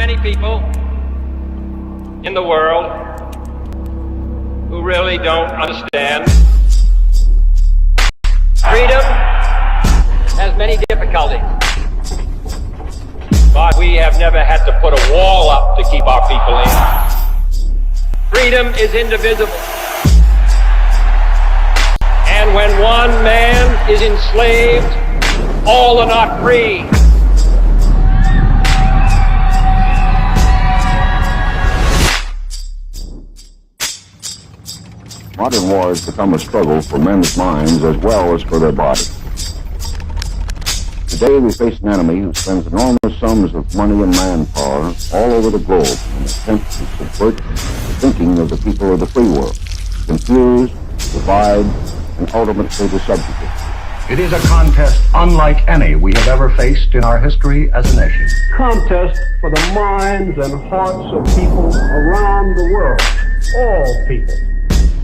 many people in the world who really don't understand. Freedom has many difficulties, but we have never had to put a wall up to keep our people in. Freedom is indivisible. And when one man is enslaved, all are not free. Modern war has become a struggle for men's minds as well as for their bodies. Today we face an enemy who spends enormous sums of money and manpower all over the globe in an attempt to subvert the thinking of the people of the free world, confuse, divide, and ultimately to subjugate. It is a contest unlike any we have ever faced in our history as a nation. Contest for the minds and hearts of people around the world, all people.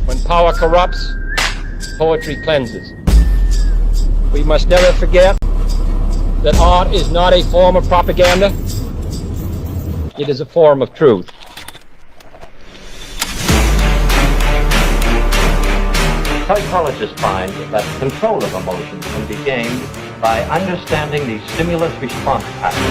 When power corrupts, poetry cleanses. We must never forget that art is not a form of propaganda. It is a form of truth. Psychologists find that control of emotions can be gained by understanding the stimulus-response pattern.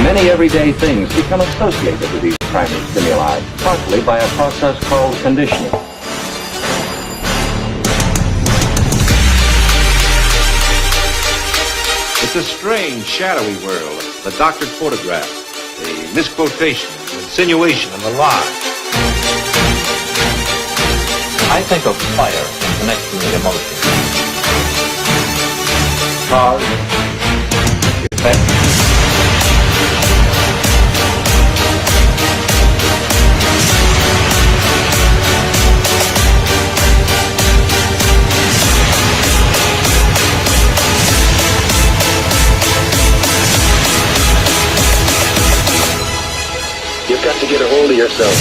Many everyday things become associated with these primary stimuli, partly by a process called conditioning. It's a strange, shadowy world. The doctored photograph, the misquotation, the insinuation, and the lie. I think of fire in connection with emotion. Cause, effect. You've got to get a hold of yourself.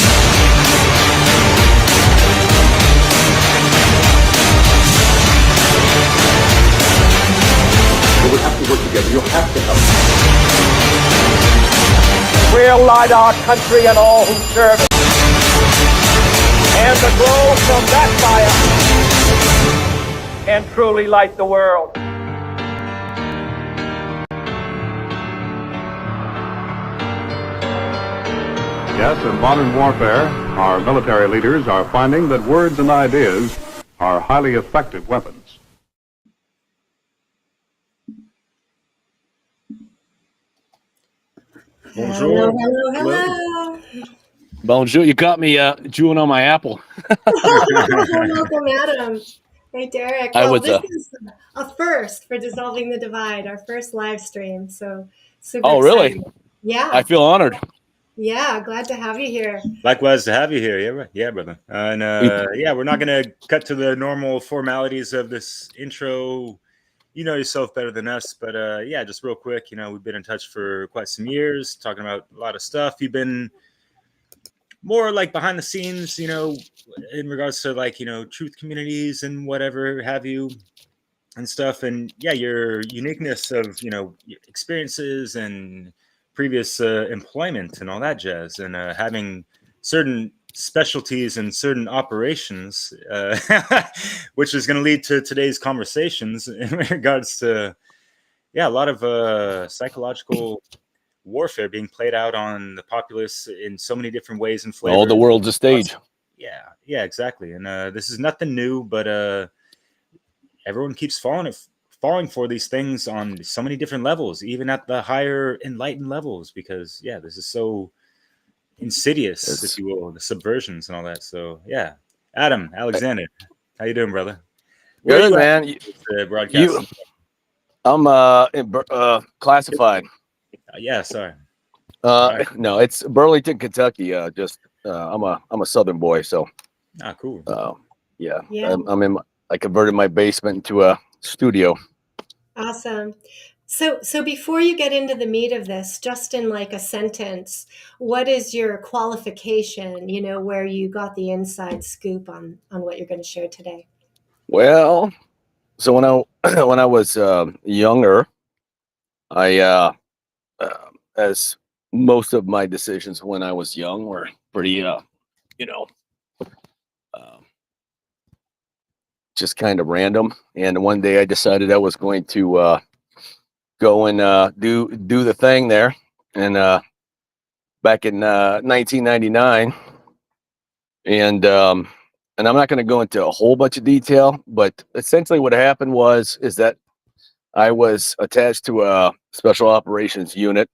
But we have to work together. You'll have to help. We'll light our country and all who serve it, and the glow from that fire can truly light the world. Yes, in modern warfare, our military leaders are finding that words and ideas are highly effective weapons. Bonjour. Hello. Bonjour. You got me chewing on my apple. Welcome, Adam. Hey, Derek. This is a first for Dissolving the Divide, our first live stream. So super exciting. Really? Yeah. I feel honored. Yeah, glad to have you here. Likewise to have you here. Yeah, brother. And we're not going to cut to the normal formalities of this intro. You know yourself better than us, but just real quick, we've been in touch for quite some years, talking about a lot of stuff. You've been more like behind the scenes, in regards to truth communities and whatever have you and stuff. And your uniqueness of, experiences and previous employment and all that jazz, and having certain specialties and certain operations, which is going to lead to today's conversations in regards to a lot of psychological warfare being played out on the populace in so many different ways and flavors. All the world's a stage. Yeah, exactly. And this is nothing new, but everyone keeps falling for these things on so many different levels, even at the higher enlightened levels, because this is so insidious, if you will, the subversions and all that. So Adam Alexander, how you doing, brother? Good, man. Broadcast. I'm classified. Sorry. No, it's Burlington, Kentucky. I'm a Southern boy, so. Cool. I converted my basement into a studio. Awesome. So before you get into the meat of this, just in like a sentence, what is your qualification, where you got the inside scoop on what you're going to share today? Well, so when I was younger, I as most of my decisions when I was young were pretty, you know, just kind of random. And one day I decided I was going to go and do the thing there. And back in 1999, and I'm not going to go into a whole bunch of detail, but essentially what happened is that I was attached to a special operations unit.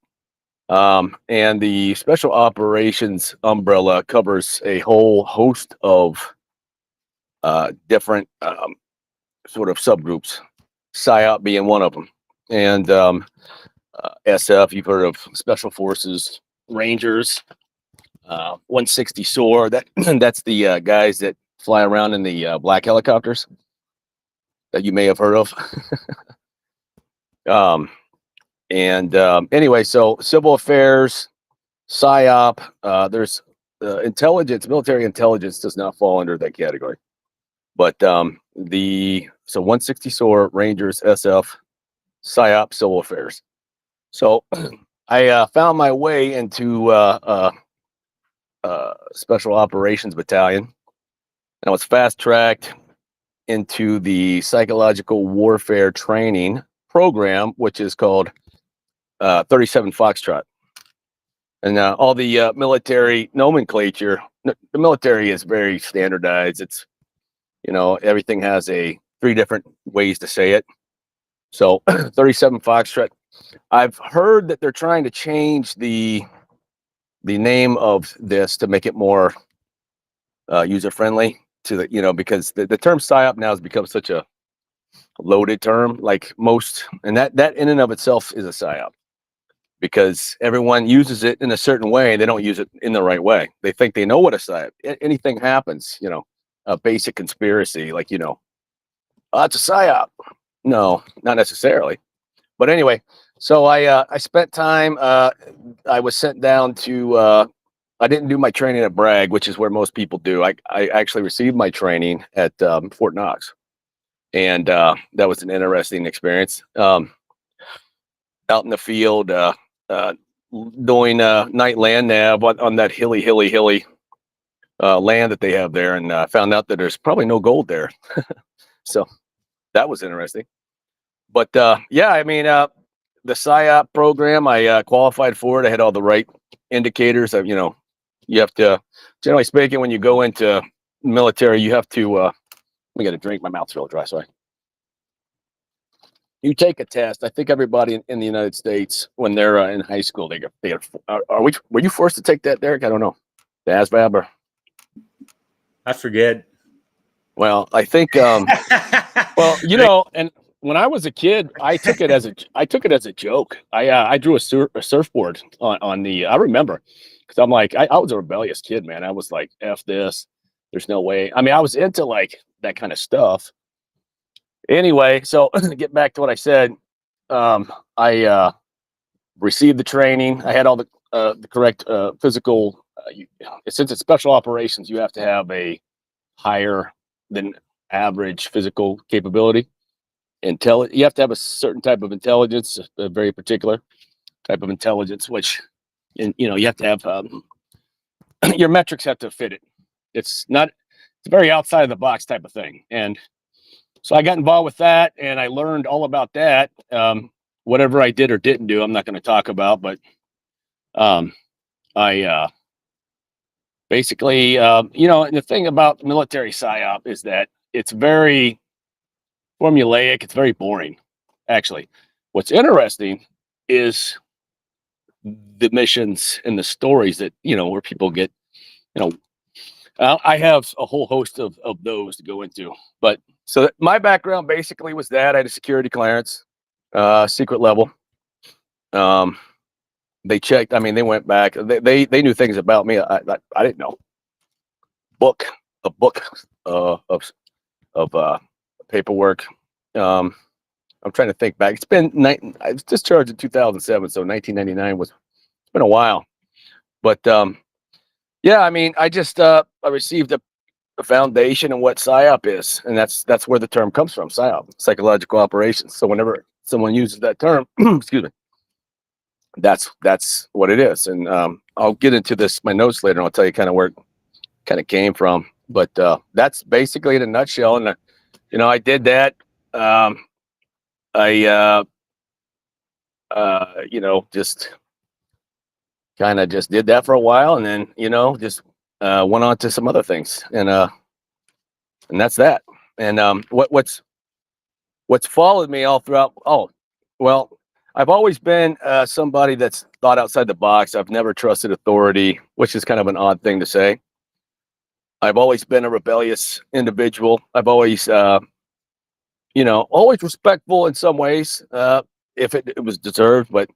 And the special operations umbrella covers a whole host of different sort of subgroups, psyop being one of them. And SF, you've heard of Special Forces, Rangers, 160 SOAR. That's the guys that fly around in the black helicopters that you may have heard of. Anyway, so civil affairs, psyop, there's intelligence, military intelligence does not fall under that category. But so 160 SOAR, Rangers, SF, psyop, civil affairs. So I found my way into Special Operations Battalion, and I was fast tracked into the psychological warfare training program, which is called 37 Foxtrot. And all the military nomenclature, the military is very standardized. It's, everything has 3 different ways to say it. So 37 Foxtrot. I've heard that they're trying to change the name of this to make it more user friendly to the, because the term psyop now has become such a loaded term, like most, and that in and of itself is a psyop, because everyone uses it in a certain way. They don't use it in the right way. They think they know what a psyop. Anything happens, a basic conspiracy, like, it's a psyop. No, not necessarily. But anyway, so I spent time. I was sent down to. I didn't do my training at Bragg, which is where most people do. I actually received my training at Fort Knox, and that was an interesting experience. Out in the field, doing night land nav on that hilly land that they have there, and found out that there's probably no gold there. So that was interesting. But yeah, I mean, the psyop program, I qualified for it. I had all the right indicators of, you have to, generally speaking, when you go into military, you have to, let me get a drink. My mouth's real dry, sorry. You take a test. I think everybody in the United States, when they're in high school, were you forced to take that, Derek? I don't know. The ASVAB or? I forget. Well, I think, well, and when I was a kid, I took it as a joke. I drew a surfboard on the. I remember, because I'm like, I was a rebellious kid, man. I was like, F this. There's no way. I mean, I was into like that kind of stuff. Anyway, so to get back to what I said, I received the training. I had all the correct physical. Since it's special operations, you have to have a higher than average physical capability. You have to have a certain type of intelligence, a very particular type of intelligence, which, you have to have, your metrics have to fit it. It's a very outside of the box type of thing. And so I got involved with that, and I learned all about that. Whatever I did or didn't do, I'm not going to talk about, but I basically, and the thing about military psyop is that it's very formulaic. It's very boring, actually. What's interesting is the missions and the stories that, where people get, I have a whole host of those to go into. But so my background basically was that I had a security clearance, secret level. They checked. I mean, they went back. They knew things about me I didn't know. A book of paperwork. I'm trying to think back. I was discharged in 2007, so 1999 it's been a while. But yeah, I mean, I just I received a foundation in what psyop is, and that's where the term comes from. Psyop, psychological operations. So whenever someone uses that term, excuse me, that's what it is. And I'll get into this my notes later, and I'll tell you kind of where it kind of came from. But that's basically in a nutshell. And I did that. I just kind of just did that for a while, and then just went on to some other things, and that's that. And what's followed me all throughout. Oh, well, I've always been somebody that's thought outside the box. I've never trusted authority, which is kind of an odd thing to say. I've always been a rebellious individual. I've always, always respectful in some ways, if it was deserved. But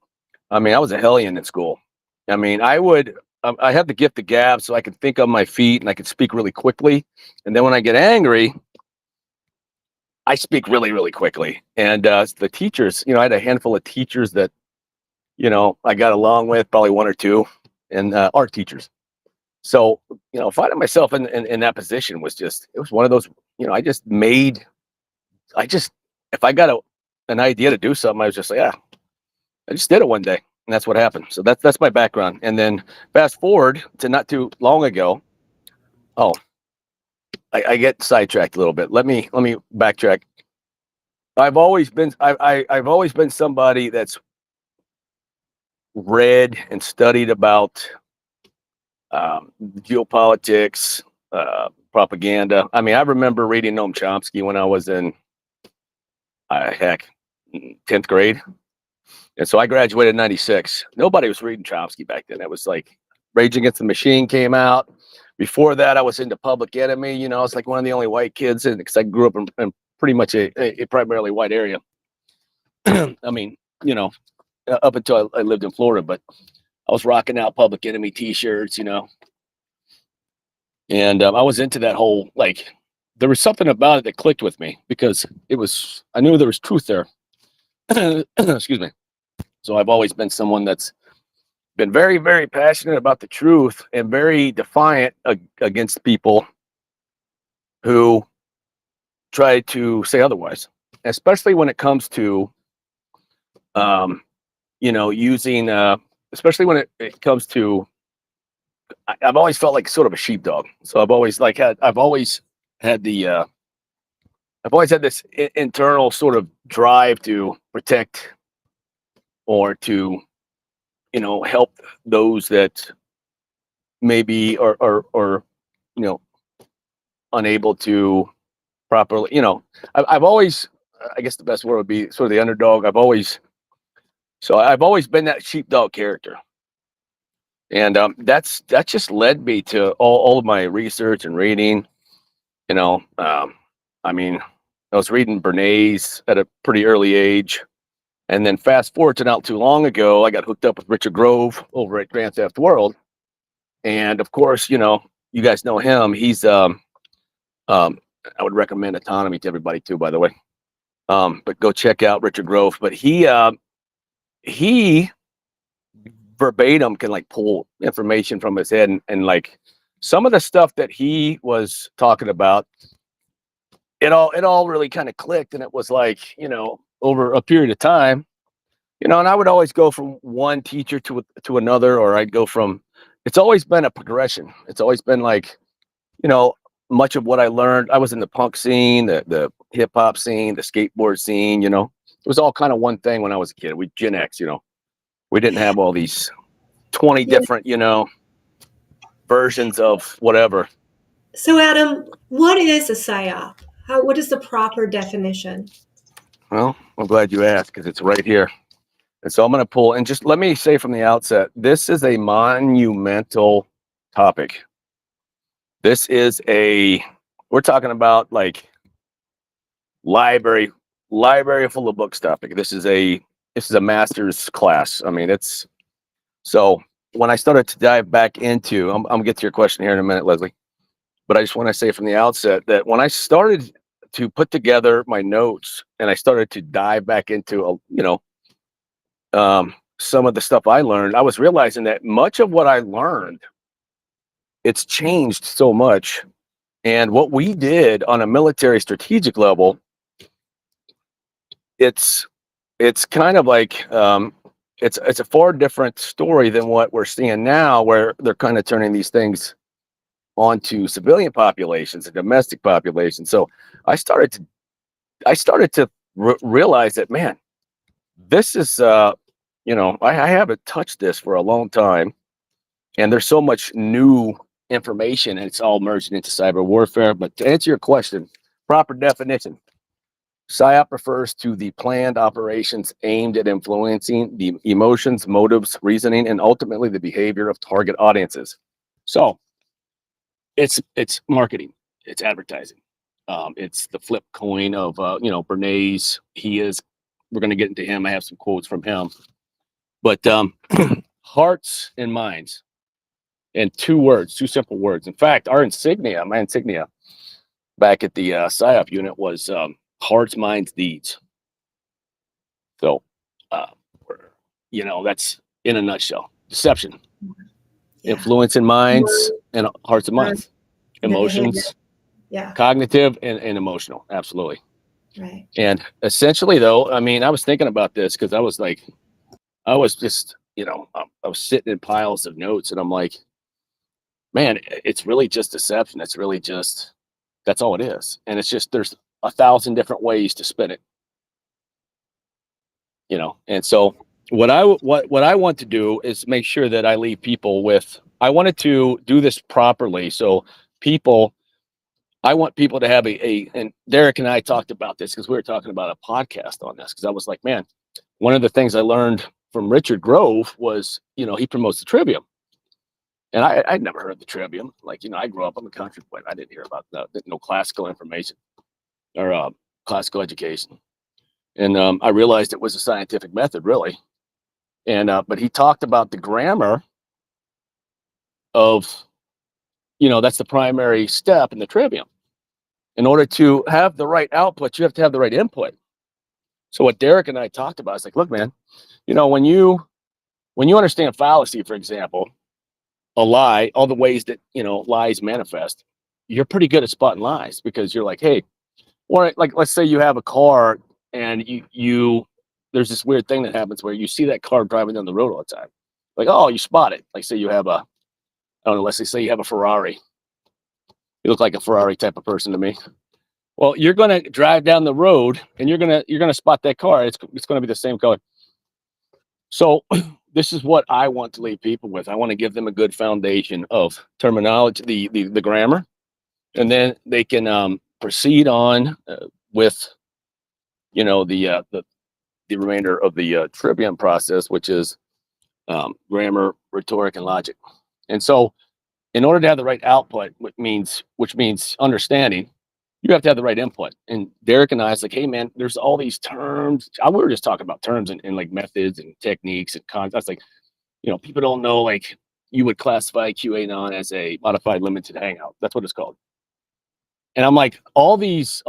I mean, I was a hellion in school. I mean, I have the gift of gab, so I can think on my feet and I can speak really quickly. And then when I get angry, I speak really, really quickly. And the teachers, I had a handful of teachers that, I got along with, probably one or two, and art teachers. So, finding myself in that position was it was one of those, if I got an idea to do something, I was just like, yeah, I just did it one day. And that's what happened. So that's my background. And then fast forward to not too long ago. Oh, I get sidetracked a little bit. Let me backtrack. I've always been somebody that's read and studied about geopolitics, propaganda. I mean, I remember reading Noam Chomsky when I was in 10th grade. And so I graduated in 96. Nobody was reading Chomsky back then. It was like Rage Against the Machine came out. Before that, I was into Public Enemy. I was like one of the only white kids, because I grew up in pretty much a primarily white area. I mean, up until I lived in Florida, but I was rocking out Public Enemy t-shirts, and I was into that whole, there was something about it that clicked with me, because I knew there was truth there. Excuse me. So I've always been someone that's been very, very passionate about the truth and very defiant against people who try to say otherwise, especially when it comes to, using, especially when it comes to, I've always felt like sort of a sheepdog. So I've always had this internal sort of drive to protect or to, help those that maybe are unable to properly, I've always, I guess the best word would be sort of the underdog. I've always been that sheepdog character. And that just led me to all of my research and reading. I mean, I was reading Bernays at a pretty early age. And then fast forward to not too long ago, I got hooked up with Richard Grove over at Grand Theft World. And of course, you guys know him. He's, I would recommend Autonomy to everybody too, by the way. But go check out Richard Grove. But he verbatim can pull information from his head, and some of the stuff that he was talking about, it all really kind of clicked. And it was over a period of time, and I would always go from one teacher to another, or I'd go from, it's always been a progression. It's always been much of what I learned. I was in the punk scene, the hip hop scene, the skateboard scene, it was all kind of one thing when I was a kid. We Gen X, we didn't have all these 20 different, versions of whatever. So Adam, what is a psyop? What is the proper definition? Well, I'm glad you asked, because it's right here. And so I'm going to pull, and just let me say from the outset, this is a monumental topic. This is we're talking about library full of books topic. This is a master's class. I mean, so when I started to dive back into, I'm going to get to your question here in a minute, Leslie, but I just want to say from the outset that when I started to put together my notes and I started to dive back into, some of the stuff I learned, I was realizing that much of what I learned, it's changed so much. And what we did on a military strategic level, it's kind of it's a far different story than what we're seeing now, where they're kind of turning these things onto civilian populations and domestic populations. So I started to realize that, man, this is you know, I haven't touched this for a long time, and there's so much new information, and it's all merging into cyber warfare. But to answer your question, proper definition: PSYOP refers to the planned operations aimed at influencing the emotions, motives, reasoning, and ultimately the behavior of target audiences. So it's marketing, it's advertising, it's the flip coin of you know, Bernays. We're going to get into him. I have some quotes from him, but hearts and minds, and two simple words. In fact, my insignia back at the PSYOP unit was hearts, minds, deeds. So, you know, that's in a nutshell: deception, influence in minds and hearts and minds, emotions, cognitive and emotional. Absolutely. Right. And essentially, though, I mean, I was thinking about this because I was just, you know, I was sitting in piles of notes, and I'm like, man, it's really just deception. It's really just, that's all it is. And it's just, there's 1,000 different ways to spin it, you know? And so what I want to do is make sure that I leave people with, I wanted to do this properly. So I want people to have and Derek and I talked about this because we were talking about a podcast on this, because I was like, man, one of the things I learned from Richard Grove was, you know, he promotes the Trivium. And I'd never heard the Trivium. Like, you know, I grew up in the country, but I didn't hear about no classical information or classical education. And I realized it was a scientific method, really. And but he talked about the grammar of, you know, that's the primary step in the Trivium. In order to have the right output, you have to have the right input. So what Derek and I talked about is like, look, man, you know, when you understand fallacy, for example, a lie, all the ways that, you know, lies manifest, you're pretty good at spotting lies, because you're like, hey, or like, let's say you have a car and there's this weird thing that happens where you see that car driving down the road all the time. Like, oh, you spot it. Like, say you have I don't know, let's say you have a Ferrari. You look like a Ferrari type of person to me. Well, you're going to drive down the road and you're going to spot that car. It's going to be the same color. So this is what I want to leave people with. I want to give them a good foundation of terminology, the grammar, and then they can proceed on with, you know, the remainder of the Trivium process, which is grammar, rhetoric, and logic. And so, in order to have the right output, which means understanding, you have to have the right input. And Derek and I was like, hey, man, there's all these terms. We were just talking about terms and like methods and techniques and concepts. Like, you know, people don't know, like, you would classify QAnon as a modified limited hangout. That's what it's called. And I'm like, all these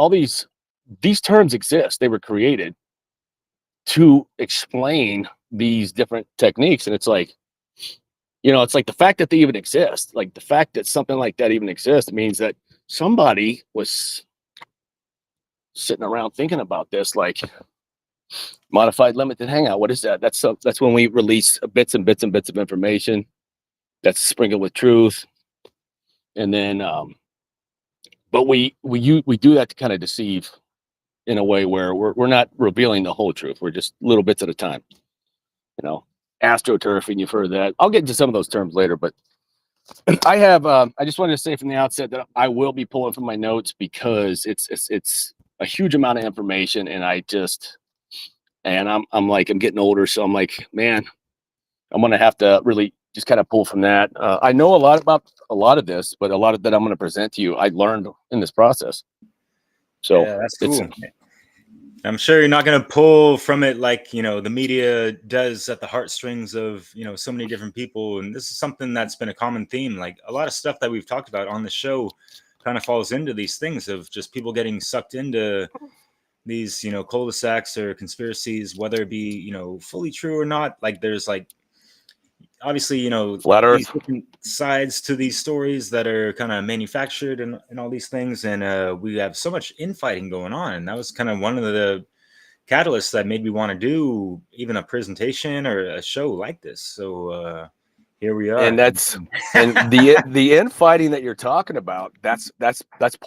terms exist. They were created to explain these different techniques. And it's like, you know, it's like the fact that they even exist, like the fact that something like that even exists means that somebody was sitting around thinking about this, like modified limited hangout. What is that? That's when we release bits and bits and bits of information that's sprinkled with truth. And then, but we do that to kind of deceive in a way where we're not revealing the whole truth. We're just little bits at a time, you know. Astroturfing, you've heard that. I'll get into some of those terms later, but I just wanted to say from the outset that I will be pulling from my notes, because it's a huge amount of information, and I'm like, I'm getting older, so I'm like, man, I'm gonna have to really just kind of pull from that. I know a lot about a lot of this, but a lot of that I'm gonna present to you, I learned in this process. So yeah, that's cool. I'm sure you're not going to pull from it like, you know, the media does at the heartstrings of, you know, so many different people. And this is something that's been a common theme. Like a lot of stuff that we've talked about on the show kind of falls into these things of just people getting sucked into these, you know, cul-de-sacs or conspiracies, whether it be, you know, fully true or not. Like there's like, obviously, you know, flat Earth, these different sides to these stories that are kind of manufactured and all these things. And we have so much infighting going on. And that was kind of one of the catalyst that made me want to do even a presentation or a show like this. So here we are. And the infighting that you're talking about, that's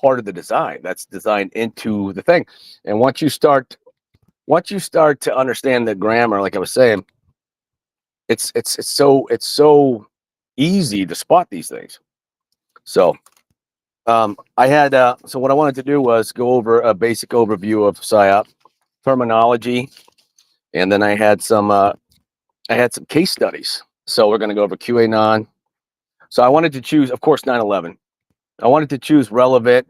part of the design. That's designed into the thing. And once you start to understand the grammar, like I was saying, it's so easy to spot these things. So I had so what I wanted to do was go over a basic overview of psyop terminology, and then I had some case studies. So we're going to go over QAnon. So I wanted to choose, of course, 9/11. I wanted to choose relevant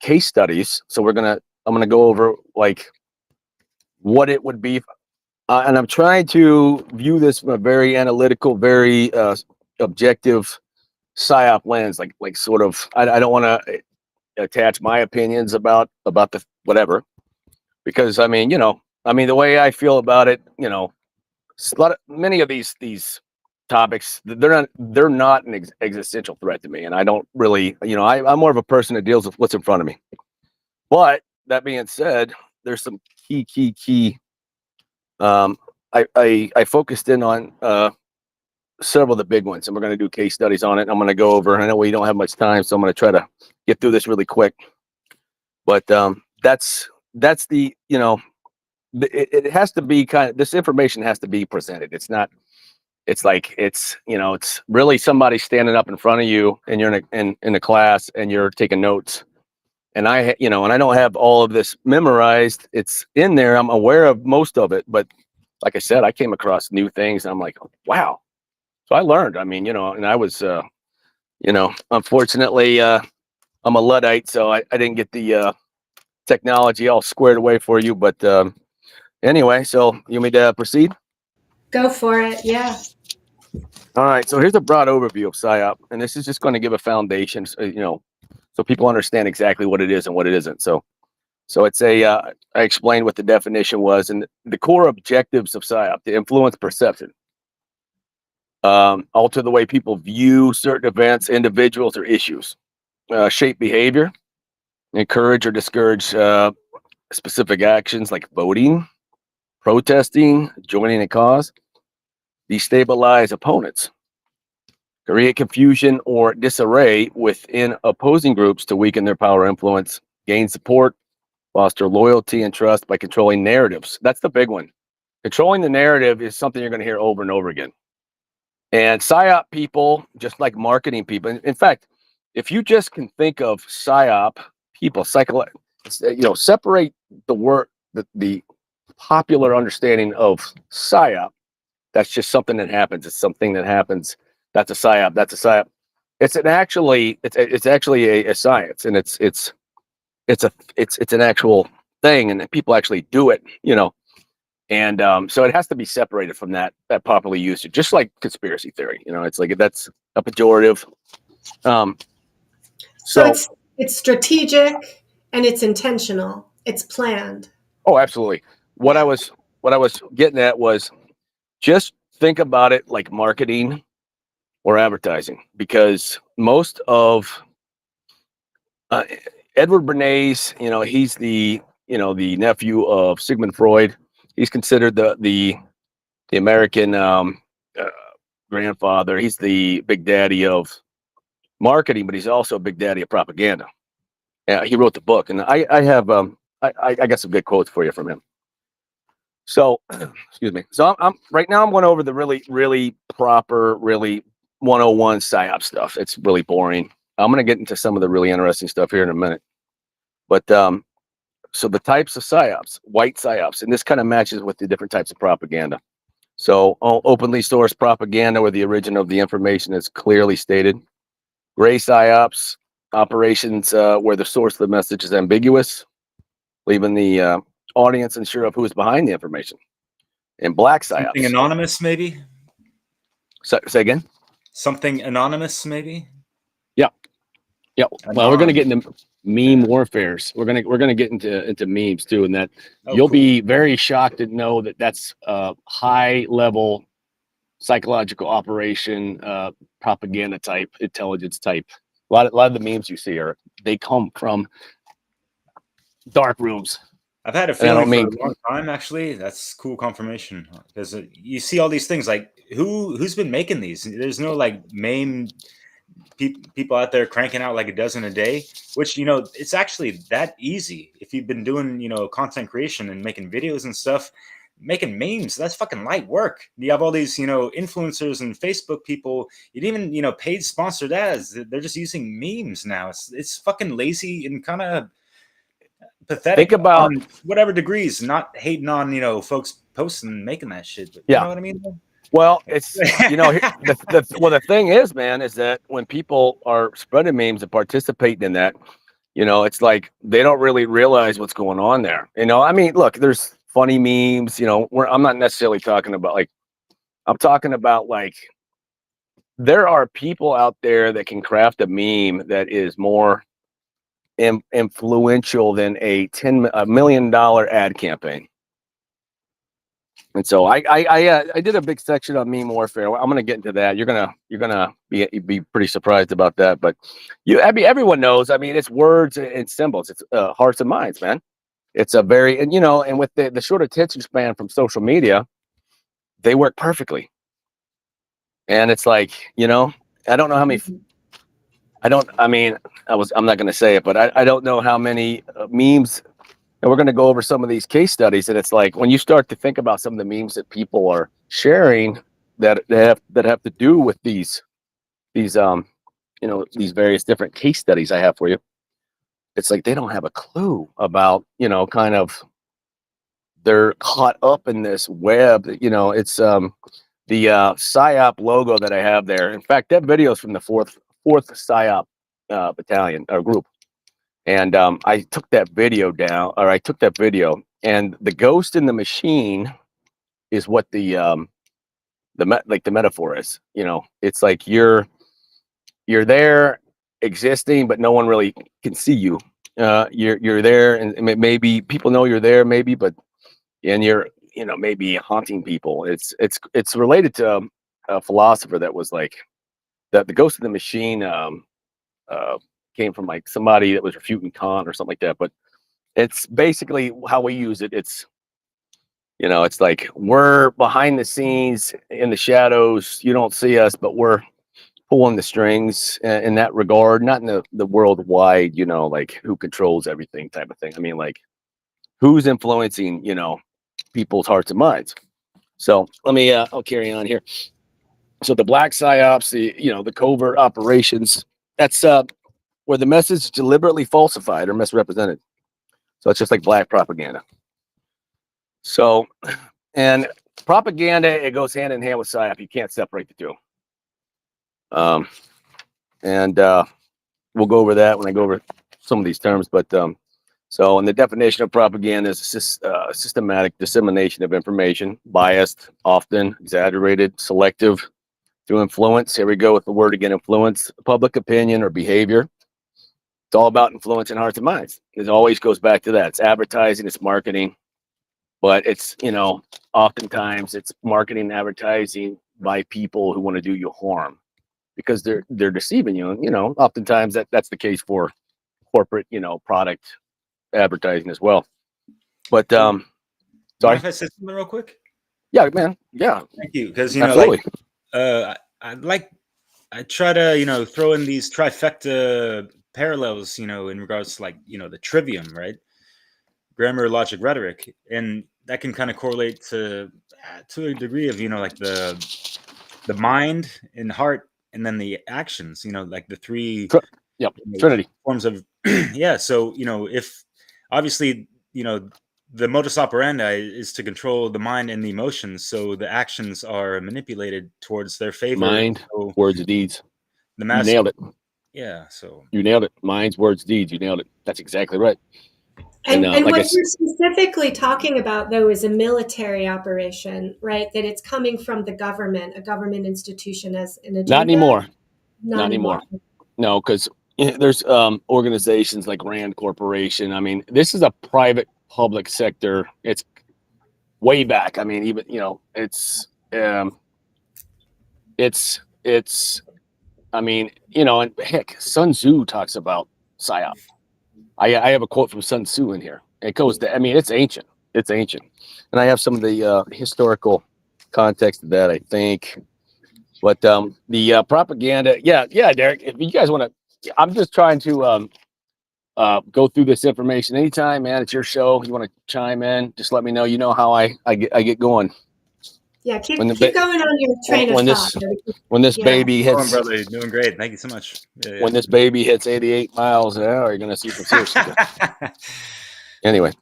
case studies. So I'm gonna go over like what it would be, and I'm trying to view this from a very analytical, very objective psyop lens. Like sort of, I don't want to attach my opinions about the whatever, because I mean, the way I feel about it, many of these topics, they're not an existential threat to me, and I don't really, I'm more of a person that deals with what's in front of me. But that being said, there's some key I focused in on several of the big ones, and we're going to do case studies on it. I'm going to go over, I know we don't have much time, so I'm going to try to get through this really quick. But that's the, it has to be this information has to be presented. It's not, it's like, it's really somebody standing up in front of you, and you're in a class and you're taking notes. And I don't have all of this memorized. It's in there. I'm aware of most of it, but like I said, I came across new things, and I'm like, wow. So I learned. I mean, and I was, unfortunately, I'm a Luddite, so I didn't get the technology all squared away for you. But anyway, so you want me to proceed? Go for it. Yeah. All right. So here's a broad overview of psyop, and this is just going to give a foundation, so people understand exactly what it is and what it isn't. So it's I explained what the definition was, and the core objectives of psyop: to influence perception, alter the way people view certain events, individuals, or issues, shape behavior, encourage or discourage specific actions like voting, protesting, joining a cause, destabilize opponents, create confusion or disarray within opposing groups to weaken their power or influence, gain support, foster loyalty and trust by controlling narratives. That's the big one. Controlling the narrative is something you're going to hear over and over again. And psyop people, just like marketing people, in fact, if you just can think of psyop people, separate the word, the popular understanding of psyop. That's just something that happens. It's something that happens. That's a psyop. That's a psyop. It's actually a science, and it's an actual thing, and people actually do it. And so it has to be separated from that popular usage, just like conspiracy theory. It's like that's a pejorative. So it's strategic and it's intentional. It's planned. Oh, absolutely. What I was getting at was just think about it like marketing or advertising, because most of Edward Bernays, he's the nephew of Sigmund Freud. He's considered the American grandfather. He's the big daddy of marketing, but he's also a big daddy of propaganda. He wrote the book, and I have I got some good quotes for you from him. So, excuse me. So I'm right now I'm going over the really proper, really 101 psyop stuff. It's really boring. I'm going to get into some of the really interesting stuff here in a minute. But so the types of psyops, white psyops, and this kind of matches with the different types of propaganda. So openly sourced propaganda where the origin of the information is clearly stated. Gray psyops, operations where the source of the message is ambiguous, leaving the audience unsure of who is behind the information. And black psyops. Something anonymous, maybe? Say again? Something anonymous, maybe? Yeah. Yeah. Well, we're going to get into meme warfares. We're going to get into memes too, and that you'll be very shocked to know that that's high level psychological operation, propaganda type, intelligence type. A lot of the memes you see they come from dark rooms. I've had a And I feeling don't for mean a long time, actually. That's cool confirmation because you see all these things like who's been making these? There's no like main people out there cranking out like a dozen a day, which it's actually that easy if you've been doing content creation and making videos and stuff. Making memes, that's fucking light work. You have all these influencers and Facebook people. You didn't even paid sponsored ads. They're just using memes now. It's fucking lazy and kind of pathetic think about on whatever degrees. Not hating on folks posting and making that shit, but you yeah. know what I mean. Well, it's the thing is, man, is that when people are spreading memes and participating in that, it's like they don't really realize what's going on there. I mean, look, there's funny memes. I'm not necessarily talking about like, I'm talking about like, there are people out there that can craft a meme that is more influential than a $1 million ad campaign. And so I did a big section on meme warfare. I'm going to get into that. You're gonna be pretty surprised about that. But I mean, everyone knows. I mean, it's words and symbols. It's hearts and minds, man. It's a very and with the short attention span from social media, they work perfectly. And it's like I don't know how many. I'm not going to say it, but I don't know how many memes. And we're going to go over some of these case studies, and it's like when you start to think about some of the memes that people are sharing that have to do with these various different case studies I have for you. It's like they don't have a clue about kind of they're caught up in this web. It's the psyop logo that I have there. In fact, that video is from the fourth psyop battalion or group. And I took that video down, or I took that video, and the ghost in the machine is what the metaphor is. It's like you're there existing, but no one really can see you. You're there, and maybe people know you're there, maybe, and you're maybe haunting people. It's related to a philosopher that was like that. The ghost in the machine came from like somebody that was refuting Kant or something like that. But it's basically how we use it. It's it's like we're behind the scenes in the shadows. You don't see us, but we're pulling the strings in that regard. Not in the worldwide, like who controls everything type of thing. I mean, like who's influencing people's hearts and minds. So let me I'll carry on here. So the black psyops, the covert operations, that's where the message is deliberately falsified or misrepresented. So it's just like black propaganda. So, and propaganda, it goes hand in hand with psyop. You can't separate the two. And we'll go over that when I go over some of these terms. But so, in the definition of propaganda is systematic dissemination of information, biased, often exaggerated, selective, to influence. Here we go with the word again: influence public opinion or behavior. It's all about influencing hearts and minds. It always goes back to that. It's advertising, it's marketing, but it's, oftentimes it's marketing and advertising by people who want to do you harm because they're deceiving you. And, oftentimes that's the case for corporate, product advertising as well. But, sorry. If I say something real quick? Yeah, man. Yeah. Thank you. Because, absolutely. I try to, throw in these trifecta parallels, in regards to like, the trivium, right? Grammar, logic, rhetoric. And that can kind of correlate to a degree of, like the mind and heart, and then the actions, like the three Trinity forms of, yeah. So, if obviously, the modus operandi is to control the mind and the emotions. So the actions are manipulated towards their favor. Mind, so words, deeds. The you nailed it. Yeah. So you nailed it. Minds, words, deeds. You nailed it. That's exactly right. And like what you're specifically talking about, though, is a military operation, right? That it's coming from the government, a government institution as an agenda. Not anymore. Not anymore. No, because there's organizations like Rand Corporation. I mean, this is a private public sector. It's way back. I mean, even it's I mean, and heck, Sun Tzu talks about psyop. I have a quote from Sun Tzu in here. It goes to, I mean, it's ancient. It's ancient. And I have some of the historical context of that, I think. But the propaganda, yeah, Derek, if you guys want to, I'm just trying to go through this information. Anytime, man, it's your show. You want to chime in, just let me know. You know how I get going. Yeah, keep When going on your train of thought. When this Yeah. baby Come on, hits, brother. You're doing great. Thank you so much. Yeah, when this baby hits 88 miles an hour, you're gonna see some serious stuff. Anyway,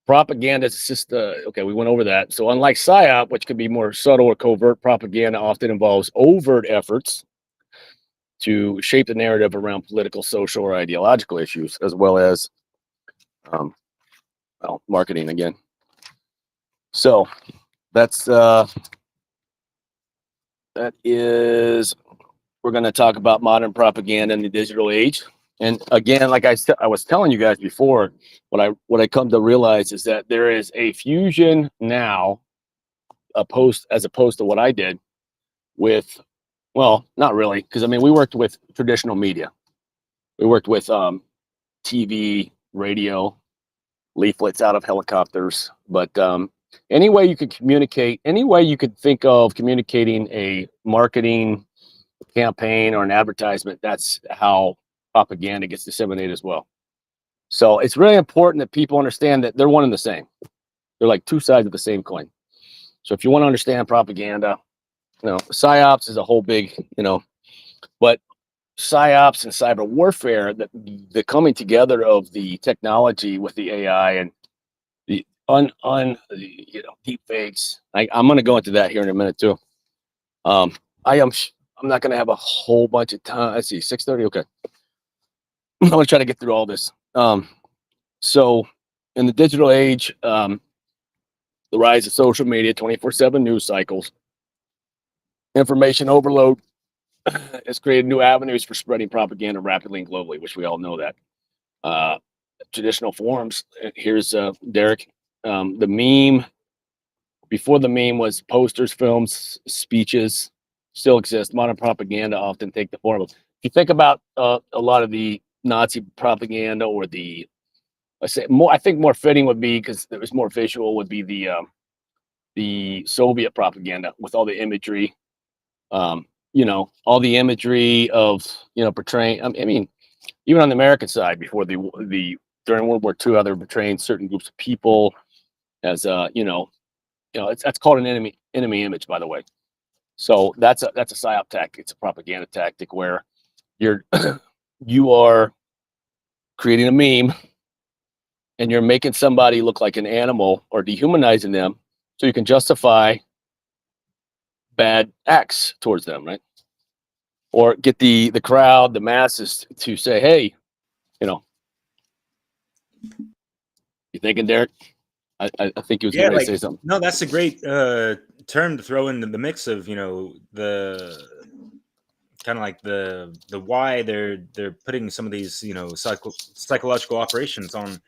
propaganda is just okay. We went over that. So unlike psyop, which could be more subtle or covert, propaganda often involves overt efforts to shape the narrative around political, social, or ideological issues, as well as well, marketing again. So that's that is, we're going to talk about modern propaganda in the digital age. And again, like I was telling you guys before, what I come to realize is that there is a fusion now, as opposed to what I did with, well, not really, because I mean we worked with traditional media. We worked with TV, radio, leaflets out of helicopters, but any way you could communicate, any way you could think of communicating a marketing campaign or an advertisement, that's how propaganda gets disseminated as well. So it's really important that people understand that they're one and the same. They're like two sides of the same coin. So if you want to understand propaganda, psyops is a whole big, but psyops and cyber warfare, the coming together of the technology with the AI and the deep fakes. I'm going to go into that here in a minute too. I'm not going to have a whole bunch of time. Let's see, 6:30. Okay. I'm going to try to get through all this. So in the digital age, the rise of social media, 24/7 news cycles, information overload has created new avenues for spreading propaganda rapidly and globally, which we all know that. Traditional forms. Here's Derek. The meme, before the meme was posters, films, speeches, still exist. Modern propaganda often take the form of, if you think about a lot of the Nazi propaganda or I think more fitting would be, because it was more visual, would be the Soviet propaganda with all the imagery, all the imagery of, portraying, I mean, even on the American side before the during World War II, how they're portraying certain groups of people as, that's called an enemy image, by the way. So that's a psyop tactic. It's a propaganda tactic where you are creating a meme and you're making somebody look like an animal or dehumanizing them so you can justify bad acts towards them, right? Or get the crowd, the masses to say, hey, you thinking, Derek? I think he was going to say something. No, that's a great term to throw into the mix of, the kind of like the why they're putting some of these, psychological operations on,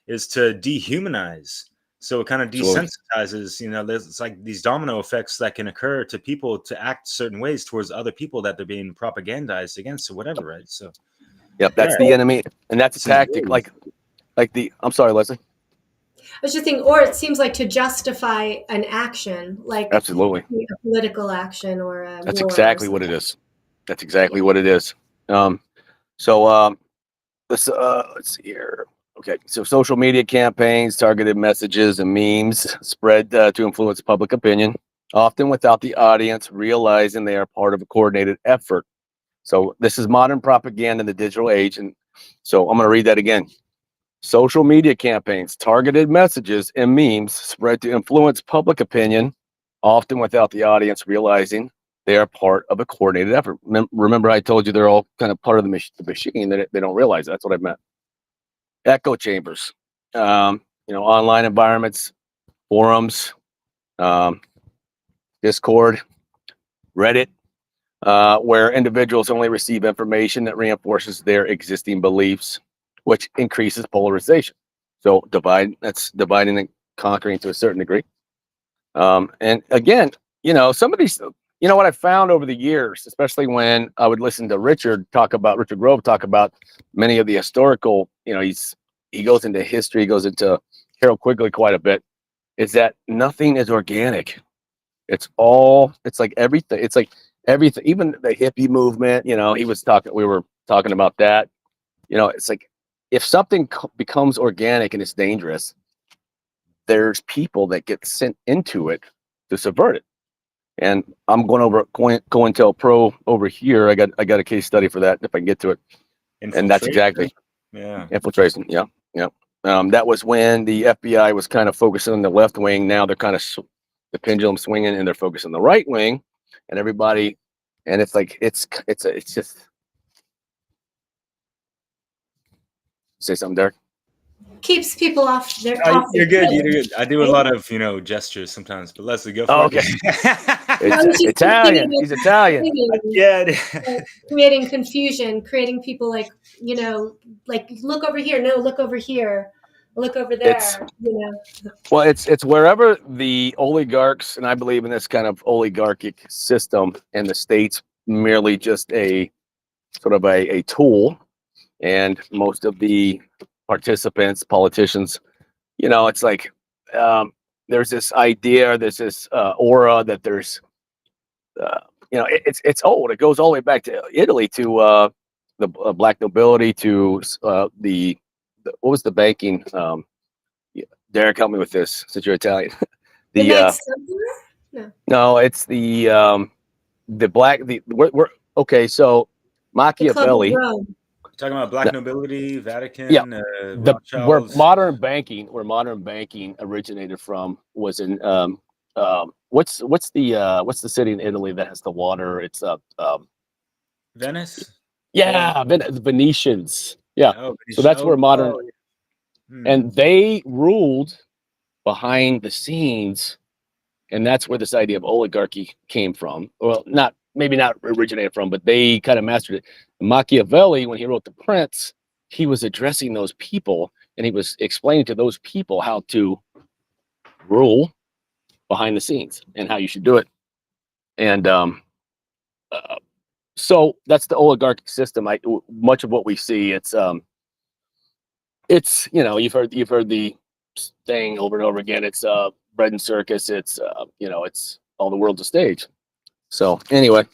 is to dehumanize. So it kind of desensitizes, it's like these domino effects that can occur to people to act certain ways towards other people that they're being propagandized against or whatever, right? So, yep, that's the enemy, and that's a tactic. I'm sorry, Leslie. I was just thinking, or it seems like to justify an action, like absolutely a political action or a that's war. Exactly what it is. That's exactly what it is. Let's see here. Okay, so social media campaigns, targeted messages, and memes spread to influence public opinion, often without the audience realizing they are part of a coordinated effort. So this is modern propaganda in the digital age. And so I'm going to read that again. Social media campaigns, targeted messages, and memes spread to influence public opinion, often without the audience realizing they are part of a coordinated effort. Remember, I told you they're all kind of part of the machine, that they don't realize. That's what I meant. Echo chambers, online environments, forums, Discord, Reddit, where individuals only receive information that reinforces their existing beliefs, which increases polarization. So that's dividing and conquering to a certain degree. And again, some of these, what I found over the years, especially when I would listen to Richard Grove talk about many of the historical, he goes into history, he goes into Carol Quigley quite a bit, is that nothing is organic. It's like everything. It's like everything, even the hippie movement, we were talking about that. It's like if something becomes organic and it's dangerous, there's people that get sent into it to subvert it. And I'm going over COINTELPRO over here. I got a case study for that if I can get to it. And that's exactly infiltration. Yeah. That was when the FBI was kind of focusing on the left wing. Now they're kind of the pendulum swinging, and they're focused on the right wing, and everybody. And it's like it's just say something, Derek. Keeps people off their. You're good. You're good. I do a lot of gestures sometimes, but Leslie, go for it. It's Italian. He's Italian. Yeah. Creating confusion, creating people like look over here. No, look over here. Look over there. Well, it's wherever the oligarchs, and I believe in this kind of oligarchic system, and the state's merely just a sort of a tool, and most of the participants, politicians, it's like there's this idea, there's this aura that there's, it's old. It goes all the way back to Italy, to the black nobility, to the what was the banking? Derek, help me with this since you're Italian. No, it's the black. We're okay. So Machiavelli. Talking about black nobility, Vatican, where modern banking originated from was in what's the city in Italy that has the water? It's Venice. Yeah, the Venetians. Yeah, so that's where modern and they ruled behind the scenes, and that's where this idea of oligarchy came from. Well, maybe not originated from, but they kind of mastered it. Machiavelli, when he wrote The Prince, he was addressing those people, and he was explaining to those people how to rule behind the scenes and how you should do it. And so that's the oligarchic system. Much of what we see, it's you've heard the saying over and over again. It's bread and circus. It's it's all the world's a stage. So anyway.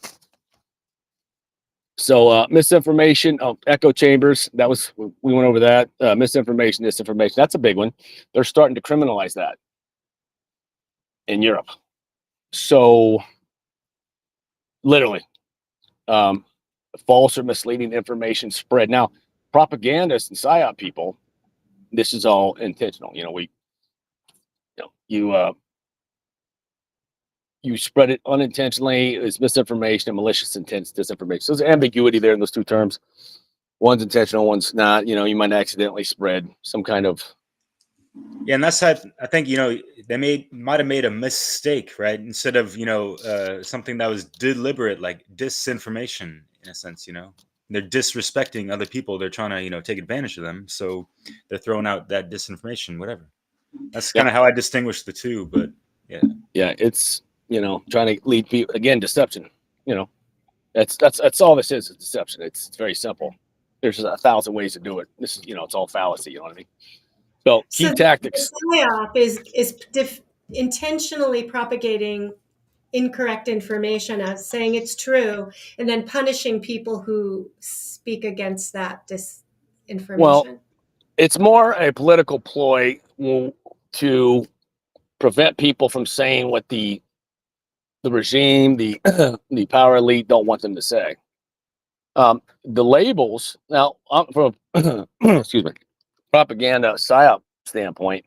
So misinformation, echo chambers, we went over that. Misinformation, disinformation, that's a big one. They're starting to criminalize that in Europe. So literally, false or misleading information spread. Now, propagandists and psyop people, this is all intentional. You spread it unintentionally. It's misinformation and malicious intent, disinformation. So there's ambiguity there in those two terms. One's intentional, one's not. You might accidentally spread some kind of. Yeah, and that's I think they might have made a mistake, right? Instead of something that was deliberate, like disinformation in a sense. They're disrespecting other people. They're trying to take advantage of them. So they're throwing out that disinformation, whatever. That's kind of how I distinguish the two. But yeah, it's. Trying to lead people again, deception. That's all this is deception. It's very simple. There's 1,000 ways to do it. This is, it's all fallacy. You know what I mean? So key tactics. The psyop is intentionally propagating incorrect information as saying it's true, and then punishing people who speak against that disinformation. Well, it's more a political ploy to prevent people from saying what the regime, the power elite don't want them to say. The labels now, from excuse me, propaganda psyop standpoint,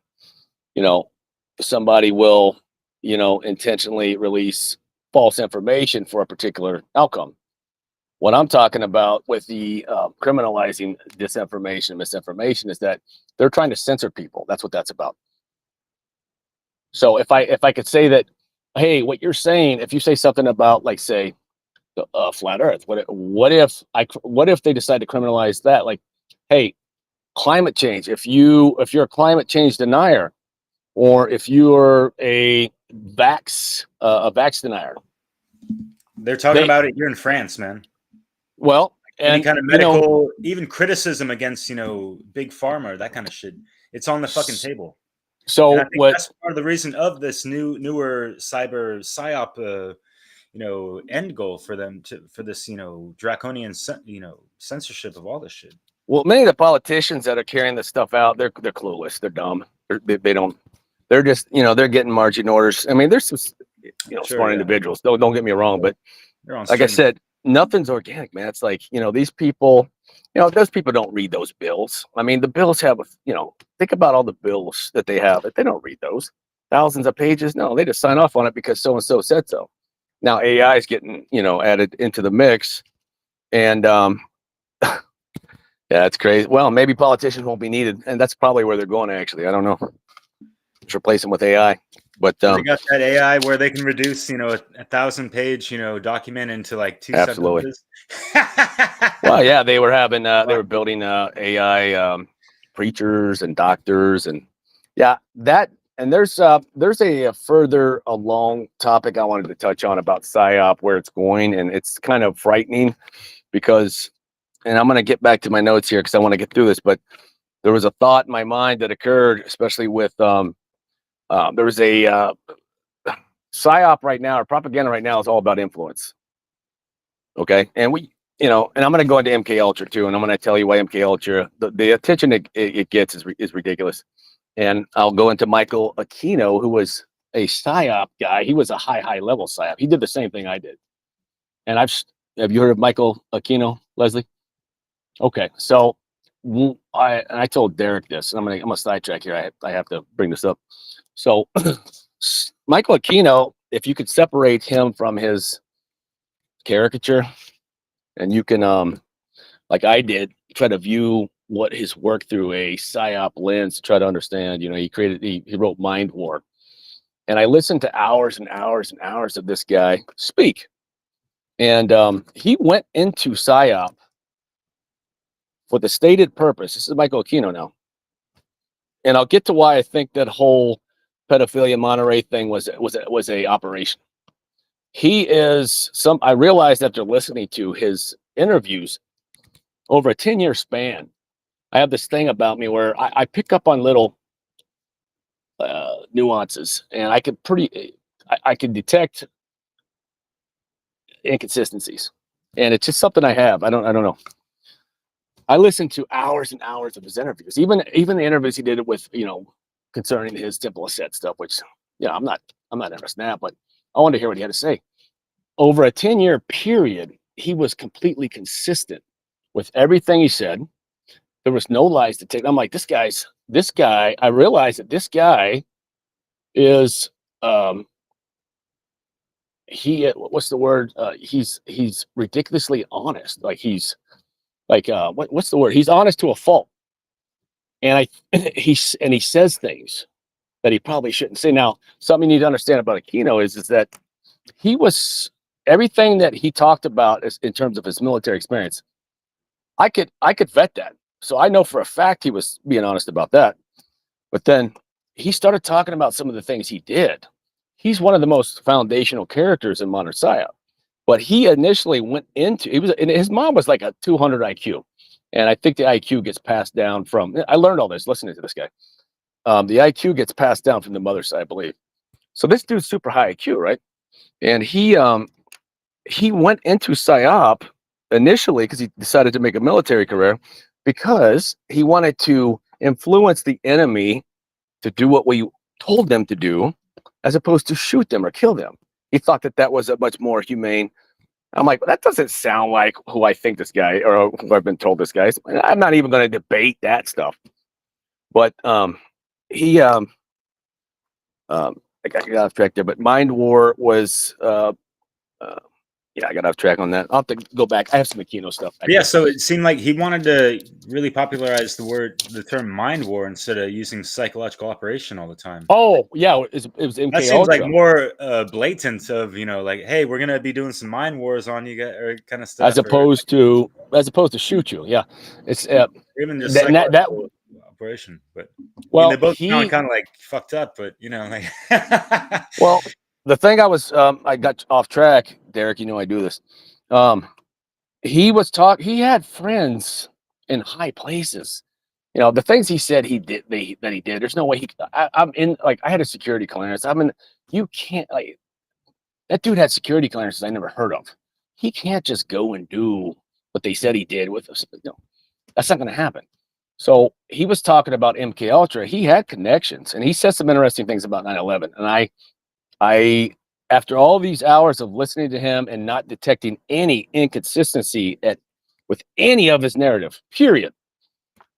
somebody will, intentionally release false information for a particular outcome. What I'm talking about with the criminalizing disinformation, misinformation, is that they're trying to censor people. That's what that's about. So if I could say that, hey, what you're saying, if you say something about, like, say, flat Earth, what if they decide to criminalize that? Like, hey, climate change. If you're a climate change denier, or if you're a vax denier, they're talking about it here in France, man. Well, any kind of medical, even criticism against big pharma, that kind of shit. It's on the fucking table. So And I think what? that's part of the reason of this newer cyber psyop, end goal for them for this, draconian, censorship of all this shit. Well, many of the politicians that are carrying this stuff out, they're clueless. They're dumb. They don't. They're just, they're getting marching orders. I mean, there's some, Sure, smart yeah. individuals. Don't get me wrong, but They're on like I stream. said, nothing's organic, man. It's like, these people, those people don't read those bills. I mean, the bills have, think about all the bills that they have. They don't read those thousands of pages. No, they just sign off on it because so and so said so. Now AI is getting, added into the mix, and yeah, it's crazy. Well, maybe politicians won't be needed, and that's probably where they're going. Actually, I don't know. Just replace them with AI. But they got that AI where they can reduce, a 1,000-page, document into like 2 absolutely. sentences. Well, yeah, they were having, they were building AI preachers and doctors, and yeah, that. And there's a further along topic I wanted to touch on about psyop, where it's going, and it's kind of frightening because. And I'm going to get back to my notes here because I want to get through this, but there was a thought in my mind that occurred, especially with there was a psyop right now, or propaganda right now is all about influence. Okay. And and I'm going to go into MK Ultra too. And I'm going to tell you why MK Ultra, the attention it gets is ridiculous. And I'll go into Michael Aquino, who was a psyop guy. He was a high level psyop. He did the same thing I did. And have you heard of Michael Aquino, Leslie? Okay, so I told Derek this, and I'm gonna sidetrack here. I have to bring this up. So Michael Aquino, if you could separate him from his caricature, and you can like I did, try to view what his work through a psyop lens to try to understand. He wrote Mind War, and I listened to hours and hours and hours of this guy speak, and he went into psyop for the stated purpose. This is Michael Aquino now. And I'll get to why I think that whole pedophilia Monterey thing was a operation. He is I realized after listening to his interviews over a 10-year span, I have this thing about me where I pick up on little nuances, and I can detect inconsistencies. And it's just something I have. I don't know. I listened to hours and hours of his interviews, even the interviews he did with, concerning his Temple of Set stuff, which, I'm not interested in that, but I wanted to hear what he had to say. Over a 10-year period, he was completely consistent with everything he said. There was no lies to take. I'm like, this guy, I realized that this guy is, what's the word? He's ridiculously honest. What's the word? He's honest to a fault. And he says things that he probably shouldn't say. Now, something you need to understand about Aquino is that he was everything that he talked about in terms of his military experience. I could vet that. So I know for a fact he was being honest about that. But then he started talking about some of the things he did. He's one of the most foundational characters in modern psyop. But he initially went into, his mom was like a 200 IQ. And I think the IQ gets passed down from, I learned all this listening to this guy. The IQ gets passed down from the mother side, I believe. So this dude's super high IQ, right? And he went into psyop initially because he decided to make a military career because he wanted to influence the enemy to do what we told them to do, as opposed to shoot them or kill them. He thought that was a much more humane. I'm like, well, that doesn't sound like who I think this guy, or who I've been told this guy is. I'm not even going to debate that stuff. But he, I got off track there. But Mind War was, yeah, I got off track on that. I'll have to go back. I have some Aquino stuff. Yeah, so it seemed like he wanted to really popularize the term mind war instead of using psychological operation all the time. Oh, yeah, it was MK That seems Ultra. like more blatant of, like, hey, we're gonna be doing some mind wars on you guys, or kind of stuff. As opposed to shoot you. Yeah, it's even just that operation. But well, they both sound kind of like fucked up. But like, well, the thing I got off track, Derek. I do this. He had friends in high places, You know, the things he said that he did. There's no way I'm in. Like, I had a security clearance. You can't, like, that dude had security clearances I never heard of. He can't just go and do what they said he did with us. You know, that's not going to happen. So he was talking about MK Ultra. He had connections, and he said some interesting things about 9/11. And I, after all these hours of listening to him and not detecting any inconsistency with any of his narrative, period,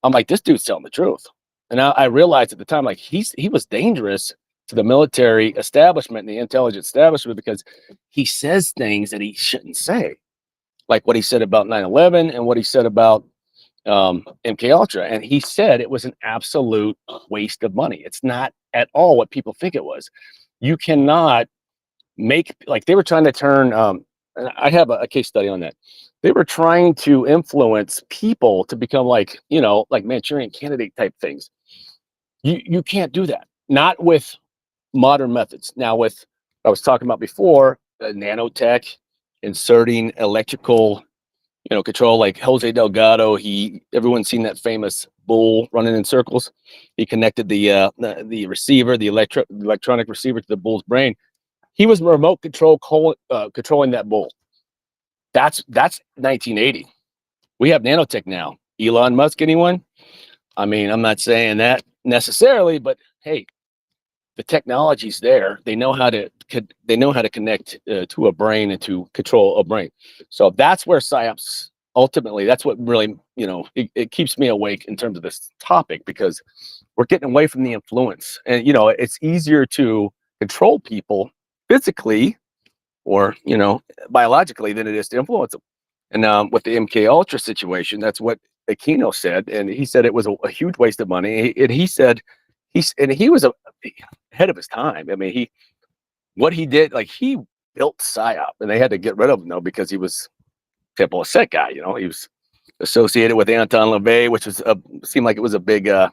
I'm like, this dude's telling the truth. And I realized at the time, like, he was dangerous to the military establishment and the intelligence establishment because he says things that he shouldn't say, like what he said about 9/11 and what he said about MK Ultra. And he said it was an absolute waste of money. It's not at all what people think it was. You cannot make, like, they were trying to turn. And I have a case study on that. They were trying to influence people to become like, you know, like Manchurian Candidate type things. You can't do that. Not with modern methods. Now, with I was talking about before, nanotech, inserting electrical, you know, control, like Jose Delgado. Everyone's seen that famous bull running in circles. He connected the receiver, the electronic receiver, to the bull's brain. He was remote controlling that bull. That's 1980. We have nanotech now. Elon Musk, anyone? I mean, I'm not saying that necessarily, but hey, the technology's there. They know how to connect to a brain and to control a brain. So that's where psyops ultimately. That's what really, you know, it keeps me awake in terms of this topic, because we're getting away from the influence, and you know, it's easier to control people physically or, you know, biologically than it is to influence them. And with the MK Ultra situation, that's what Aquino said, and he said it was a huge waste of money. And he said he was ahead of his time. I mean, what he did, like, he built PSYOP, and they had to get rid of him though because he was a set guy. You know, he was associated with Anton LaVey, which was seemed like it was a big what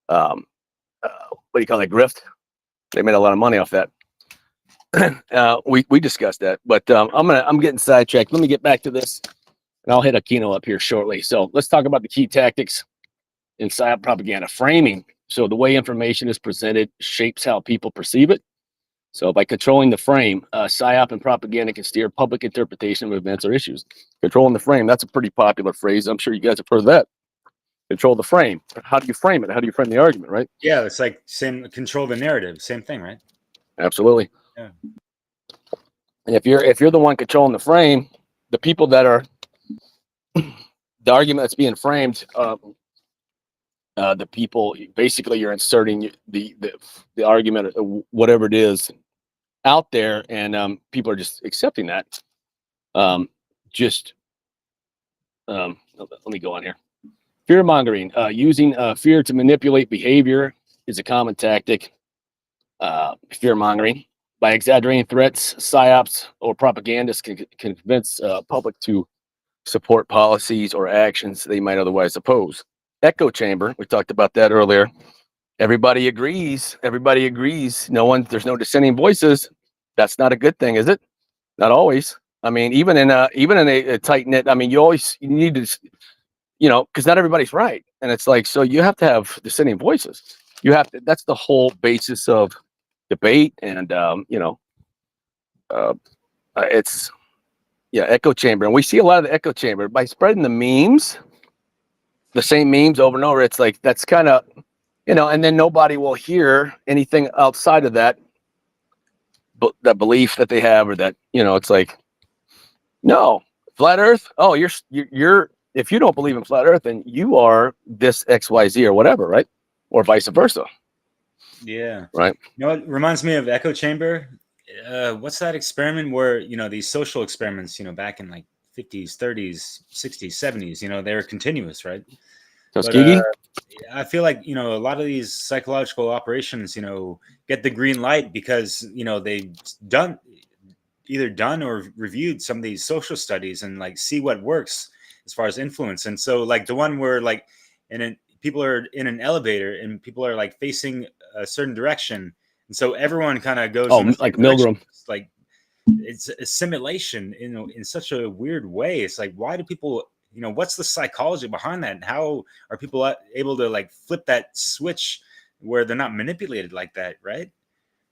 do you call it, grift. They made a lot of money off that. We discussed that, but I'm getting sidetracked. Let me get back to this, and I'll hit Aquino up here shortly. So let's talk about the key tactics in psyop propaganda framing. So the way information is presented shapes how people perceive it. So by controlling the frame, psyop and propaganda can steer public interpretation of events or issues. Controlling the frame, that's a pretty popular phrase. I'm sure you guys have heard of that. Control the frame. How do you frame it? How do you frame the argument, right? Yeah, it's like control the narrative. Same thing, right? Absolutely. Yeah. And if you're the one controlling the frame, the people that are the argument that's being framed, the people, basically you're inserting the argument, whatever it is, out there, and people are just accepting that. Let me go on here. Fear mongering, using fear to manipulate behavior is a common tactic. Fear mongering. By exaggerating threats, psyops or propagandists can convince public to support policies or actions they might otherwise oppose. Echo chamber, we talked about that earlier. Everybody agrees. There's no dissenting voices. That's not a good thing, is it? Not always. I mean, even in a tight knit. I mean, you need to, you know, because not everybody's right, and it's like, so you have to have dissenting voices. You have to. That's the whole basis of debate, and it's echo chamber, and we see a lot of the echo chamber by spreading the memes, the same memes over and over. It's like, that's kind of, you know, and then nobody will hear anything outside of that, but that belief that they have, or that, you know, it's like, no, flat Earth. Oh, you're if you don't believe in flat Earth, then you are this XYZ or whatever, right? Or vice versa. Yeah. Right. You know, it reminds me of echo chamber. What's that experiment where, you know, these social experiments, you know, back in like 50s, 30s, 60s, 70s, you know, they were continuous, right? Tuskegee? I feel like, you know, a lot of these psychological operations, you know, get the green light because, you know, they've either done or reviewed some of these social studies and like see what works as far as influence. And so like the one where like people are in an elevator and people are like facing a certain direction, and so everyone kind of goes in the like same direction. Milgram. It's like it's a simulation, you know, in such a weird way. It's like, why do people what's the psychology behind that, and how are people able to like flip that switch where they're not manipulated like that, right?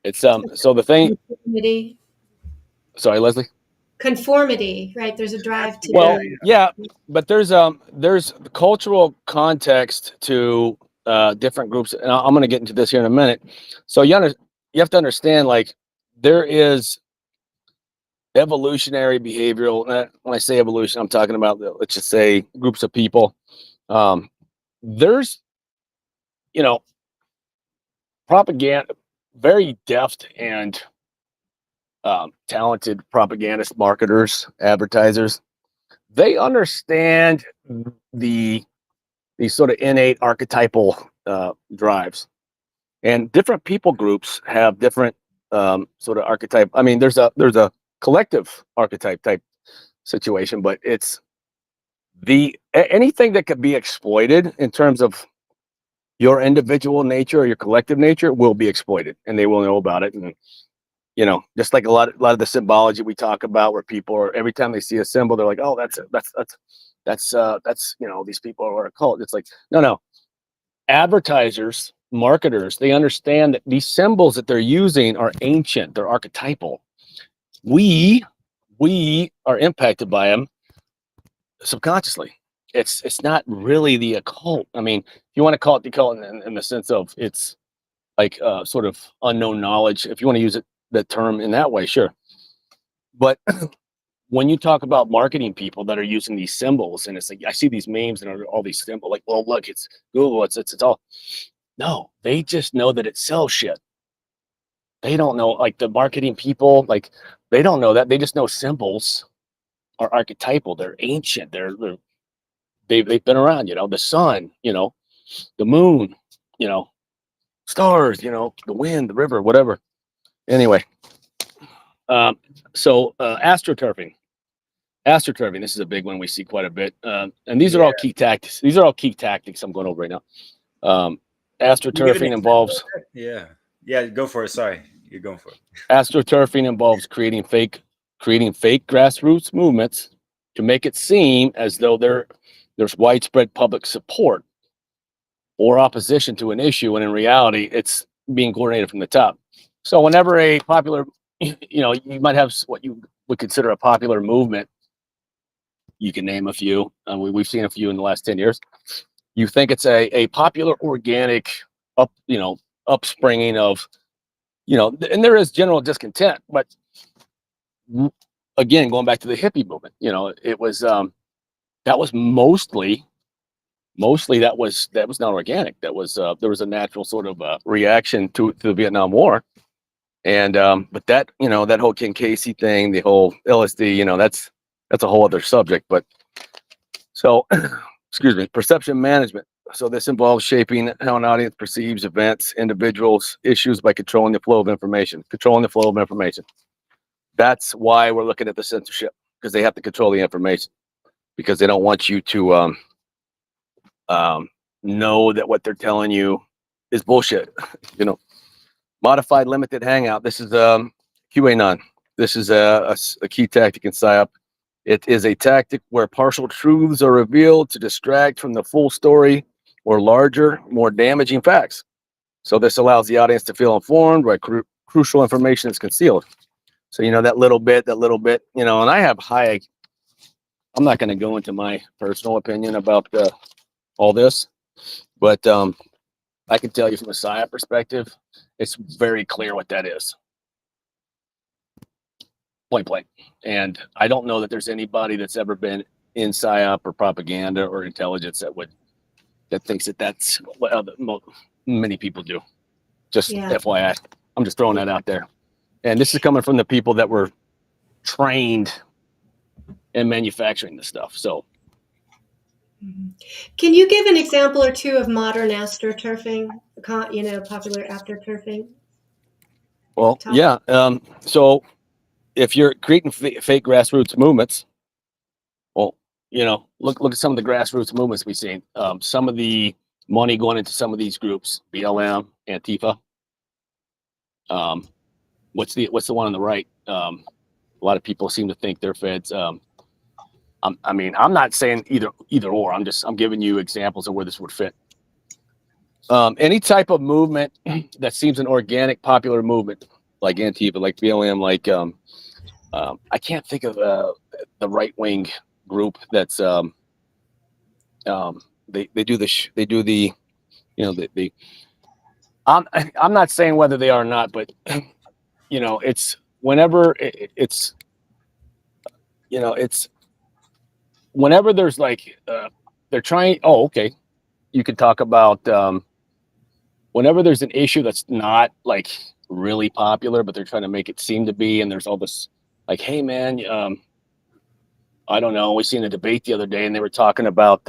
It's so the thing. Conformity. Sorry, Leslie. Conformity, right? There's a drive to Well, be. yeah, but there's cultural context to different groups, and I'm going to get into this here in a minute. So you have to understand, like, there is evolutionary behavioral. When I say evolution, I'm talking about, let's just say, groups of people. There's, propaganda, very deft and talented propagandists, marketers, advertisers. They understand these sort of innate archetypal drives, and different people groups have different sort of archetype. I mean, there's a collective archetype type situation, but it's anything that could be exploited in terms of your individual nature or your collective nature will be exploited, and they will know about it. And just like a lot of the symbology we talk about, where people are, every time they see a symbol, they're like, oh, that's these people are a cult. It's like, no, advertisers, marketers, they understand that these symbols that they're using are ancient, they're archetypal. We are impacted by them subconsciously. It's not really the occult. I mean, if you want to call it the occult in the sense of it's like sort of unknown knowledge, if you want to use the term in that way, sure. But when you talk about marketing people that are using these symbols, and it's like, I see these memes and all these symbols, like, well, look, it's Google, it's all. No, they just know that it sells shit. They don't know, like, the marketing people, like, they don't know that. They just know symbols are archetypal. They're ancient. They've been around. The sun. The moon. Stars. The wind, the river, whatever. Anyway, so astroturfing. Astroturfing. This is a big one we see quite a bit, and these are all key tactics. These are all key tactics I'm going over right now. Astroturfing involves. Yeah. Go for it. Sorry, you're going for it. Astroturfing involves creating fake grassroots movements to make it seem as though there's widespread public support or opposition to an issue, when in reality it's being coordinated from the top. So whenever a popular, you might have what you would consider a popular movement. You can name a few. We've seen a few in the last 10 years. You think it's a popular organic upspringing of, and there is general discontent, but again, going back to the hippie movement, it was that was mostly that was not organic. That was there was a natural sort of reaction to the Vietnam War, and but that that whole Ken Casey thing, the whole LSD, that's a whole other subject. But so excuse me, perception management. So this involves shaping how an audience perceives events, individuals, issues by controlling the flow of information. That's why we're looking at the censorship, because they have to control the information, because they don't want you to know that what they're telling you is bullshit. Modified limited hangout. This is QAnon. This is a key tactic in PSYOP. It is a tactic where partial truths are revealed to distract from the full story or larger, more damaging facts. So this allows the audience to feel informed while crucial information is concealed. So, that little bit, and I have I'm not going to go into my personal opinion about all this, but I can tell you from a PSYOP perspective, it's very clear what that is. Point blank. And I don't know that there's anybody that's ever been in PSYOP or propaganda or intelligence that thinks that's what many people do. Just FYI. I'm just throwing that out there. And this is coming from the people that were trained in manufacturing this stuff. So, can you give an example or two of modern astroturfing? Popular astroturfing. Well, yeah. So, if you're creating fake grassroots movements, well, look at some of the grassroots movements we've seen. Some of the money going into some of these groups, BLM, Antifa. What's the one on the right? A lot of people seem to think they're feds. I mean, I'm not saying either or. I'm giving you examples of where this would fit. Any type of movement that seems an organic, popular movement, like Antifa, like BLM, like I can't think of the right wing group that's they do the you know the I'm not saying whether they are or not, but you know, it's whenever it's you know it's whenever there's like they're trying. Oh, okay. You could talk about whenever there's an issue that's not like really popular, but they're trying to make it seem to be, and there's all this like, hey man, I don't know. We seen a debate the other day, and they were talking about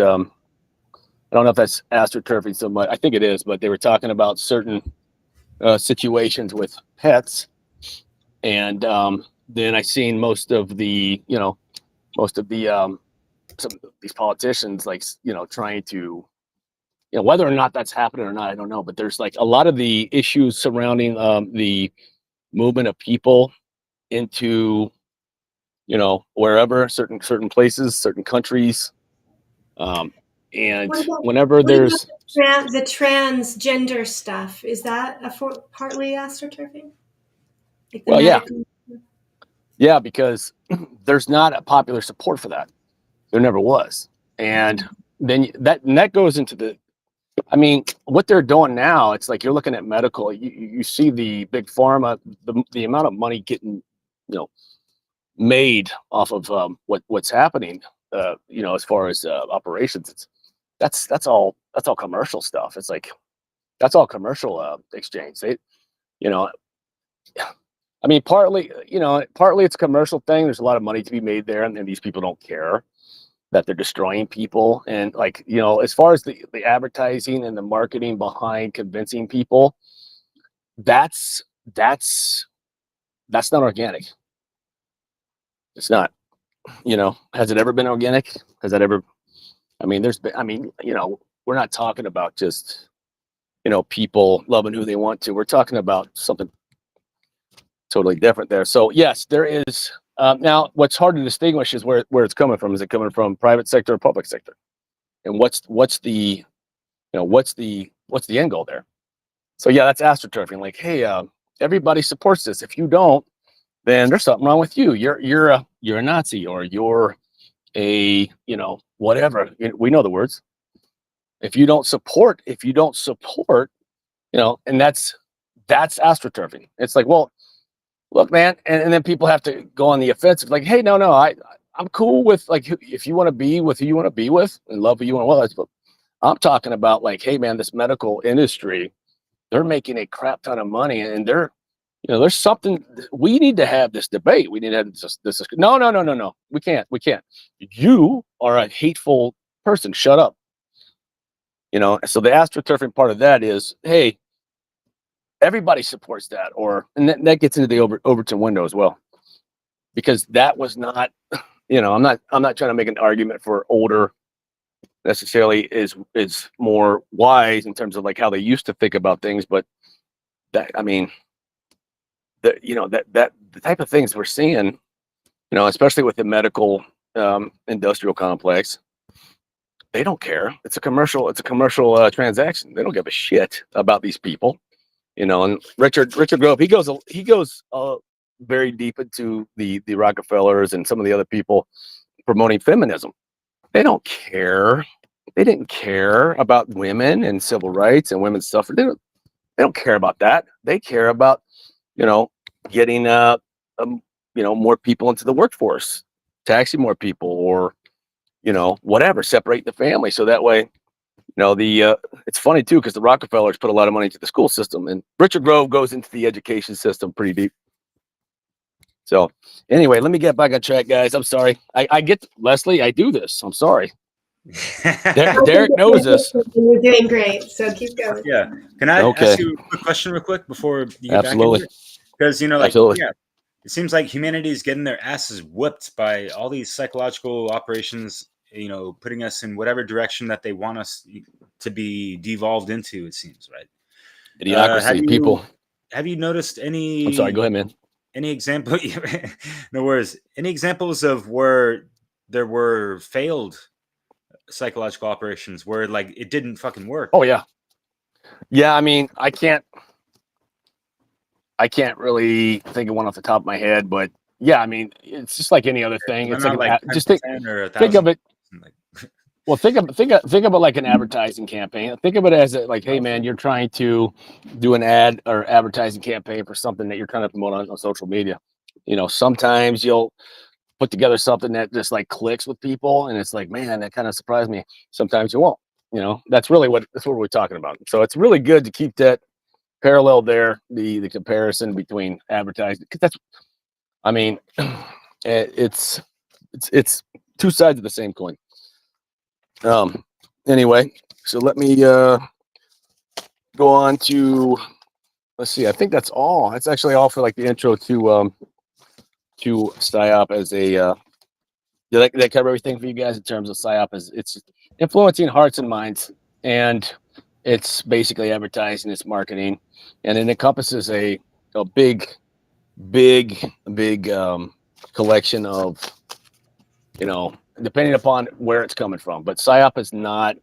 I don't know if that's astroturfing so much. I think it is, but they were talking about certain situations with pets, and then I seen most of the some of these politicians like trying to whether or not that's happening or not, I don't know. But there's like a lot of the issues surrounding the movement of people into wherever certain places, certain countries, and What about, whenever what about there's the transgender stuff? Is that partly astroturfing? Like the well, medical? yeah, because there's not a popular support for that. There never was, and then that goes into the. I mean, what they're doing now, it's like you're looking at medical. You see the big pharma, the amount of money getting, made off of what's happening. As far as operations, that's all commercial stuff. It's like that's all commercial exchange. You know, I mean, partly it's a commercial thing. There's a lot of money to be made there, and these people don't care that they're destroying people. And like, as far as the advertising and the marketing behind convincing people, that's not organic. It's not. Has it ever been organic? Has that ever? I mean, we're not talking about just people loving who they want to. We're talking about something totally different there. So yes, there is. Now, what's hard to distinguish is where it's coming from. Is it coming from private sector or public sector? And what's the end goal there? So yeah, that's astroturfing. Like, hey, everybody supports this. If you don't, then there's something wrong with you. You're a Nazi, or you're a whatever. We know the words. If you don't support, and that's astroturfing. It's like, well, look, man, and then people have to go on the offensive, like, hey, no, I'm cool with, like, if you want to be with who you want to be with and love who you want to love. But I'm talking about, like, hey, man, this medical industry, they're making a crap ton of money, and there's something. We need to have this debate. We need to have this. No. We can't. You are a hateful person. Shut up. So the astroturfing part of that is, hey, everybody supports that, and that gets into the Overton window as well, because that was not, I'm not trying to make an argument for older necessarily is more wise in terms of like how they used to think about things, but that, I mean, that the type of things we're seeing, especially with the medical industrial complex, they don't care. It's a commercial transaction. They don't give a shit about these people. And Richard Grove, he goes very deep into the Rockefellers and some of the other people promoting feminism. They don't care. They didn't care about women and civil rights and women's suffrage. They don't care about that. They care about, getting more people into the workforce, taxing more people, or whatever, separate the family, so that way. It's funny too, because the Rockefellers put a lot of money into the school system, and Richard Grove goes into the education system pretty deep. So anyway, let me get back on track, guys. I'm sorry. I get, Leslie, I do this. I'm sorry. Derek knows this. You're doing great, so keep going. Yeah. Can I ask you a quick question real quick before you get Absolutely. back into it? Because, Absolutely. yeah, it seems like humanity is getting their asses whooped by all these psychological operations, putting us in whatever direction that they want us to be devolved into, it seems, right? Idiocracy, have you noticed any... I'm sorry, go ahead, man. Any example? No worries. Any examples of where there were failed psychological operations where like it didn't fucking work. Oh yeah. Yeah, I mean, I can't really think of one off the top of my head, but yeah, I mean, it's just like any other thing. It's like, just think of it. Well, think of it like an advertising campaign. Think of it as like, hey man, you're trying to do an ad or advertising campaign for something that you're trying to promote on social media. You know, sometimes you'll put together something that just like clicks with people, and it's like, man, that kind of surprised me. Sometimes you won't. You know, that's what we're talking about. So it's really good to keep that parallel there, the comparison between advertising, because that's, I mean, it's two sides of the same coin. Anyway, so let me go on to, let's see, I think that's all. That's actually all for like the intro to psyop as a did I cover everything for you guys in terms of psyop? As it's influencing hearts and minds, and it's basically advertising, it's marketing, and it encompasses a big collection of, you know, depending upon where it's coming from. But psyop is not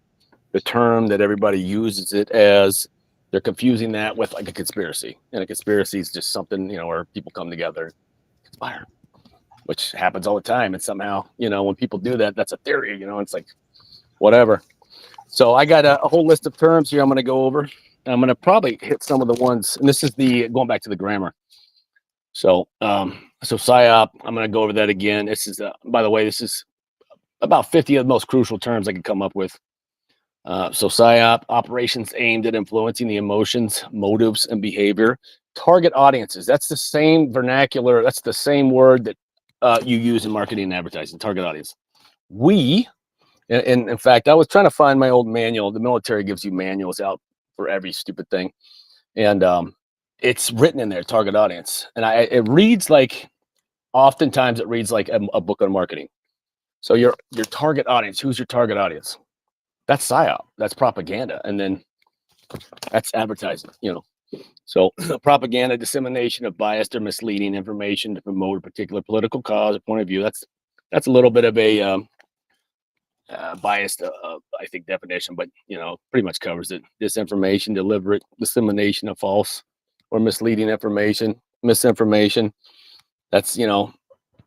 the term that everybody uses it as. They're confusing that with like a conspiracy, and a conspiracy is just something, you know, where people come together, conspire, which happens all the time. And somehow, you know, when people do that, that's a theory, you know, it's like whatever. So I got a whole list of terms here I'm going to go over. I'm going to probably hit some of the ones, and this is going back to the grammar. So, so psyop, I'm going to go over that again. This is, by the way, this is about 50 of the most crucial terms I could come up with. So psyop, operations aimed at influencing the emotions, motives, and behavior. Target audiences. That's the same vernacular. That's the same word that you use in marketing and advertising. Target audience. And in fact, I was trying to find my old manual. The military gives you manuals out for every stupid thing, and it's written in there, target audience. And it reads like, oftentimes it reads like a book on marketing. So your target audience. Who's your target audience? That's psyop. That's propaganda, and then that's advertising. You know. So propaganda, dissemination of biased or misleading information to promote a particular political cause or point of view. That's a little bit of a biased, I think, definition, but you know, pretty much covers it. Disinformation, deliberate dissemination of false or misleading information, misinformation. That's, you know,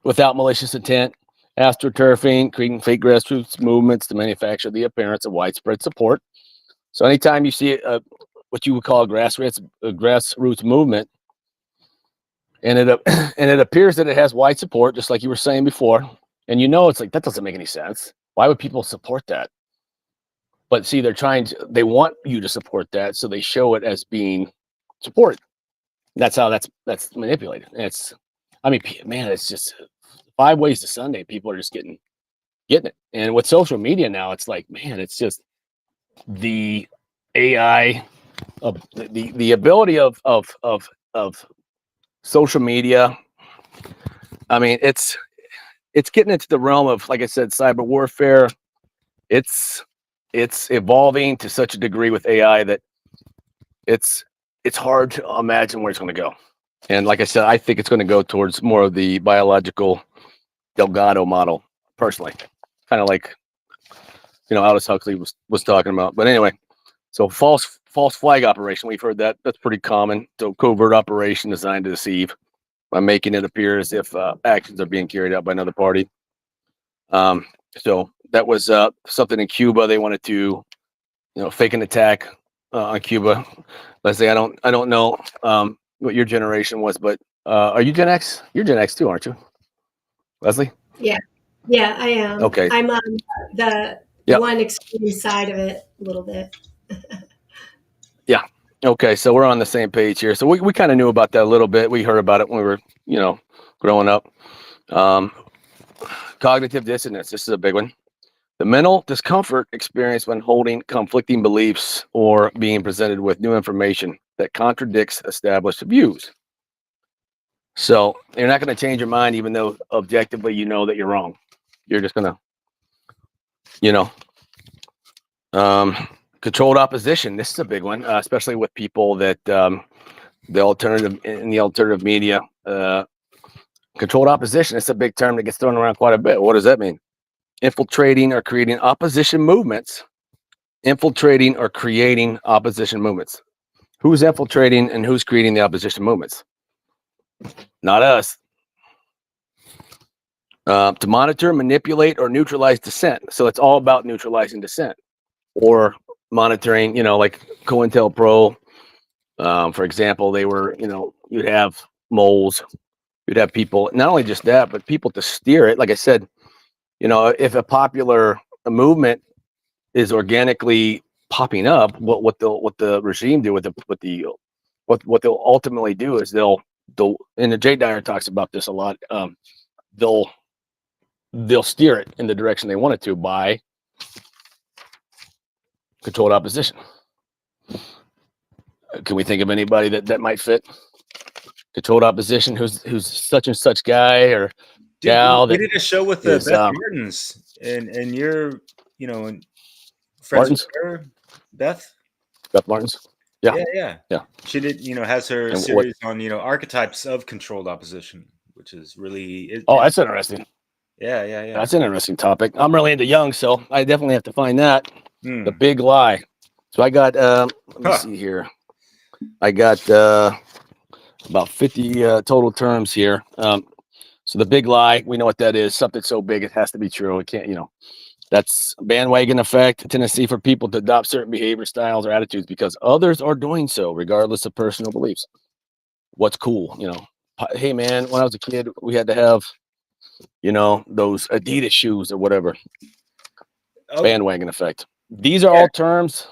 without malicious intent. Astroturfing, creating fake grassroots movements to manufacture the appearance of widespread support. So anytime you see what you would call a grassroots movement, and it appears that it has wide support, just like you were saying before, and you know, it's like, that doesn't make any sense. Why would people support that? But see, they want you to support that, so they show it as being supported. That's how that's manipulated. It's, I mean, man, it's just 5 ways to Sunday. People are just getting it. And with social media now, it's like, man, it's just the AI of the ability of social media. I mean, it's getting into the realm of, like I said, cyber warfare. It's evolving to such a degree with AI that it's hard to imagine where it's going to go. And like I said, I think it's going to go towards more of the biological Delgado model, personally, kind of like, you know, Aldous Huxley was talking about. But anyway, so false flag operation, we've heard that. That's pretty common. So covert operation designed to deceive by making it appear as if actions are being carried out by another party. So that was something in Cuba. They wanted to, you know, fake an attack on Cuba. Leslie, I don't know what your generation was, but are you Gen X? You're Gen X too, aren't you, Leslie? Yeah, I am. Okay. I'm on the one extreme side of it a little bit. Yeah. Okay. So we're on the same page here. So we kind of knew about that a little bit. We heard about it when we were, you know, growing up. Cognitive dissonance. This is a big one. The mental discomfort experienced when holding conflicting beliefs or being presented with new information that contradicts established views. So you're not going to change your mind, even though objectively you know that you're wrong. You're just going to, you know, controlled opposition. This is a big one, especially with people that the alternative media. Controlled opposition. It's a big term that gets thrown around quite a bit. What does that mean? infiltrating or creating opposition movements. Infiltrating or creating opposition movements. Who's infiltrating and who's creating the opposition movements? Not us. To monitor, manipulate, or neutralize dissent. So it's all about neutralizing dissent or monitoring, like COINTELPRO. For example, they were, you'd have moles, you'd have people, not only just that, but people to steer it. Like I said, if a popular movement is organically popping up, what the regime do what they'll ultimately do is they'll and the Jay Dyer talks about this a lot. They'll steer it in the direction they want it to by controlled opposition. Can we think of anybody that might fit controlled opposition? Who's such and such guy or gal? We did a show with Beth Martins, and you're, friends with her, Beth Martins. Yeah. She did, has her And series on, archetypes of controlled opposition, which is really. That's interesting. Yeah. That's an interesting topic. I'm really into Jung, so I definitely have to find that. The big lie. So I got, let me see here. I got about 50 total terms here. So the big lie, we know what that is. Something so big, it has to be true. It can't, that's bandwagon effect, a tendency for people to adopt certain behavior styles or attitudes because others are doing so, regardless of personal beliefs. What's cool, Hey, man, when I was a kid, we had to have, those Adidas shoes or whatever. Bandwagon effect. These are all terms.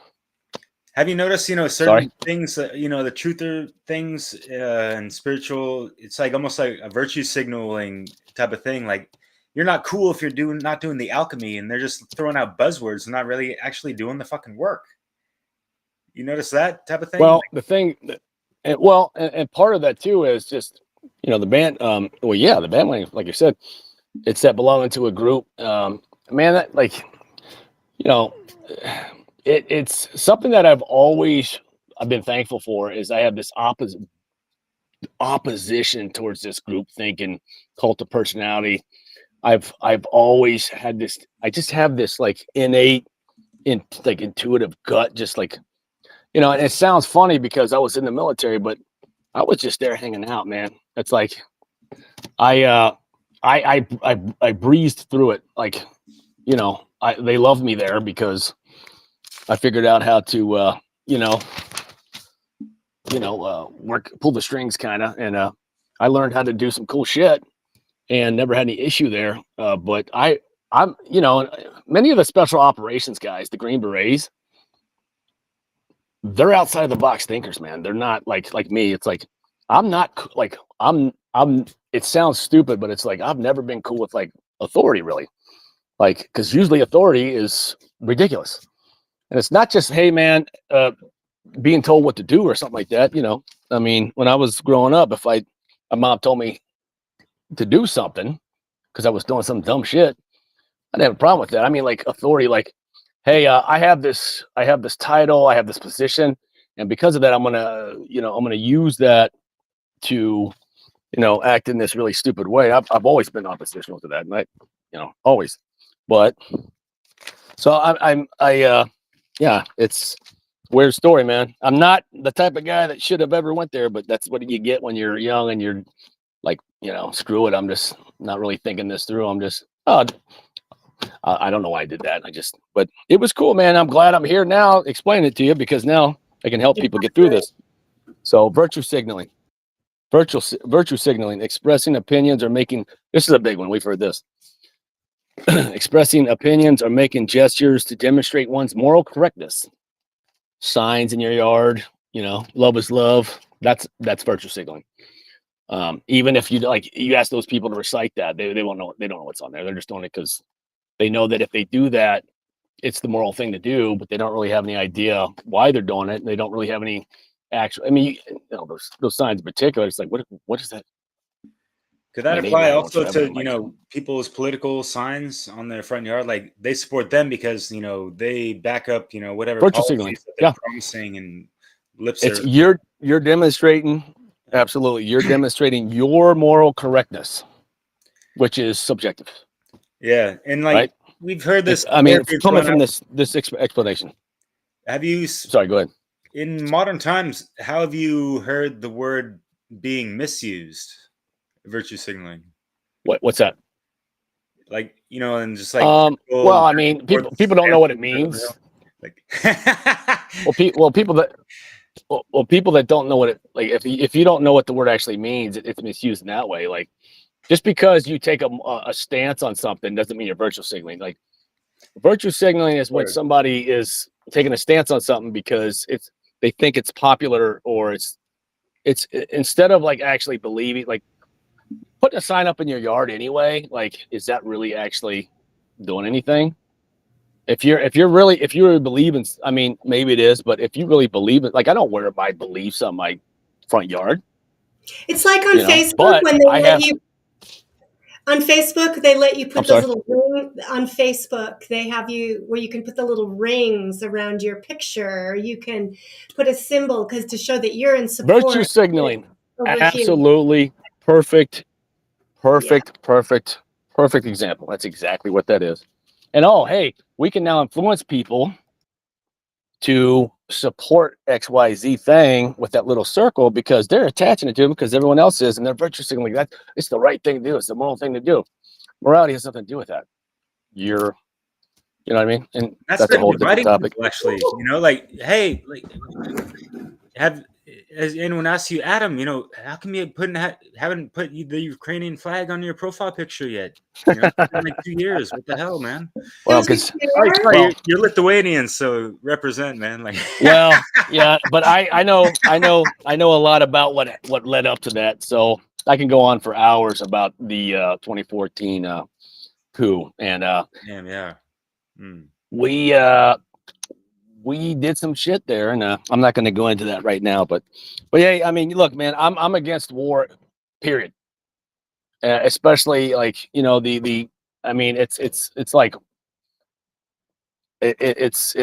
Have you noticed, certain things that, the truther things and spiritual, it's like almost like a virtue signaling type of thing. Like you're not cool if you're not doing the alchemy, and they're just throwing out buzzwords and not really actually doing the fucking work. You notice that type of thing? Well, the thing, and part of that too is just, the band, the bandwagon, like you said, it's that belonging to a group. Man, that it's something that I've been thankful for is I have this opposition towards this group thinking, cult of personality. I've always had this, I just have this like innate, intuitive gut, just like, and it sounds funny because I was in the military, but I was just there hanging out, man. It's like, I breezed through it. Like, they love me there because I figured out how to, pull the strings kind of, and I learned how to do some cool shit and never had any issue there. But I'm, many of the special operations guys, the Green Berets, they're outside of the box thinkers, man. They're not like me. It's like, I'm not like, it sounds stupid, but it's like, I've never been cool with like authority really. Like, cause usually authority is ridiculous. And it's not just, hey man, being told what to do or something like that. I mean, when I was growing up, if my mom told me to do something because I was doing some dumb shit, I didn't have a problem with that. I mean, like authority, like, hey, I have this title, I have this position, and because of that, I'm gonna use that to, act in this really stupid way. I've always been oppositional to that, and always. But so yeah, it's a weird story, man. I'm not the type of guy that should have ever went there, but that's what you get when you're young and you're like, screw it. I'm just not really thinking this through. I'm just, I don't know why I did that. But it was cool, man. I'm glad I'm here now explaining it to you because now I can help people get through this. So virtue signaling, expressing opinions or making, this is a big one. We've heard this. Expressing opinions or making gestures to demonstrate one's moral correctness. Signs in your yard, love is love. That's virtue signaling. Even if you ask those people to recite that, they won't know. They don't know what's on there. They're just doing it because they know that if they do that, it's the moral thing to do. But they don't really have any idea why they're doing it. And they don't really have any actual. I mean, those signs in particular. It's like, what is that? Could that apply also to, people's political signs on their front yard? Like they support them because, they back up, whatever policies that they're promising and lip service. It's you're demonstrating, absolutely. You're demonstrating your moral correctness, which is subjective. Yeah. And we've heard this. I mean, being coming thrown from out. this explanation. Have you, Sorry, go ahead. in modern times, how have you heard the word being misused? Virtue signaling. What's that? Like, you know, and just like, well, I mean, people don't know what it means. Like, well, people that don't know what it, like, if you don't know what the word actually means, it's misused in that way. Like, just because you take a stance on something doesn't mean you're virtue signaling. Like, virtue signaling is when somebody is taking a stance on something because they think it's popular, or it's instead of like actually believing, like putting a sign up in your yard anyway. Like, is that really actually doing anything? If you really believe in, I mean, maybe it is, but if you really believe it, like, I don't wear my beliefs on my front yard. It's like on Facebook but when they let you. On Facebook, they let you put those little rings. On Facebook, they have you where you can put the little rings around your picture. Or you can put a symbol to show that you're in support. Virtue signaling, absolutely perfect example. That's exactly what that is. And hey, we can now influence people to support XYZ thing with that little circle because they're attaching it to them because everyone else is, and they're virtue signaling that it's the right thing to do. It's the moral thing to do. Morality has nothing to do with that. You know what I mean? And that's a whole different topic. People, actually, you know, like, hey, like, has anyone asked you, Adam, you know, how come you haven't put the Ukrainian flag on your profile picture yet? You know, it's been like 2 years. What the hell, man? Well, because you're Lithuanian, so represent, man. Like, well, yeah, but I know a lot about what led up to that, so I can go on for hours about the 2014 coup, and damn, yeah. We did some shit there, and I'm not going to go into that right now, but yeah, I mean, look, man, I'm against war, period. Especially, like, you know, I mean, it's like it's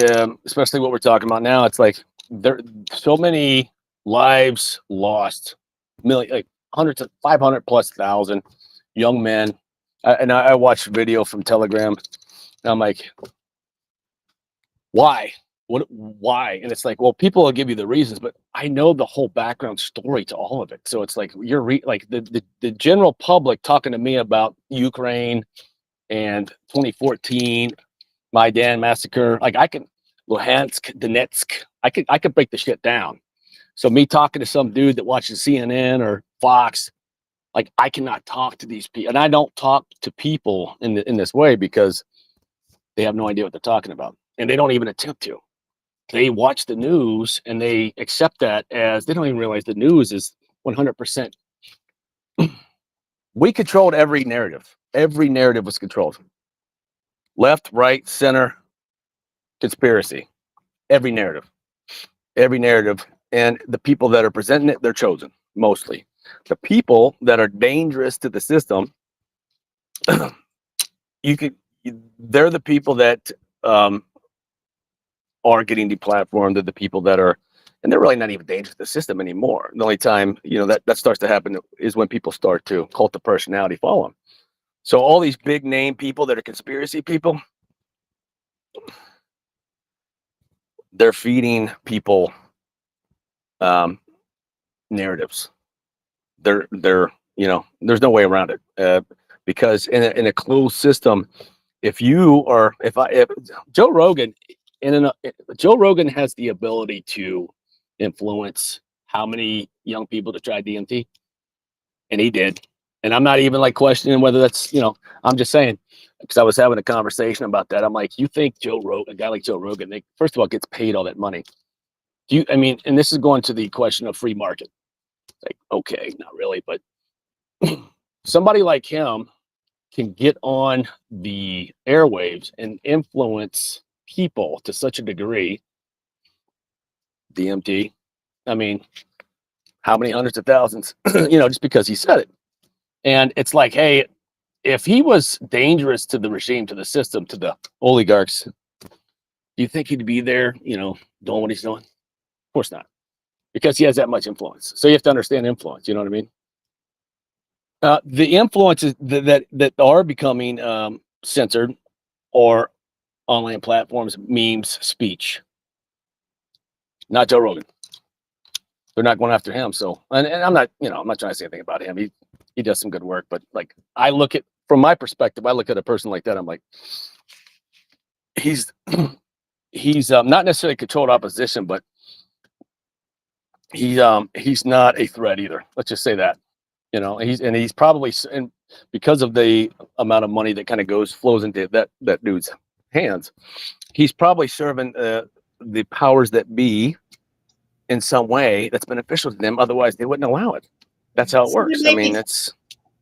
especially what we're talking about now. It's like there so many lives lost, million, like hundreds of 500 plus thousand young men. And I watched video from Telegram, and I'm like, why? Why? And it's like, well, people will give you the reasons, but I know the whole background story to all of it. So it's like like the general public talking to me about Ukraine and 2014 Maidan massacre. Like, I can Luhansk, Donetsk. I could break the shit down. So me talking to some dude that watches CNN or Fox, like, I cannot talk to these people, and I don't talk to people in this way because they have no idea what they're talking about, and they don't even attempt to. They watch the news and they accept that as, they don't even realize the news is 100%. We controlled every narrative. Every narrative was controlled. Left, right, center, conspiracy. Every narrative. And the people that are presenting it, they're chosen, mostly. The people that are dangerous to the system, they're the people that are getting deplatformed. They're the people that are, and they're really not even dangerous to the system anymore. The only time, you know, that starts to happen is when people start to cult the personality, follow them. So all these big name people that are conspiracy people, they're feeding people narratives. They're you know, there's no way around it, because in a closed system, if Joe Rogan, Joe Rogan has the ability to influence how many young people to try DMT, and he did. And I'm not even like questioning whether that's, you know, I'm just saying, because I was having a conversation about that. I'm like, you think a guy like Joe Rogan, first of all, gets paid all that money? I mean, and this is going to the question of free market. Like, okay, not really, but somebody like him can get on the airwaves and influence people to such a degree. DMT, I mean, how many hundreds of thousands, you know, just because he said it. And it's like, hey, if he was dangerous to the regime, to the system, to the oligarchs, do you think he'd be there, you know, doing what he's doing? Of course not, because he has that much influence. So you have to understand influence, you know what I mean? The influences that are becoming censored or online platforms, memes, speech. Not Joe Rogan. They're not going after him. So, and I'm not, I'm not trying to say anything about him. He does some good work, but like I look at, from my perspective, I look at a person like that. I'm like, he's not necessarily controlled opposition, but he's not a threat either. Let's just say that, he's probably, and because of the amount of money that kind of flows into that dude's hands, he's probably serving the powers that be in some way that's beneficial to them. Otherwise, they wouldn't allow it. That's how it works. I mean, it's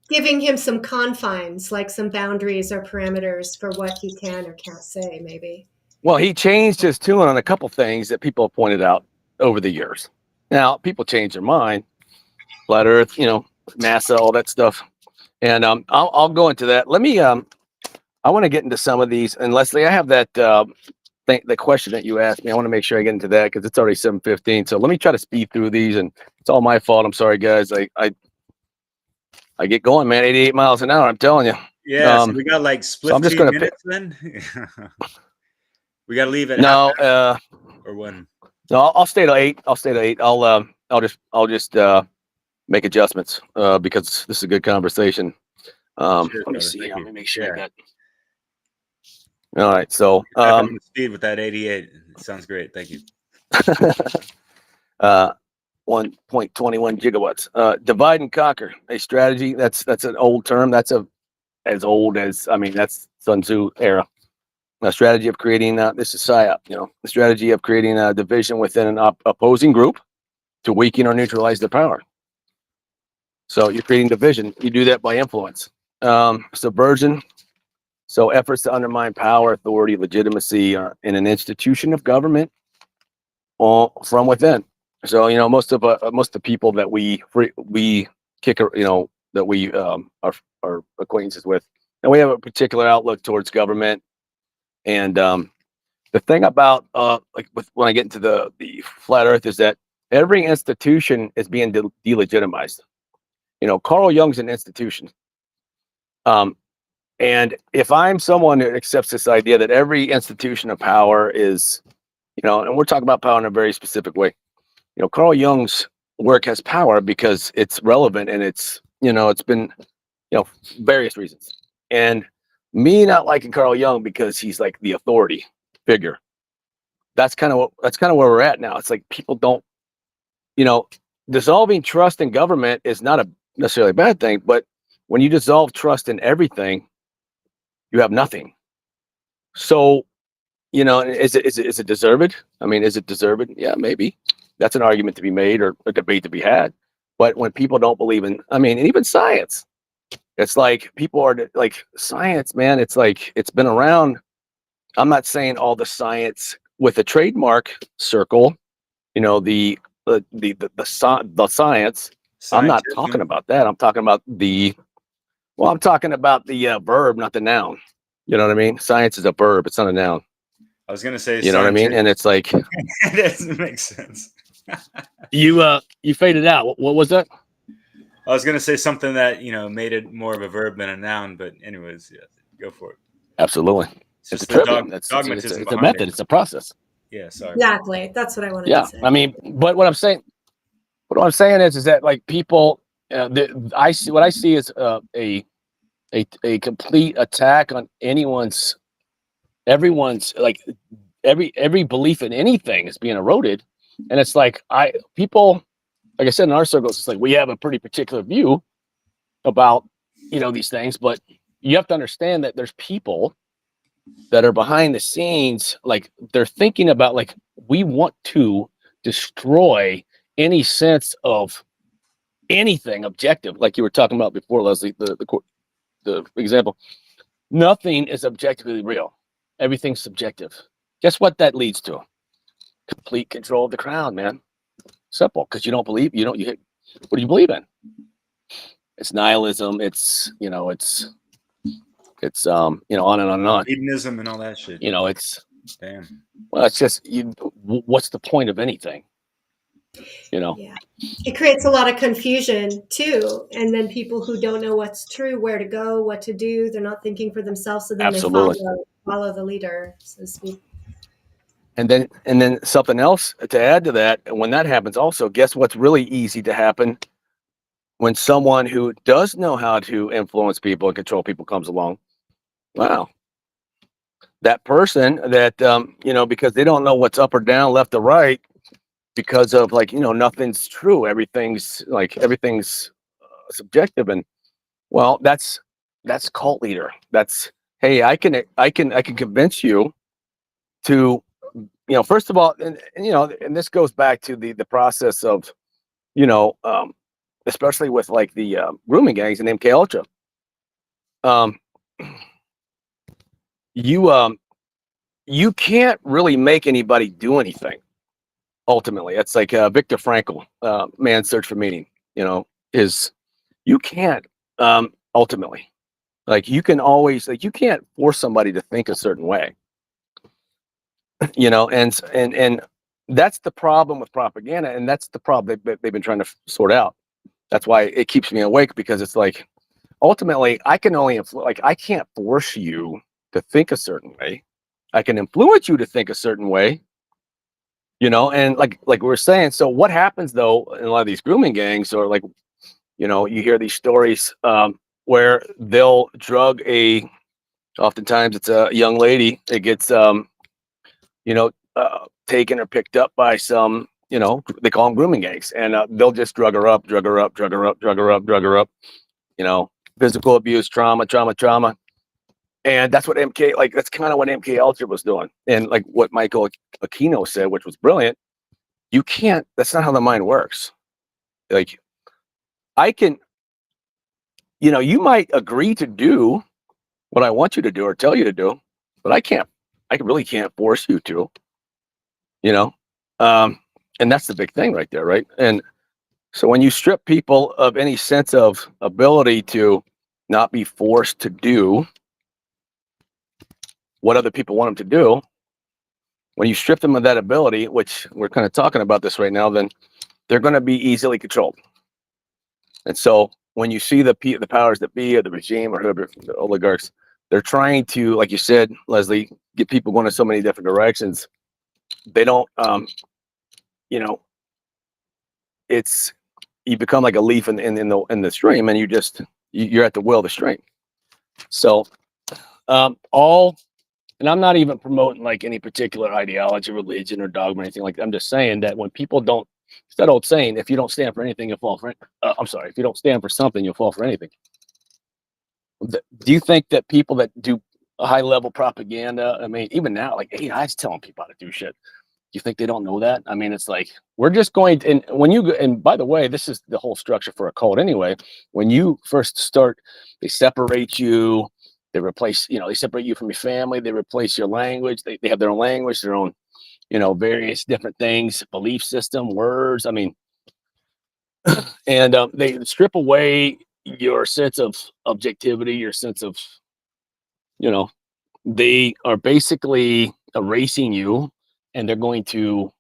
giving him some confines, like some boundaries or parameters for what he can or can't say, maybe. Well, he changed his tune on a couple things that people have pointed out over the years. Now, people change their mind. Flat Earth, NASA, all that stuff. And I'll go into that. Let me, I want to get into some of these. And Leslie, I have that the question that you asked me. I want to make sure I get into that because it's already 7:15. So let me try to speed through these. And it's all my fault. I'm sorry, guys. I get going, man. 88 miles an hour. I'm telling you. Yeah, so we got like split. So I'm just going to then. We got to leave it. No, or when? No, I'll stay till 8. I'll just make adjustments because this is a good conversation. Let me see. Let me make sure I got. All right, so speed with that 88. It sounds great. Thank you. 1.21 gigawatts. Divide and conquer, a strategy. That's an old term. That's as old as, that's Sun Tzu era. A strategy of creating this is psyop. The strategy of creating a division within an opposing group to weaken or neutralize their power. So you're creating division. You do that by influence. Subversion. So efforts to undermine power, authority, legitimacy in an institution of government from within. So most of the people that we kick, that we are acquaintances with, and we have a particular outlook towards government. And the thing about when I get into the flat Earth is that every institution is being delegitimized. Carl Jung's an institution. And if I'm someone who accepts this idea that every institution of power is, and we're talking about power in a very specific way, Carl Jung's work has power because it's relevant and it's been, various reasons. And me not liking Carl Jung because he's like the authority figure. That's kind of where we're at now. It's like people don't, dissolving trust in government is not necessarily a bad thing, but when you dissolve trust in everything, you have nothing. So, is it deserved? Is it deserved? Yeah, maybe. That's an argument to be made or a debate to be had. But when people don't believe in, and even science, it's like people are like science, man. It's like it's been around. I'm not saying all the science with a trademark circle, the science. I'm not talking about that. I'm talking about the verb, not the noun. You know what I mean? Science is a verb. It's not a noun. I was gonna say, you know what I mean? And it's like, it doesn't make sense. you faded out. What was that? I was gonna say something that made it more of a verb than a noun, but anyways, yeah, go for it. Absolutely, it's a trivium. It's a method. It's a process. Yeah, sorry. Exactly. That's what I wanted to say. But what I'm saying is that like people, I see is a complete attack on everyone's like every belief in anything is being eroded, and it's like people. Like I said, in our circles, it's like we have a pretty particular view about, these things, but you have to understand that there's people that are behind the scenes, like they're thinking about, like, we want to destroy any sense of anything objective, like you were talking about before, Leslie, the example. Nothing is objectively real. Everything's subjective. Guess what that leads to? Complete control of the crowd, man. Simple, because you don't believe, what do you believe in? It's nihilism. It's on and on and on. Hedonism and all that shit. It's damn. Well, it's just what's the point of anything? Yeah, it creates a lot of confusion too, and then people who don't know what's true, where to go, what to do, they're not thinking for themselves, so then Absolutely. they follow follow the leader, so to speak. And then something else to add to that, and when that happens also, guess what's really easy to happen when someone who does know how to influence people and control people comes along? Wow. That person that, because they don't know what's up or down, left or right, because of nothing's true. Everything's subjective. And well, that's cult leader. That's, hey, I can convince you to, first of all, and this goes back to the process of, especially with like the grooming gangs and MK Ultra. You can't really make anybody do anything. Ultimately, it's like Viktor Frankl, Man's Search for Meaning. Is you can't ultimately, like, you can always, like, you can't force somebody to think a certain way. And that's the problem with propaganda, and that's the problem they've been trying to sort out. That's why it keeps me awake, because it's like, ultimately, I can only I can't force you to think a certain way. I can influence you to think a certain way, and like we're saying. So what happens though in a lot of these grooming gangs, or like, you hear these stories where they'll drug oftentimes it's a young lady that gets taken or picked up by some, they call them grooming gangs, and they'll just drug her up, physical abuse, trauma. And that's what that's kind of what MK Ultra was doing. And like what Michael Aquino said, which was brilliant, that's not how the mind works. Like, I can, you might agree to do what I want you to do or tell you to do, but I really can't force you to, and that's the big thing right there. Right. And so when you strip people of any sense of ability to not be forced to do what other people want them to do, when you strip them of that ability, which we're kind of talking about this right now, then they're going to be easily controlled. And so when you see the powers that be, or the regime, or whoever, the oligarchs, they're trying to, like you said, Leslie, get people going in so many different directions. They don't, it's, you become like a leaf in the stream, and you're at the will of the stream. So and I'm not even promoting like any particular ideology, religion, or dogma or anything like that. I'm just saying that when people don't, it's that old saying, if you don't stand for anything, you'll fall for it. If you don't stand for something, you'll fall for anything. Do you think that people that do high level propaganda, I mean, even now, like AI's telling people how to do shit, you think they don't know that? I mean, it's like, we're just going to, and by the way, this is the whole structure for a cult anyway. When you first start, they separate you. They replace, they separate you from your family. They replace your language. They have their own language, their own, various different things, belief system, words. I mean, and they strip away your sense of objectivity, your sense of, they are basically erasing you, and they're going to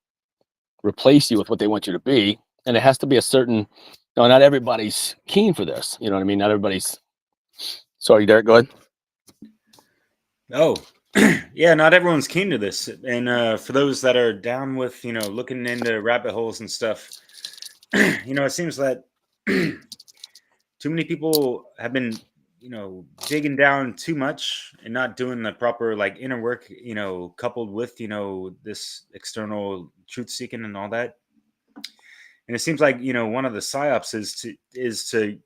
replace you with what they want you to be. And it has to be a certain, not everybody's keen for this. You know what I mean? Not everybody's, sorry, Derek, go ahead. Oh, yeah, not everyone's keen to this. And for those that are down with, looking into rabbit holes and stuff, it seems that too many people have been, digging down too much and not doing the proper like inner work, coupled with, this external truth seeking and all that. And it seems like, one of the psyops is to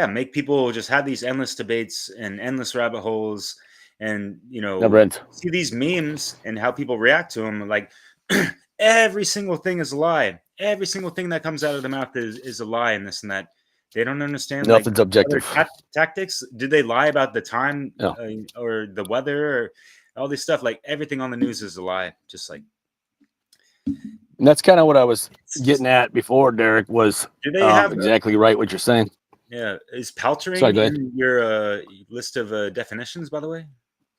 make people just have these endless debates and endless rabbit holes. And see these memes and how people react to them, like every single thing is a lie. Every single thing that comes out of the mouth is a lie, and this and that. They don't understand. Nothing's objective. Tactics. Did they lie about the time or the weather or all this stuff? Like everything on the news is a lie. Just like. And that's kind of what I was getting at before, Derek. Was do they have exactly right what you're saying? Yeah, is paltering in your list of definitions? By the way.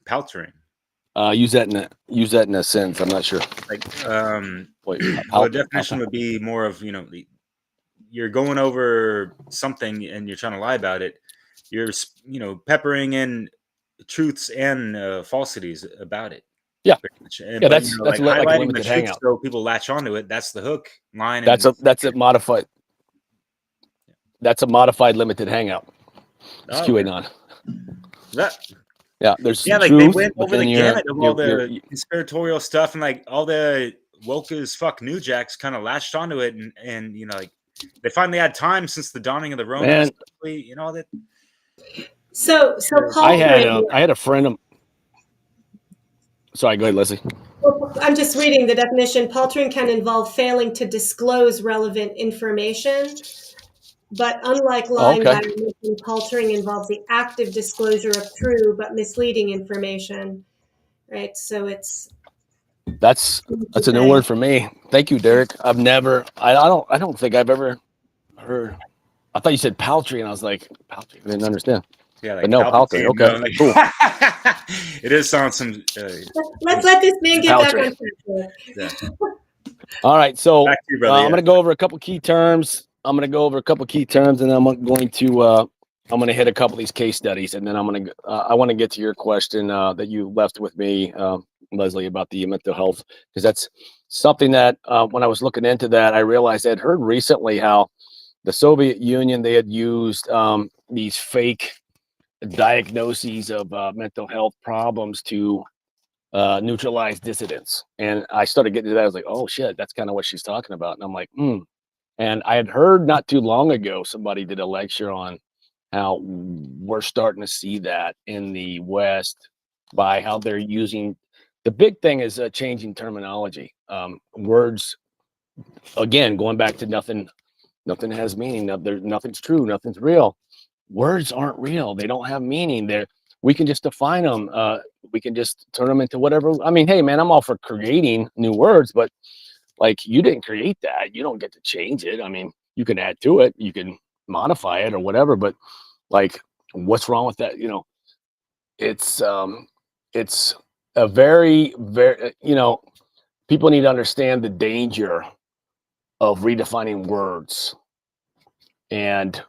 Paltering. Use that in a sentence. I'm not sure. Like, the definition would be more of, you're going over something and you're trying to lie about it. You're, peppering in truths and falsities about it. Yeah, And, yeah, but that's like like a highlighting the limited truth hangout. so people latch onto it. That's the hook line. That's a modified. That's a modified limited hangout. It's QAnon. That. Yeah, there's Yeah, like they truth went over the within gamut of all your the conspiratorial stuff, and like all the woke as fuck new jacks kind of latched onto it, and you know, like they finally had time since the dawning of the Rona, man. especially, you know that. So I had paltering. a friend of. Sorry, go ahead, Leslie. I'm just reading the definition. Paltering can involve failing to disclose relevant information, but unlike lying by omission, paltering involves the active disclosure of true but misleading information. Right. So that's a new word for me. Thank you, Derek. I don't think I've ever heard. I thought you said paltry, and I was like, paltry. I didn't understand. Yeah, like but no, paltry. Okay, no, like, cool. It is on some. Let's let this man get back on track. Yeah. All right, so back to you, brother, I'm going to go over a couple key terms. And then I'm going to hit a couple of these case studies, and then I want to get to your question that you left with me, Leslie, about the mental health, because that's something that when I was looking into that, I realized I'd heard recently how the Soviet Union, they had used these fake diagnoses of mental health problems to neutralize dissidents. And I started getting to that. I was like, oh shit, that's kind of what she's talking about. And I'm like, And I had heard not too long ago, somebody did a lecture on how we're starting to see that in the West by how they're using. The big thing is changing terminology. Words, again, going back to nothing has meaning. Nothing's true. Nothing's real. Words aren't real. They don't have meaning. We can just define them. We can just turn them into whatever. I mean, hey, man, I'm all for creating new words, but like you didn't create that. You don't get to change it. I mean, you can add to it. You can modify it or whatever, but like, what's wrong with that? You know, it's a very, very, people need to understand the danger of redefining words. And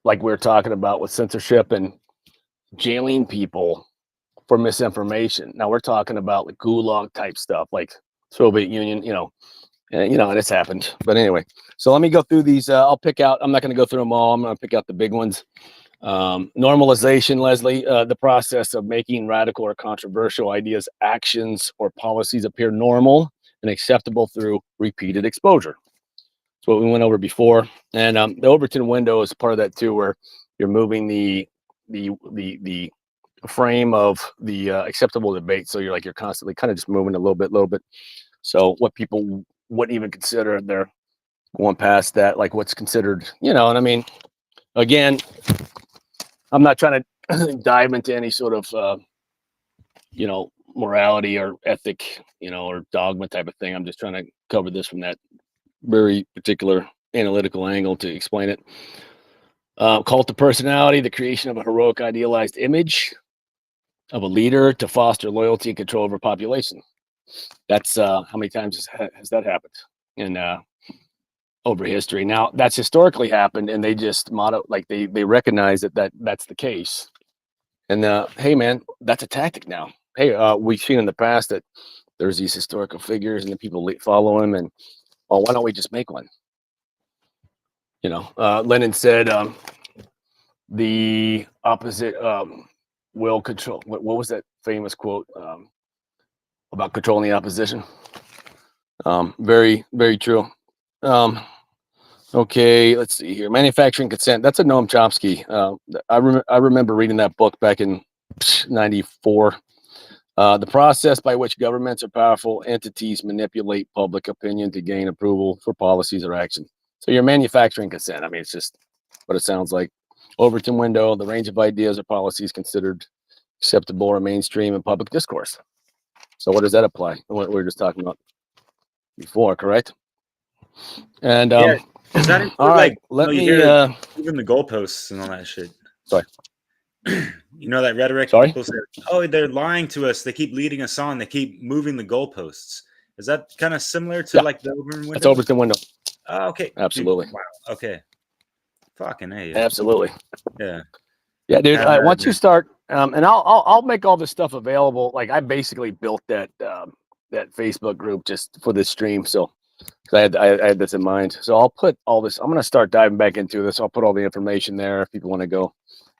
like we were talking about with censorship and jailing people for misinformation. Now we're talking about like gulag type stuff, like Soviet Union, and it's happened. But anyway, so let me go through these. I'll pick out, I'm not going to go through them all. I'm going to pick out the big ones. Normalization, Leslie, the process of making radical or controversial ideas, actions, or policies appear normal and acceptable through repeated exposure. That's what we went over before. And the Overton window is part of that too, where you're moving the frame of the acceptable debate. So you're constantly kind of just moving a little bit. So what people wouldn't even consider, they're going past that, like what's considered, and I mean, again, I'm not trying to dive into any sort of, morality or ethic, or dogma type of thing. I'm just trying to cover this from that very particular analytical angle to explain it. Cult of personality, the creation of a heroic idealized image of a leader to foster loyalty and control over population. That's how many times has that happened in over history? Now that's historically happened, and they just they recognize that's the case. And hey, man, that's a tactic now. Hey, we've seen in the past that there's these historical figures, and the people follow them, and why don't we just make one? Lenin said the opposite will control. What was that famous quote about controlling the opposition? Very, very true. Okay, let's see here. Manufacturing consent. That's a Noam Chomsky. I remember reading that book back in '94. The process by which governments or powerful entities manipulate public opinion to gain approval for policies or action. So you're manufacturing consent. I mean, it's just what it sounds like. Overton window, the range of ideas or policies considered acceptable or mainstream in public discourse. So what does that apply? What we were just talking about before, correct? And does that include, all right, let me even the goalposts and all that shit? Sorry. That rhetoric. Sorry? People say, oh, they're lying to us. They keep leading us on. They keep moving the goalposts. Is that kind of similar to like the Overton window? It's Overton window. Oh, okay. Absolutely. Dude, wow. Okay. Fucking A. Absolutely. Yeah. Yeah, dude. Once you start And I'll make all this stuff available. Like I basically built that that Facebook group just for this stream. So I had this in mind. So I'll put all this. I'm gonna start diving back into this. I'll put all the information there if people want to go.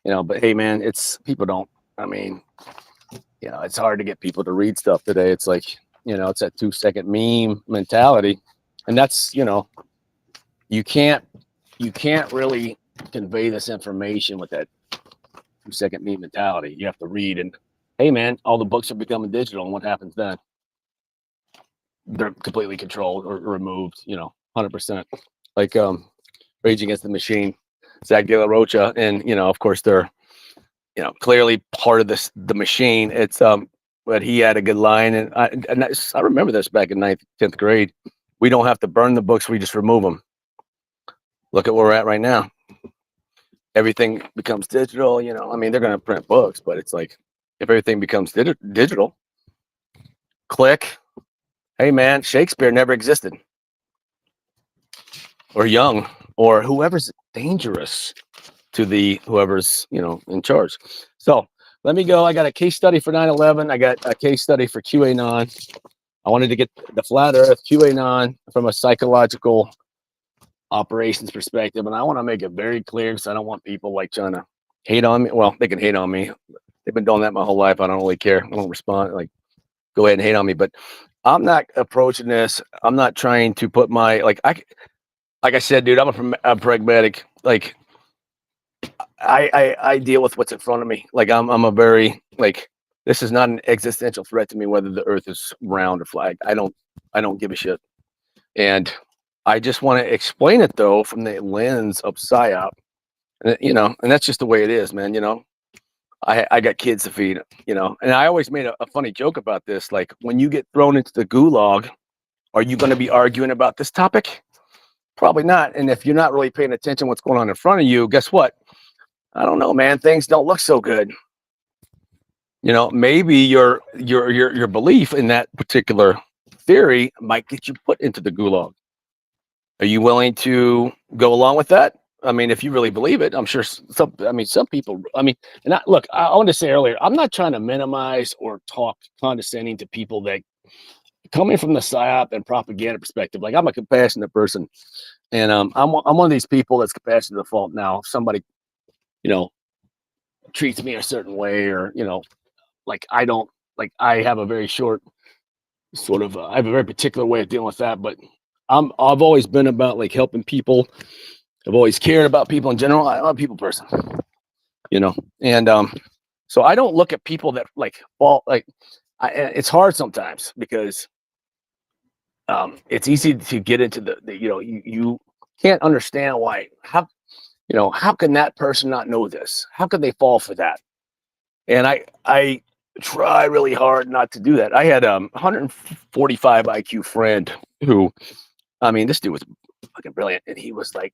But hey, man, people don't. I mean, it's hard to get people to read stuff today. It's like it's that 2-second meme mentality, and that's you can't really convey this information with that 2-second meme mentality. You have to read, and hey, man, all the books are becoming digital, and what happens then? They're completely controlled or removed. 100%. Like Rage Against the Machine, Zach De La Rocha, and of course they're clearly part of the machine. It's but he had a good line, and I remember this back in 9th, 10th grade. We don't have to burn the books; we just remove them. Look at where we're at right now. Everything becomes digital. I mean, they're going to print books, but it's like if everything becomes digital, click. Hey, man, Shakespeare never existed, or Young, or whoever's dangerous to whoever's in charge. So let me go. I got a case study for 9/11. I got a case study for QAnon. I wanted to get the flat Earth, QAnon, from a psychological operations perspective, and I want to make it very clear because I don't want people like trying to hate on me. Well, they can hate on me. They've been doing that my whole life. I don't really care. I don't respond. Like, go ahead and hate on me, but I'm not approaching this. I'm not trying to put my like I said, dude. I'm a pragmatic. Like, I deal with what's in front of me. Like, I'm a very this is not an existential threat to me whether the Earth is round or flat. I don't give a shit, and I just want to explain it though from the lens of psyop, and and that's just the way it is, man. I got kids to feed, and I always made a funny joke about this. Like, when you get thrown into the gulag, are you going to be arguing about this topic? Probably not. And if you're not really paying attention to what's going on in front of you, guess what? I don't know, man. Things don't look so good. Maybe your belief in that particular theory might get you put into the gulag. Are you willing to go along with that? I mean, if you really believe it, I'm sure some people, and I want to say earlier, I'm not trying to minimize or talk condescending to people that coming from the psyop and propaganda perspective. Like, I'm a compassionate person, and I'm one of these people that's compassionate to fault. Now, if somebody, treats me a certain way, or, I have a very short sort of, I have a very particular way of dealing with that, but I've always been about helping people. I've always cared about people in general. I'm a people person, and so I don't look at people that fall. It's hard sometimes because it's easy to get into you can't understand why. How can that person not know this? How could they fall for that? And I try really hard not to do that. I had 145 IQ friend who, this dude was fucking brilliant, and he was like,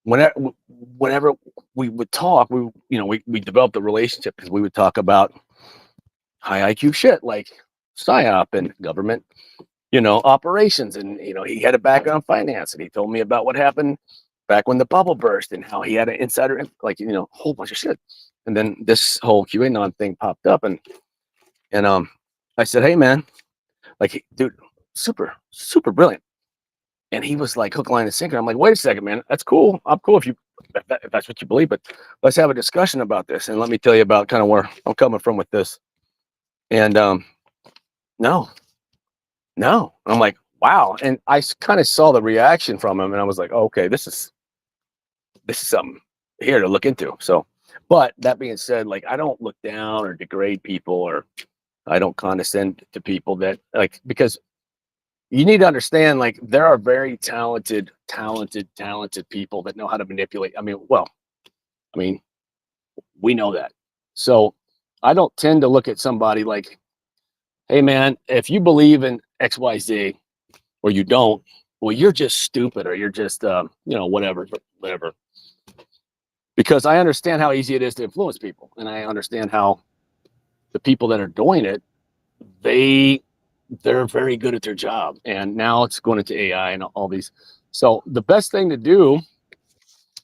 whenever we would talk, we developed a relationship because we would talk about high IQ shit like psyop and government, operations, and he had a background in finance, and he told me about what happened back when the bubble burst and how he had an insider, a whole bunch of shit. And then this whole QAnon thing popped up, and I said, hey, man, dude, super brilliant. And he was like, hook, line, and sinker. I'm like, wait a second, man. That's cool. I'm cool if that's what you believe, but let's have a discussion about this. And let me tell you about kind of where I'm coming from with this. And no. I'm like, wow. And I kind of saw the reaction from him, and I was like, oh, okay, this is something here to look into. So, but that being said, I don't look down or degrade people, or I don't condescend to people that because you need to understand, there are very talented people that know how to manipulate. We know that. So I don't tend to look at somebody like, hey, man, if you believe in XYZ or you don't, well, you're just stupid, or you're just, whatever. Because I understand how easy it is to influence people. And I understand how the people that are doing it, they're very good at their job. And now it's going into AI and all these. So the best thing to do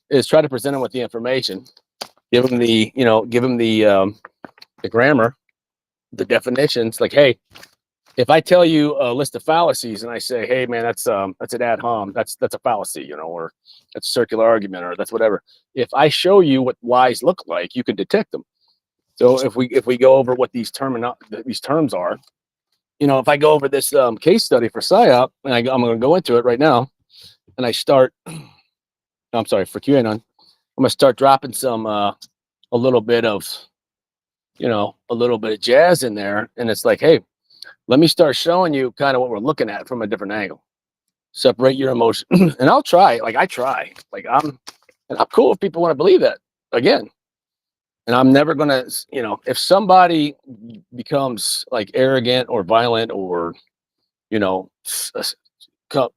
is try to present them with the information, give them the, the grammar, the definitions. Like, hey, if I tell you a list of fallacies and I say, hey man, that's an ad hom, that's a fallacy, or that's a circular argument, or that's whatever. If I show you what whys look like, you can detect them. So if we go over what these terms are, if I go over this case study for PSYOP, and I'm going to go into it right now, and I start, I'm sorry, for QAnon, I'm going to start dropping some a little bit of jazz in there, and it's like, hey, let me start showing you kind of what we're looking at from a different angle. Separate your emotion, and I'll try. Like I try. Like I'm cool if people want to believe that again. And I'm never gonna, if somebody becomes like arrogant or violent or,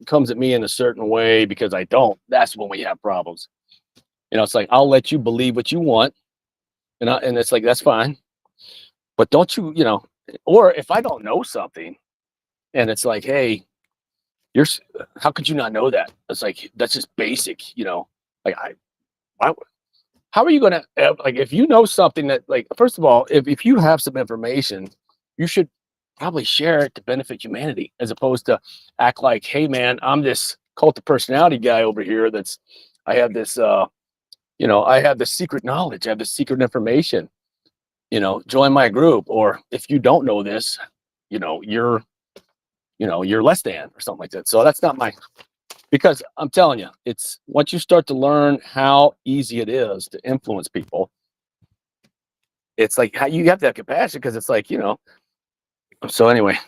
comes at me in a certain way because I don't, that's when we have problems. It's like, I'll let you believe what you want. And it's like, that's fine. But don't you, or if I don't know something and it's like, hey, how could you not know that? It's like, that's just basic, like how are you going to, like, if you know something that, like, first of all, if you have some information, you should probably share it to benefit humanity, as opposed to act like, hey man, I'm this cult of personality guy over here I have this, I have this secret knowledge, I have this secret information, join my group. Or if you don't know this, you're less than, or something like that. So that's not because I'm telling you, it's once you start to learn how easy it is to influence people, it's like how you have to have compassion, because it's like, so anyway,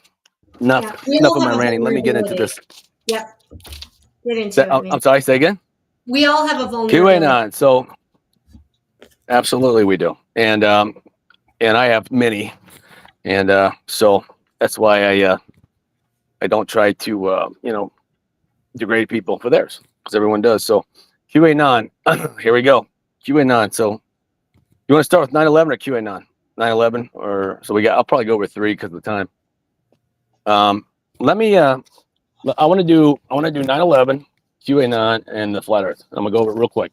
enough of my ranting. Let me get into this. Yep. Get into it, man. I'm sorry, say again? We all have a vulnerability. QAnon. So absolutely we do. And I have many. And so that's why I don't try to degrade people for theirs, because everyone does. So QAnon, here we go. QAnon. So you want to start with 9/11 or QAnon? 9/11, or so I'll probably go over 3 because of the time. Let me I want to do 9/11, QAnon, and the flat earth. I'm gonna go over it real quick,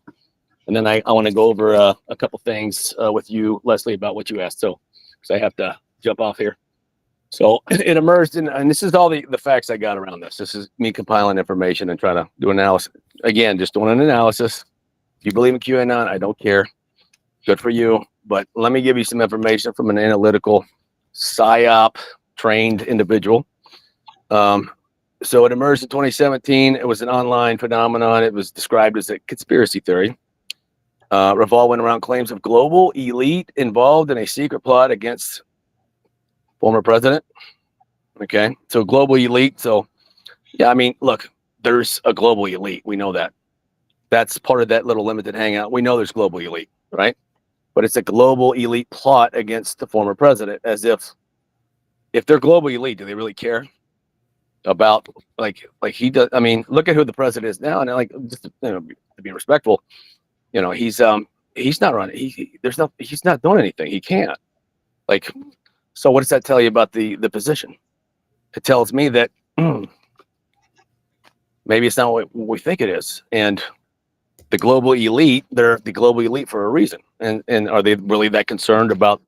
and then I want to go over a couple things with you, Leslie, about what you asked. So because I have to jump off here. So it emerged, and this is all the facts I got around this. This is me compiling information and trying to do analysis. Again, just doing an analysis. If you believe in QAnon, I don't care. Good for you. But let me give you some information from an analytical, psyop trained individual. So it emerged in 2017. It was an online phenomenon. It was described as a conspiracy theory, revolving around claims of global elite involved in a secret plot against former president. Okay, so global elite. So yeah, I mean, look, there's a global elite. We know that. That's part of that little limited hangout. We know there's global elite, right? But it's a global elite plot against the former president, as if they're global elite, do they really care about like he does? I mean, look at who the president is now, and like, just to be respectful, he's not running. He's not doing anything. He can't. Like, so what does that tell you about the position? It tells me that maybe it's not what we think it is. And the global elite, they're the global elite for a reason. And are they really that concerned about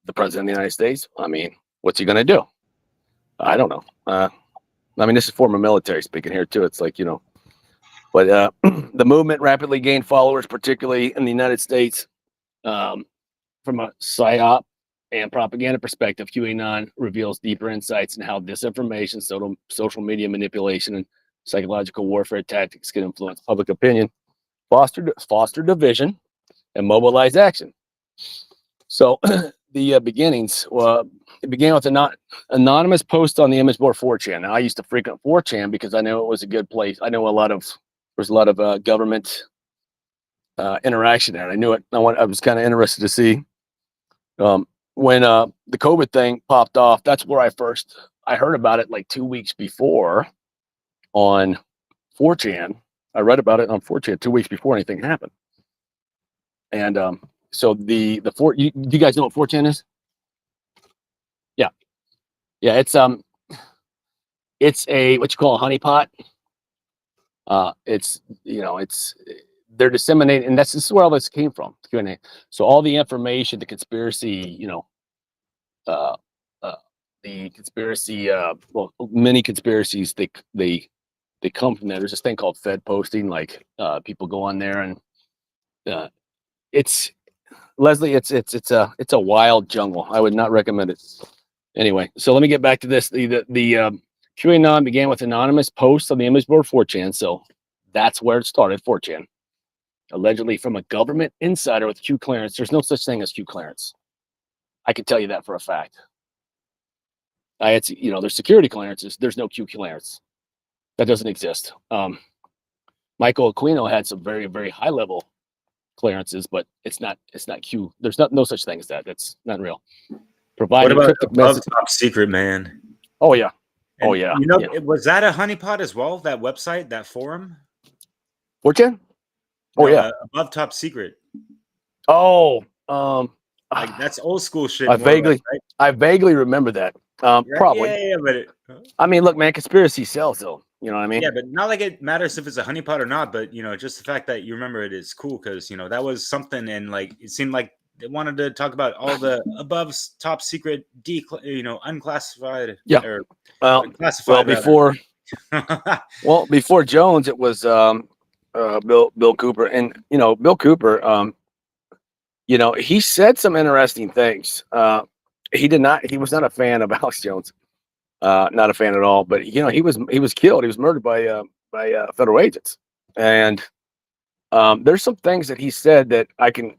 the president of the United States? I mean, what's he going to do? I don't know. I mean, this is former military speaking here too. It's like, but the movement rapidly gained followers, particularly in the United States. From a psyop and propaganda perspective, QAnon reveals deeper insights in how disinformation, social media manipulation, and psychological warfare tactics can influence public opinion, foster division, and mobilize action. So the beginnings, it began with an anonymous post on the image board 4chan. Now, I used to frequent 4chan because I know it was a good place. I know there's a lot of government interaction there. I knew it. I was kind of interested to see when the COVID thing popped off. That's where I heard about it like 2 weeks before on 4chan. I read about it on 4chan 2 weeks before anything happened. And so you guys know what 4chan is? Yeah, it's a what you call a honeypot. It's they're disseminating, and this is where all this came from, Q&A. So all the information, the conspiracy, uh, the conspiracy, well, many conspiracies, they come from that. There's this thing called Fed posting, like people go on there and it's Leslie, it's a wild jungle. I would not recommend it. Anyway, so let me get back to this. The QAnon began with anonymous posts on the image board 4chan, so that's where it started, 4chan. Allegedly from a government insider with Q clearance. There's no such thing as Q clearance. I can tell you that for a fact. There's security clearances. There's no Q clearance. That doesn't exist. Michael Aquino had some very, very high level clearances, but it's not Q. There's no such thing as that. That's not real. Providing what about cryptic above message. top secret, man? Oh yeah. And, oh yeah. Was that a honeypot as well? That website, that forum? 4chan? Oh No, yeah. above top secret. Oh, like that's old school shit. I vaguely remember that. Probably. Yeah, but I mean, look, man, conspiracy sells, though. You know what I mean? Yeah, but not like it matters if it's a honeypot or not. But just the fact that you remember it is cool because that was something, and like it seemed like they wanted to talk about all the above top secret, unclassified. Yeah. Or unclassified. Before Jones, it was Bill Cooper, and Bill Cooper. He said some interesting things. He was not a fan of Alex Jones. Not a fan at all, but he was killed. He was murdered by federal agents, and there's some things that he said that I can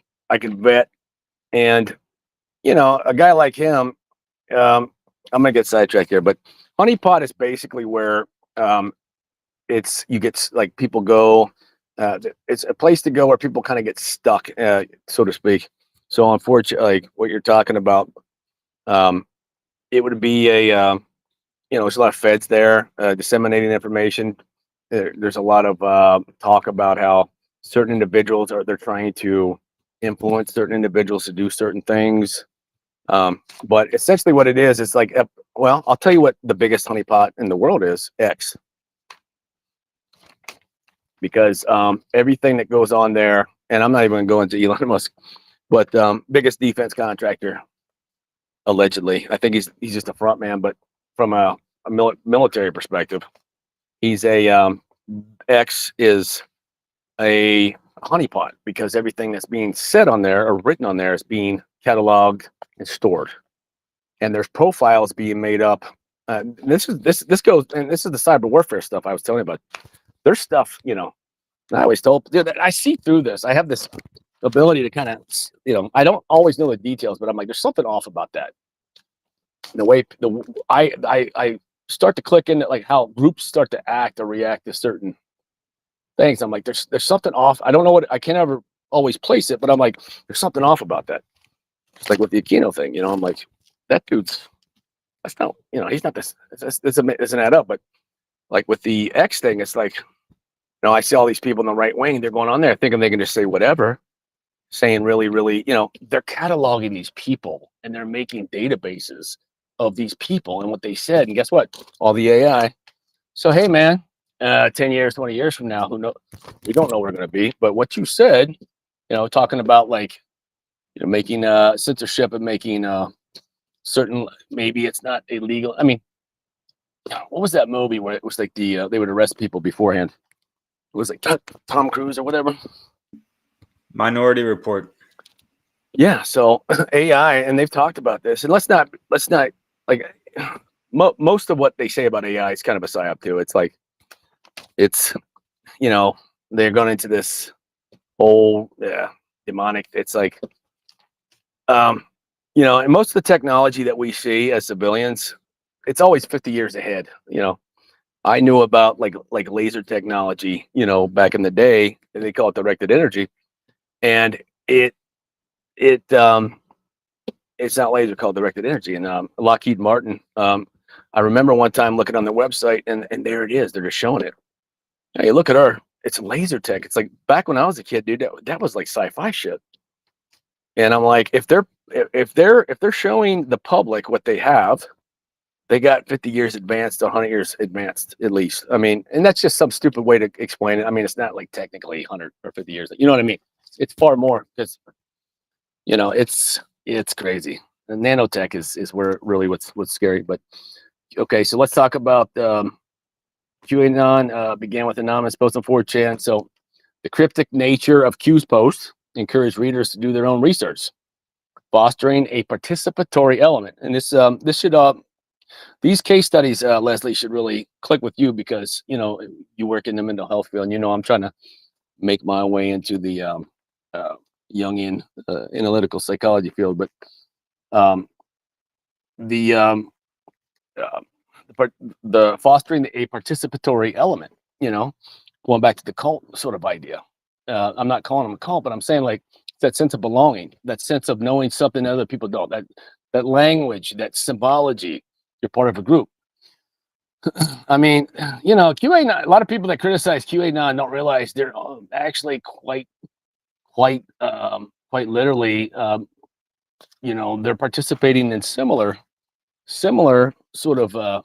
vet, and a guy like him, I'm gonna get sidetracked here, but honeypot is basically where you get like people go. It's a place to go where people kind of get stuck, so to speak. So unfortunately, like what you're talking about, it would be there's a lot of feds there disseminating information. There's a lot of talk about how certain individuals they're trying to influence certain individuals to do certain things. But essentially what it is, it's like, I'll tell you what the biggest honeypot in the world is: X. Because everything that goes on there, and I'm not even going to go into Elon Musk, but biggest defense contractor, allegedly. I think he's just a front man, but from a military perspective, he's X is a honeypot because everything that's being said on there or written on there is being cataloged and stored, and there's profiles being made up. This goes, and this is the cyber warfare stuff I was telling you about. There's stuff, I always told, dude, I see through this. I have this ability to kind of, I don't always know the details, but I'm like, there's something off about that. The way I start to click into like how groups start to act or react to certain things. I'm like, there's something off. I don't know I can't ever always place it, but I'm like, there's something off about that. Just like with the Aquino thing, I'm like, that dude's, that's not, he's not this, it doesn't add up. But like with the X thing, it's like, I see all these people in the right wing, they're going on there thinking they can just say whatever, saying really, really, they're cataloging these people and they're making databases of these people and what they said. And guess what? All the AI. So, hey, man, 10 years, 20 years from now, who knows? We don't know where we're going to be. But what you said, talking about like, making censorship and making certain, maybe it's not illegal. I mean, what was that movie where it was like they would arrest people beforehand? It was like Tom Cruise or whatever. Minority Report. Yeah. So AI, and they've talked about this, and let's not like most of what they say about AI is kind of a psyop too. It's like they're going into this whole demonic. It's like and most of the technology that we see as civilians, it's always 50 years ahead. I knew about like laser technology, back in the day, and they call it directed energy, and it's not laser, called directed energy. And Lockheed Martin, I remember one time looking on their website, and there it is. They're just showing it. Now you look at her, it's laser tech. It's like back when I was a kid, dude, that was like sci-fi shit. And I'm like, if they're showing the public what they have, they got 50 years advanced, 100 years advanced at least. I mean, and that's just some stupid way to explain it. I mean, it's not like technically 100 or 50 years. You know what I mean? It's far more because, you know, it's crazy. And nanotech is where really what's scary. But okay, so let's talk about QAnon. Began with anonymous posts on 4chan. So the cryptic nature of Q's posts encourage readers to do their own research, fostering a participatory element. And this should these case studies, Leslie, should really click with you because, you know, you work in the mental health field and, you know, I'm trying to make my way into the Jungian analytical psychology field. But the fostering a participatory element, you know, going back to the cult sort of idea. I'm not calling them a cult, but I'm saying like that sense of belonging, that sense of knowing something other people don't, that language, that symbology, you're part of a group. I mean, you know, QAnon, a lot of people that criticize QAnon don't realize they're actually quite literally, you know, they're participating in similar sort of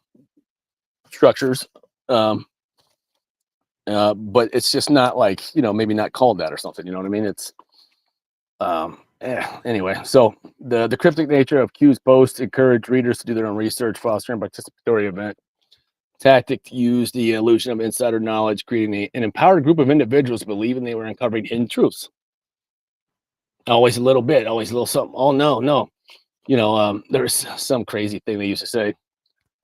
structures. But it's just not like, you know, maybe not called that or something, you know what I mean? It's anyway, so the cryptic nature of Q's posts encourage readers to do their own research, fostering participatory event tactic to use the illusion of insider knowledge, creating an empowered group of individuals believing they were uncovering hidden truths. Always a little bit, always a little something. Oh no, you know, there's some crazy thing they used to say.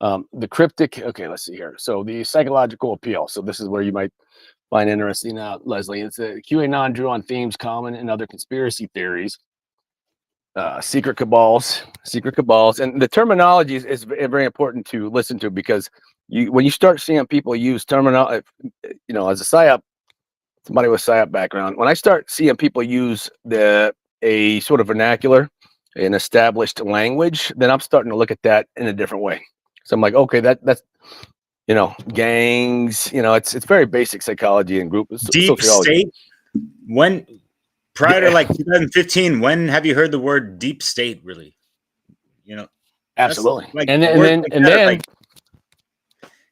The cryptic, okay, let's see here. So the psychological appeal. So this is where you might find interesting, Leslie. It's a QAnon drew on themes common in other conspiracy theories, secret cabals, and the terminology is very important to listen to because when you start seeing people use terminology, you know, as a psyop, somebody with psyop background, when I start seeing people use a sort of vernacular, an established language, then I'm starting to look at that in a different way. So I'm like, okay, that's, you know, gangs, you know, it's very basic psychology and group deep sociology. State. When prior to like 2015, when have you heard the word deep state really? You know, absolutely. Like, and then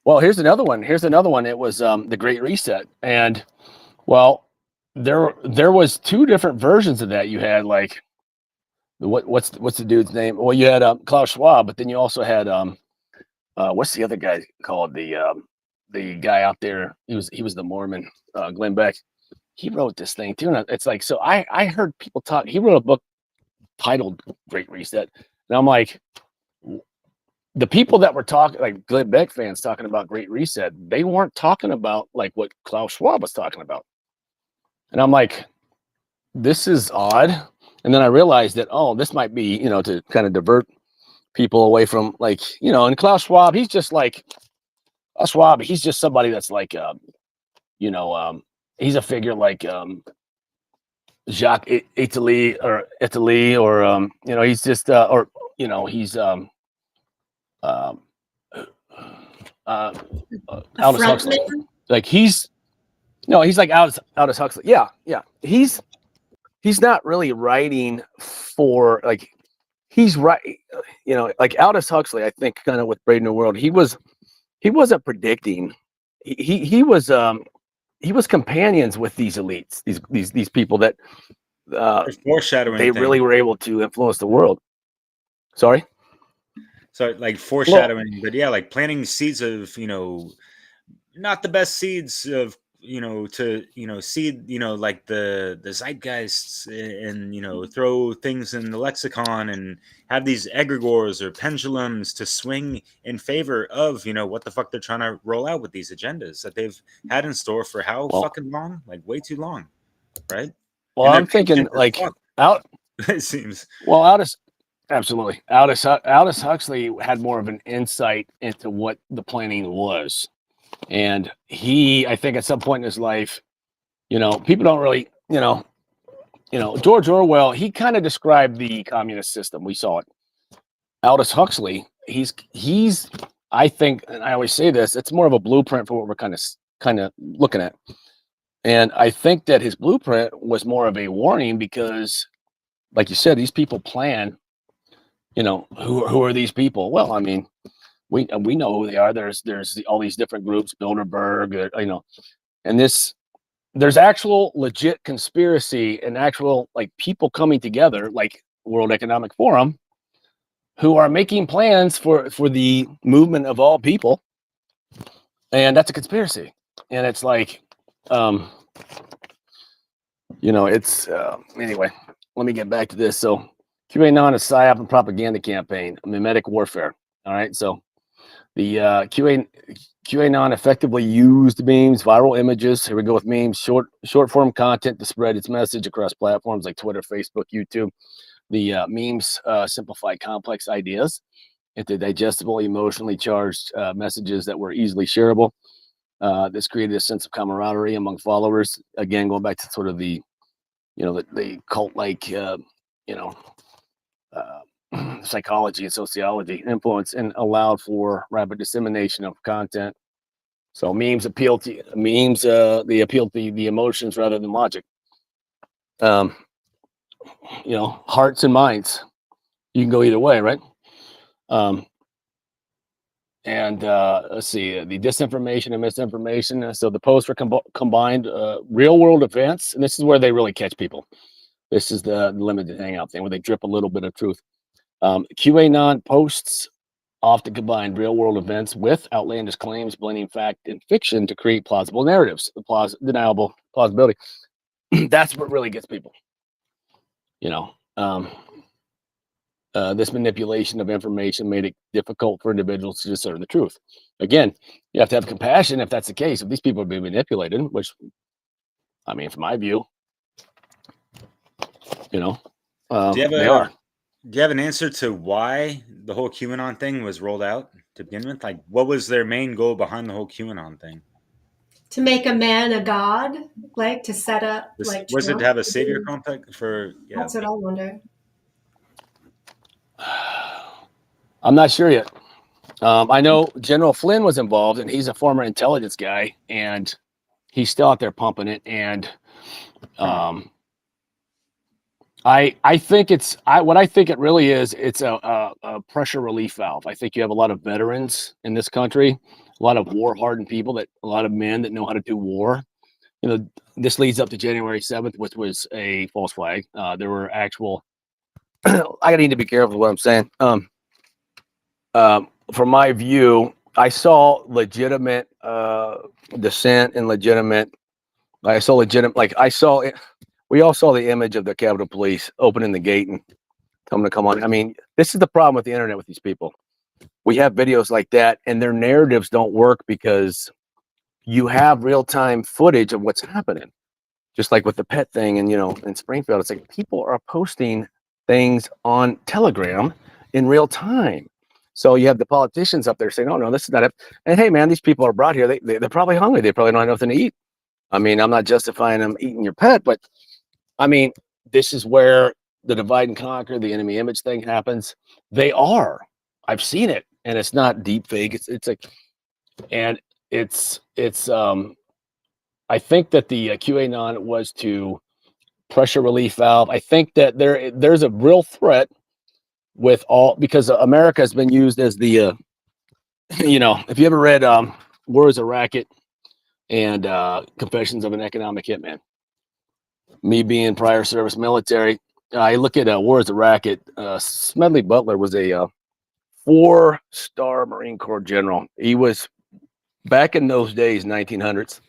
well, here's another one. It was the Great Reset, and well, there was two different versions of that. You had like what's the dude's name? Well, you had Klaus Schwab, but then you also had what's the other guy called? The guy out there. He was the Mormon, Glenn Beck. He wrote this thing too. And it's like, so I heard people talk. He wrote a book titled Great Reset, and I'm like, the people that were talking, like Glenn Beck fans talking about Great Reset, they weren't talking about like what Klaus Schwab was talking about. And I'm like, this is odd. And then I realized that, oh, this might be, you know, to kind of divert people away from, like, you know, and Klaus Schwab, he's just somebody that's like, you know, he's a figure like Jacques Italy, or you know, he's just, or, you know, he's Aldous Huxley. Like he's like Aldous Huxley. Yeah. He's not really writing for, like, he's right, you know, like Aldous Huxley, I think, kind of with Brave New World, he wasn't predicting. He was companions with these elites, these people that foreshadowing. They really were able to influence the world. Sorry. So like foreshadowing, but yeah, like planting seeds of, you know, not the best seeds of, you know, to, you know, seed, you know, like the zeitgeists, and, you know, throw things in the lexicon and have these egregores or pendulums to swing in favor of, you know, what the fuck they're trying to roll out with these agendas that they've had in store for how fucking long? Like way too long, right? Well, I'm thinking like it seems. Well, absolutely. Aldous Huxley had more of an insight into what the planning was. And I think at some point in his life, you know, people don't really, you know, George Orwell, he kind of described the communist system. We saw it. Aldous Huxley, he's, I think, and I always say this, it's more of a blueprint for what we're kind of looking at. And I think that his blueprint was more of a warning because, like you said, these people plan, you know, who are these people? Well, I mean, We know who they are. There's all these different groups, Bilderberg, and there's actual legit conspiracy and actual like people coming together, like World Economic Forum, who are making plans for the movement of all people, and that's a conspiracy. And it's like, it's anyway. Let me get back to this. So, QAnon is psyop and propaganda campaign, mimetic warfare. All right, so the QAnon effectively used memes, viral images. Here we go with memes, short form content to spread its message across platforms like Twitter, Facebook, YouTube. The memes simplify complex ideas into digestible, emotionally charged messages that were easily shareable. This created a sense of camaraderie among followers. Again, going back to sort of the cult-like, psychology and sociology influence, and allowed for rapid dissemination of content. So memes appeal to they appeal to the emotions rather than logic. Hearts and minds. You can go either way, right? Let's see, the disinformation and misinformation. So the posts were combined real world events, and this is where they really catch people. This is the limited hangout thing where they drip a little bit of truth. QAnon posts often combine real world events with outlandish claims, blending fact and fiction to create plausible narratives. Deniable plausibility. That's what really gets people. This manipulation of information made it difficult for individuals to discern the truth. Again, you have to have compassion if that's the case. If these people are being manipulated, which, from my view, they are. Do you have an answer to why the whole QAnon thing was rolled out to begin with? Like, what was their main goal behind the whole QAnon thing? To make a man a god, like to set up was it to have a savior complex for? Yeah. That's what I wonder. I'm not sure yet. I know General Flynn was involved, and he's a former intelligence guy, and he's still out there pumping it. And I think what I think it really is. It's a pressure relief valve. I think you have a lot of veterans in this country, a lot of war-hardened people, a lot of men that know how to do war. This leads up to January 7th, which was a false flag. There were actual. I need to be careful what I'm saying. From my view, I saw legitimate dissent and legitimate. I saw legitimate. Like I saw it. We all saw the image of the Capitol Police opening the gate and coming to come on. This is the problem with the internet with these people. We have videos like that, and their narratives don't work because you have real-time footage of what's happening. Just like with the pet thing, and in Springfield, it's like people are posting things on Telegram in real time. So you have the politicians up there saying, "Oh no, this is not it." And hey, man, these people are brought here. They're probably hungry. They probably don't have nothing to eat. I'm not justifying them eating your pet, but this is where the divide and conquer, the enemy image thing happens. They are. I've seen it, and it's not deep fake. It's like, and it's. I think that the QAnon was to pressure relief valve. I think that there's a real threat with because America has been used as the, if you ever read War is a Racket and Confessions of an Economic Hitman, me being prior service military, I look at War is a Racket. Smedley Butler was a 4-star Marine Corps general. He was back in those days, 1900s.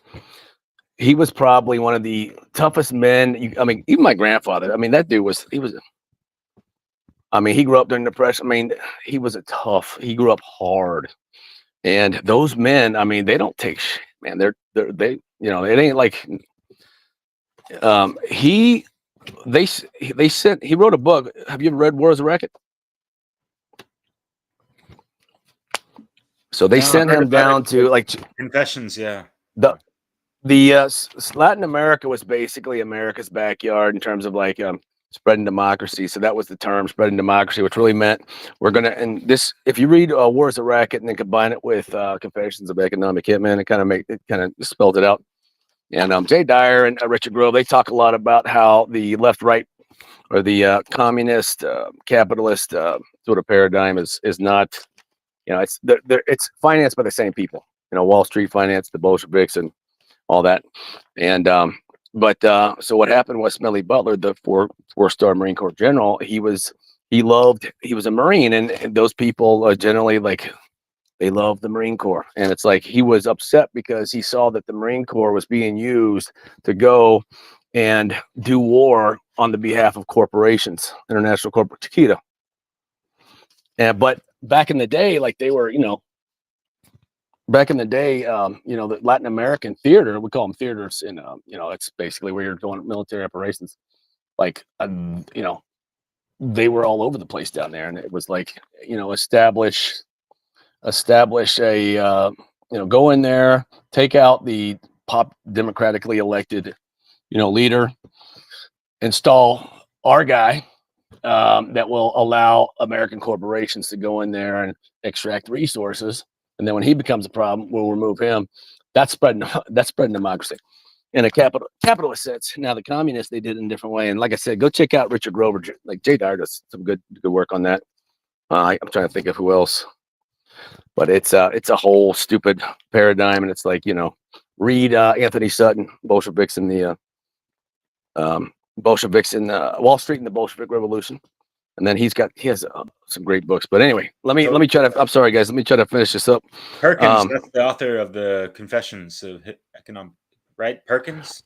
He was probably one of the toughest men. Even my grandfather. That dude he grew up during the Depression. He was he grew up hard. And those men, they don't take shit, man. It ain't like, he wrote a book. Have you ever read War is a Racket? So they sent him down to Confessions. Yeah. The Latin America was basically America's backyard in terms of spreading democracy. So that was the term, spreading democracy, which really meant if you read War is a Racket and then combine it with Confessions of Economic Hitman, it kind of spelled it out. And Jay Dyer and Richard Grove, they talk a lot about how the left-right or the communist, capitalist sort of paradigm is not You know, it's financed by the same people. You know, Wall Street finance the Bolsheviks and all that. And so what happened was Smelly Butler, the four-star Marine Corps general, he was a Marine, and those people generally like they love the Marine Corps. And it's like he was upset because he saw that the Marine Corps was being used to go and do war on the behalf of corporations, international corporate Chiquita. But back in the day, like they were, back in the day, the Latin American theater, we call them theaters, and it's basically where you're doing military operations. Like, they were all over the place down there, and it was like, establish a, go in there, take out the democratically elected, leader, install our guy that will allow American corporations to go in there and extract resources. And then when he becomes a problem, we'll remove him. That's spreading democracy in a capitalist sense. Now the communists, they did it in a different way. And like I said, go check out Richard Grover. Like Jay Dyer does some good work on that. I'm trying to think of who else, but it's a whole stupid paradigm. And it's like, read Anthony Sutton, Bolsheviks in Wall Street and the Bolshevik Revolution. And then he has some great books. But anyway, let me try to. I'm sorry, guys. Let me try to finish this up. Perkins, that's the author of the Confessions of Economic, right? Perkins.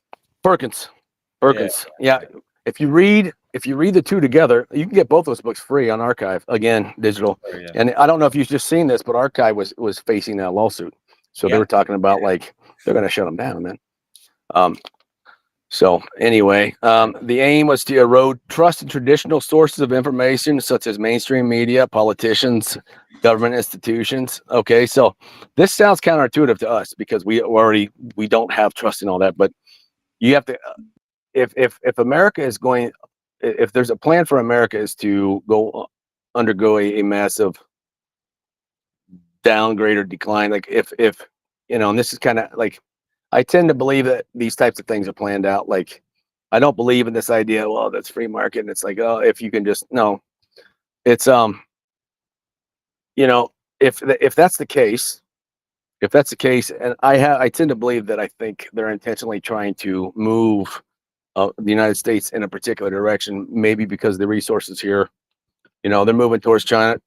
Yeah. If you read the two together, you can get both those books free on Archive, again, digital. Oh, yeah. And I don't know if you've just seen this, but Archive was facing a lawsuit, so they were talking about like they're going to shut them down, man. So anyway, the aim was to erode trust in traditional sources of information, such as mainstream media, politicians, government institutions. Okay, so this sounds counterintuitive to us because we don't have trust in all that. But you have to, if America is going, if there's a plan for America is to undergo a massive downgrade or decline, like if and this is kind of like. I tend to believe that these types of things are planned out. Like, I don't believe in this idea, well, that's free market. And it's like, oh, if you can just, no, it's, if that's the case, and I tend to believe that I think they're intentionally trying to move the United States in a particular direction, maybe because the resources here, they're moving towards China,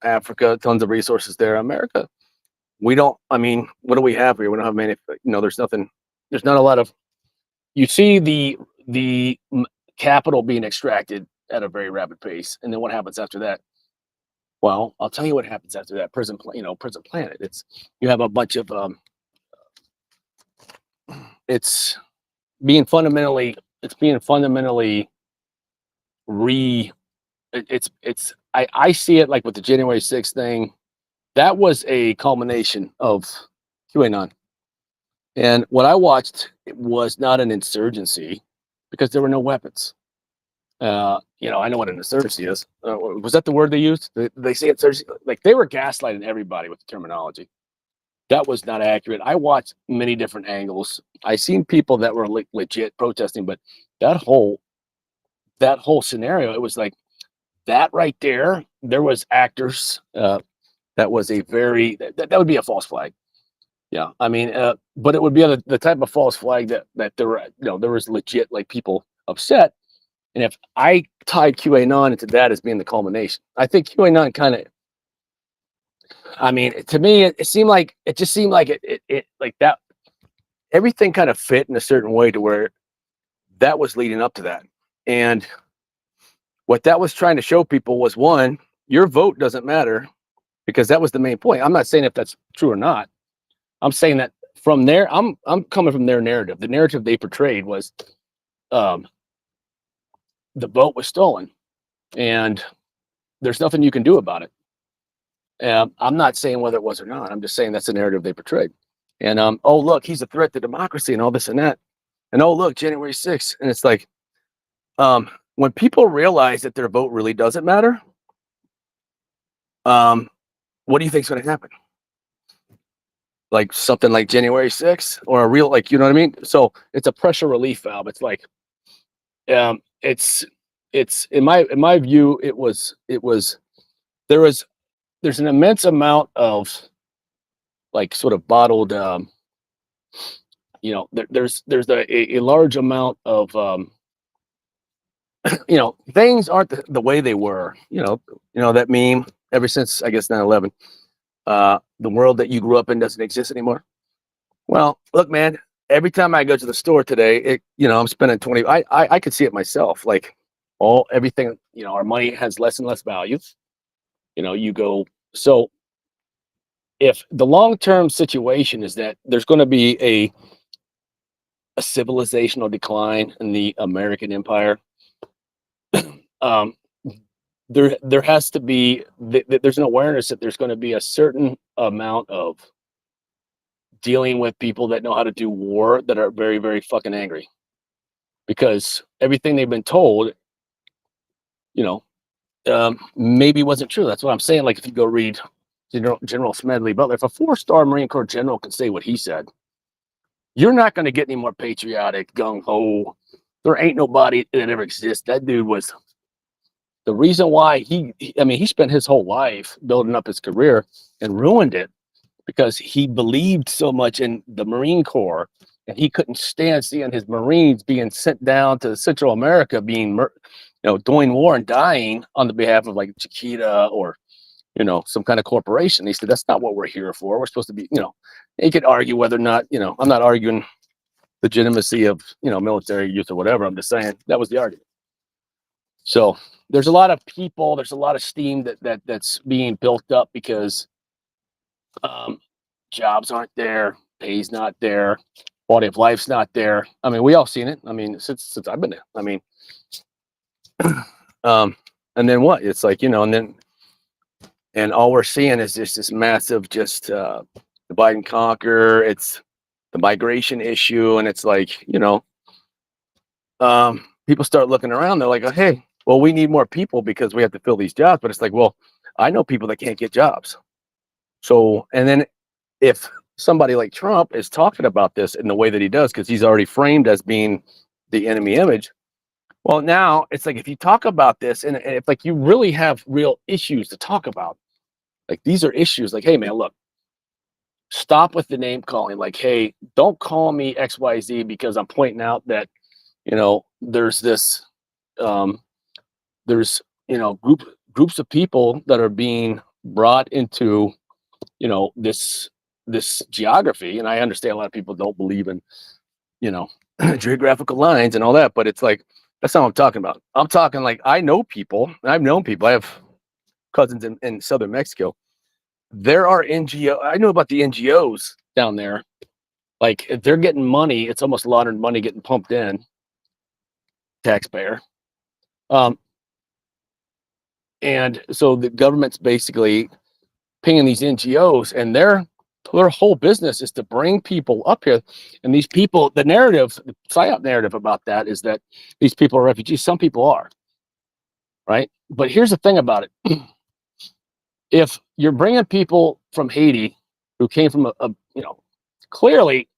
Africa, tons of resources there. America. What do we have here? We don't have many, there's not a lot of, you see the capital being extracted at a very rapid pace. And then what happens after that? Well, I'll tell you what happens after that. Prison Planet. You have a bunch of, it's being fundamentally I see it like with the January 6th thing. That was a culmination of QAnon. And what I watched was not an insurgency because there were no weapons. I know what an insurgency is. Was that the word they used? They say insurgency. Like they were gaslighting everybody with the terminology. That was not accurate. I watched many different angles. I seen people that were legit protesting, but that whole scenario, it was like that right there. There was actors. That was that would be a false flag. Yeah. But it would be the type of false flag that there were, there was legit like people upset. And if I tied QAnon into that as being the culmination, I think QAnon kind of, to me, it just seemed like it like that, everything kind of fit in a certain way to where that was leading up to that. And what that was trying to show people was, one, your vote doesn't matter. Because that was the main point. I'm not saying if that's true or not. I'm saying that from there, I'm coming from their narrative. The narrative they portrayed was the vote was stolen and there's nothing you can do about it. I'm not saying whether it was or not. I'm just saying that's the narrative they portrayed. And oh, look, he's a threat to democracy and all this and that. And oh, look, January 6th. And it's like, when people realize that their vote really doesn't matter, what do you think is going to happen? Like something like January 6th or a real, like, you know what I mean? So it's a pressure relief valve. It's like, it's in my view, there was there's an immense amount of like sort of bottled, there's a large amount of, things aren't the way they were, that meme ever since, I guess, 9/11, the world that you grew up in doesn't exist anymore. Well, look, man, every time I go to the store today, I'm spending 20, I could see it myself. Like everything, our money has less and less value. You go, so if the long-term situation is that there's going to be a civilizational decline in the American empire, there has to be, there's an awareness that there's going to be a certain amount of dealing with people that know how to do war that are very, very fucking angry, because everything they've been told, maybe wasn't true. That's what I'm saying. Like if you go read General Smedley Butler, if a 4-star Marine Corps general can say what he said, you're not going to get any more patriotic, gung-ho. There ain't nobody that ever exists. That dude was the reason why he spent his whole life building up his career and ruined it because he believed so much in the Marine Corps, and he couldn't stand seeing his Marines being sent down to Central America, being, doing war and dying on the behalf of like Chiquita or, some kind of corporation. He said, that's not what we're here for. We're supposed to be, you could argue whether or not, I'm not arguing legitimacy of, military use or whatever. I'm just saying that was the argument. So there's a lot of people, there's a lot of steam that's being built up because jobs aren't there, pay's not there, quality of life's not there. I mean, we all seen it. I mean, since I've been there. I mean, and then what? It's like, and all we're seeing is just this massive, just divide and conquer. It's the migration issue, and it's like, people start looking around. They're like, oh, hey, well, we need more people because we have to fill these jobs. But it's like, well, I know people that can't get jobs. So, and then if somebody like Trump is talking about this in the way that he does, because he's already framed as being the enemy image, well, now it's like if you talk about this and if like you really have real issues to talk about, like these are issues like, hey, man, look, stop with the name calling. Like, hey, don't call me XYZ because I'm pointing out that, there's this, there's, groups of people that are being brought into, this geography. And I understand a lot of people don't believe in, geographical lines and all that, but it's like, that's not what I'm talking about. I'm talking like, I know people, I've known people, I have cousins in Southern Mexico. There are NGO, I know about the NGOs down there. Like if they're getting money, it's almost laundered money getting pumped in, taxpayer. And so the government's basically paying these NGOs, and their whole business is to bring people up here. And these people, the narrative, the psyop narrative about that is that these people are refugees. Some people are, right? But here's the thing about it. If you're bringing people from Haiti who came from clearly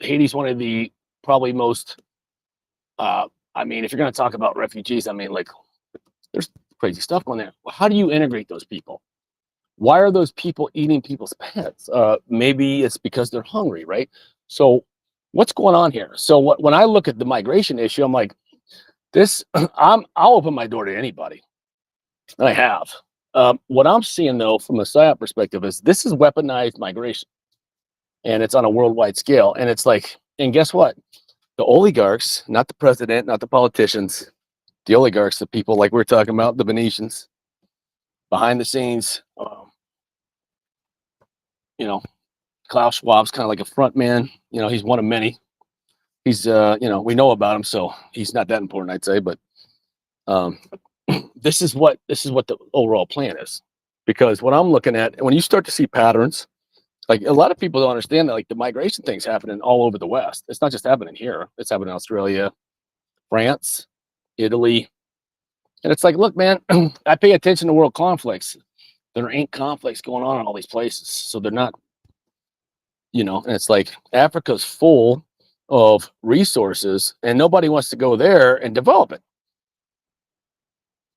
Haiti's one of the probably most, if you're going to talk about refugees, like there's crazy stuff going there. How do you integrate those people? Why are those people eating people's pets? Maybe it's because they're hungry, right? So what's going on here? So when I look at the migration issue, I'm like, I'll open my door to anybody. And I have. What I'm seeing though, from a psyop perspective, is this is weaponized migration, and it's on a worldwide scale. And it's like, and guess what? The oligarchs, not the president, not the politicians, the oligarchs, the people like we're talking about, the Venetians, behind the scenes, Klaus Schwab's kind of like a front man. He's one of many. He's, we know about him, so he's not that important, I'd say. But this is what the overall plan is. Because what I'm looking at, when you start to see patterns, like a lot of people don't understand that, like the migration thing's happening all over the West. It's not just happening here. It's happening in Australia, France, Italy. And it's like, look, man, I pay attention to world conflicts. There ain't conflicts going on in all these places. So they're not, and it's like Africa's full of resources and nobody wants to go there and develop it.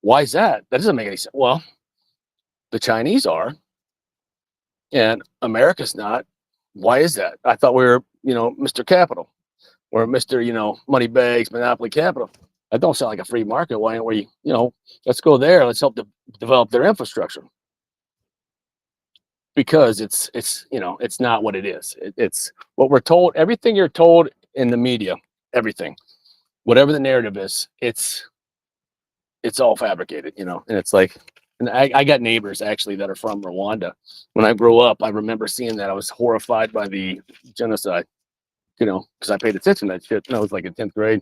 Why is that? That doesn't make any sense. Well, the Chinese are, and America's not. Why is that? I thought we were, Mr. Capital or Mr. Money Bags, Monopoly Capital. That don't sound like a free market. Why aren't we, let's go there. Let's help develop their infrastructure. Because it's not what it is. It's what we're told. Everything you're told in the media, everything, whatever the narrative is, it's all fabricated, and it's like, and I got neighbors actually that are from Rwanda. When I grew up, I remember seeing that. I was horrified by the genocide, because I paid attention to that shit. And I was like in 10th grade,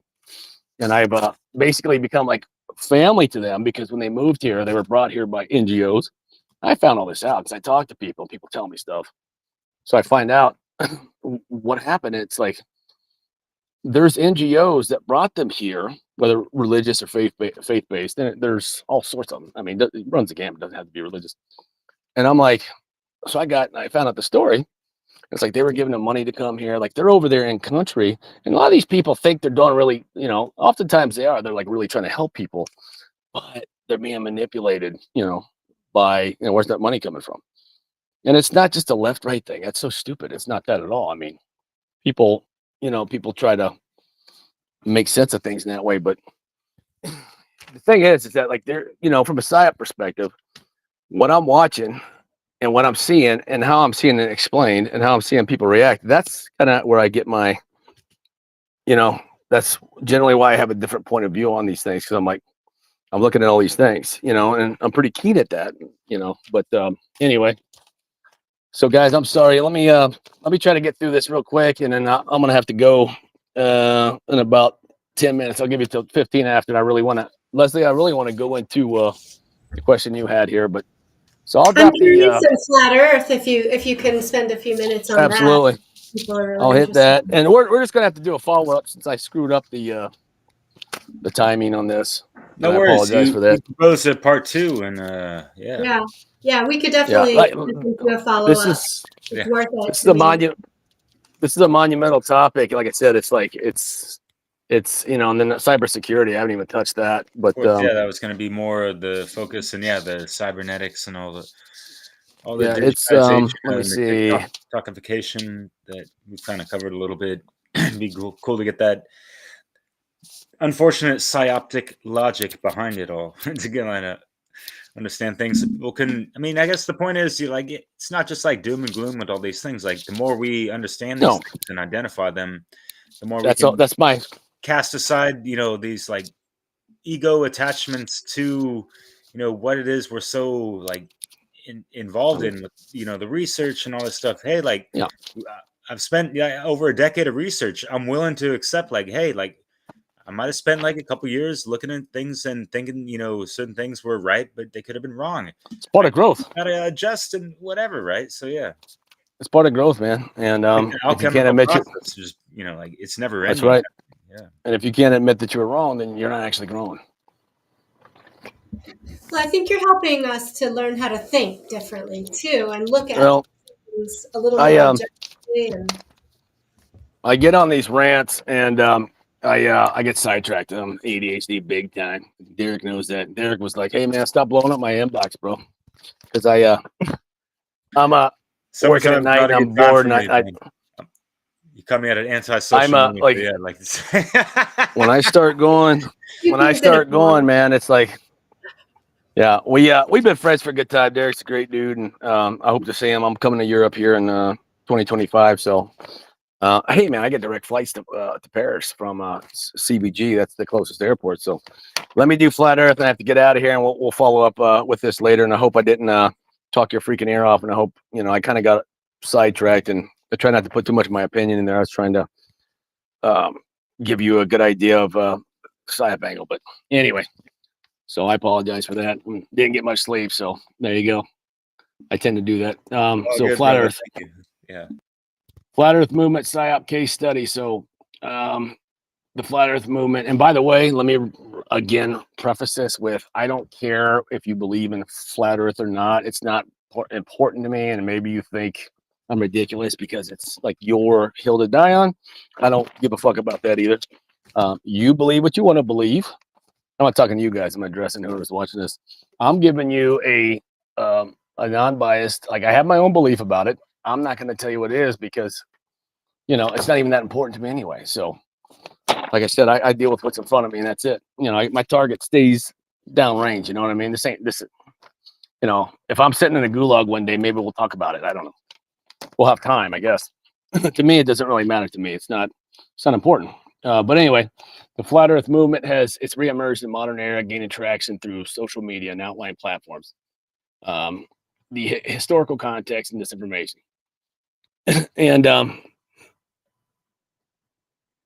and I've basically become like family to them because when they moved here, they were brought here by NGOs. I found all this out because I talked to people. People tell me stuff, so I find out what happened. It's like there's NGOs that brought them here, whether religious or faith-based, and there's all sorts of them. I mean, it runs the gamut. It doesn't have to be religious. And I'm like, so I found out the story. It's like they were giving them money to come here. Like they're over there in country, and a lot of these people think they're doing really, oftentimes they are. They're like really trying to help people, but they're being manipulated, by, where's that money coming from? And it's not just a left-right thing. That's so stupid. It's not that at all. I mean, people try to make sense of things in that way, but the thing is that like they're, from a psyop perspective, what I'm watching and what I'm seeing and how I'm seeing it explained and how I'm seeing people react, that's kind of where I get my, that's generally why I have a different point of view on these things. Cause I'm like, I'm looking at all these things, and I'm pretty keen at that, but anyway, so guys, I'm sorry. Let me try to get through this real quick. And then I'm going to have to go in about 10 minutes. I'll give you till 15 after. I really want to, Leslie, I really want to go into the question you had here, but so I'll drop I'm curious in flat Earth if you can spend a few minutes on absolutely. that. People are really I'll hit that, interested. and we're just gonna have to do a follow up since I screwed up the timing on this. No I worries. apologize for that. You proposed a part 2, and Yeah, we could definitely do a follow up. It's worth it. This is a monumental topic. Like I said, it's like it's and then cybersecurity. I haven't even touched that, but that was going to be more of the focus, and the cybernetics and all the it's digitization let me and see. the TikTokification that we've kind of covered a little bit. It'd be cool to get that unfortunate psyoptic logic behind it all to get understand things that people can. I mean, I guess the point is, it's not just like doom and gloom with all these things. Like the more we understand these things and identify them, the more that's my cast aside, these like ego attachments to, what it is we're so like involved in with, the research and all this stuff. Hey, I've spent over a decade of research. I'm willing to accept hey, I might have spent a couple years looking at things and thinking, certain things were right, but they could have been wrong. It's part of growth. Gotta adjust and whatever, right? So it's part of growth, man. And if you can't admit just it's never ending. That's right. Yeah. And if you can't admit that you were wrong, then you're not actually growing. Well, I think you're helping us to learn how to think differently too, and look at things a little more objectively. I get on these rants, and I get sidetracked. I'm ADHD big time. Derek knows that. Derek was like, "Hey man, stop blowing up my inbox, bro," because I'm working at night. And I'm bored. And you coming at an anti-social. When I start going, man, it's like, we've been friends for a good time. Derek's a great dude, and I hope to see him. I'm coming to Europe here in 2025. So, hey man, I get direct flights to Paris from CBG. That's the closest airport. So, let me do flat Earth, and I have to get out of here, and we'll follow up with this later. And I hope I didn't talk your freaking ear off, and I hope I kind of got sidetracked, and I try not to put too much of my opinion in there. I was trying to give you a good idea of psyop angle, but anyway, so I apologize for that. Didn't get much sleep, so there you go. I tend to do that. So flat Earth, flat Earth movement psyop case study. So the flat Earth movement, and by the way, let me again preface this with, I don't care if you believe in flat Earth or not. It's not important to me, and maybe you think I'm ridiculous because it's like your hill to die on. I don't give a fuck about that either. You believe what you want to believe. I'm not talking to you guys. I'm addressing whoever's watching this. I'm giving you a a non-biased, like I have my own belief about it. I'm not going to tell you what it is because, you know, it's not even that important to me anyway. So like I said, I deal with what's in front of me and that's it. You know, my target stays downrange. You know what I mean? This ain't this, you know, if I'm sitting in a gulag one day, maybe we'll talk about it. I don't know. We'll have time, I guess. To me, it doesn't really matter to me. It's not important. But anyway, the flat earth movement it's reemerged in modern era, gaining traction through social media and outline platforms. The historical context and disinformation. And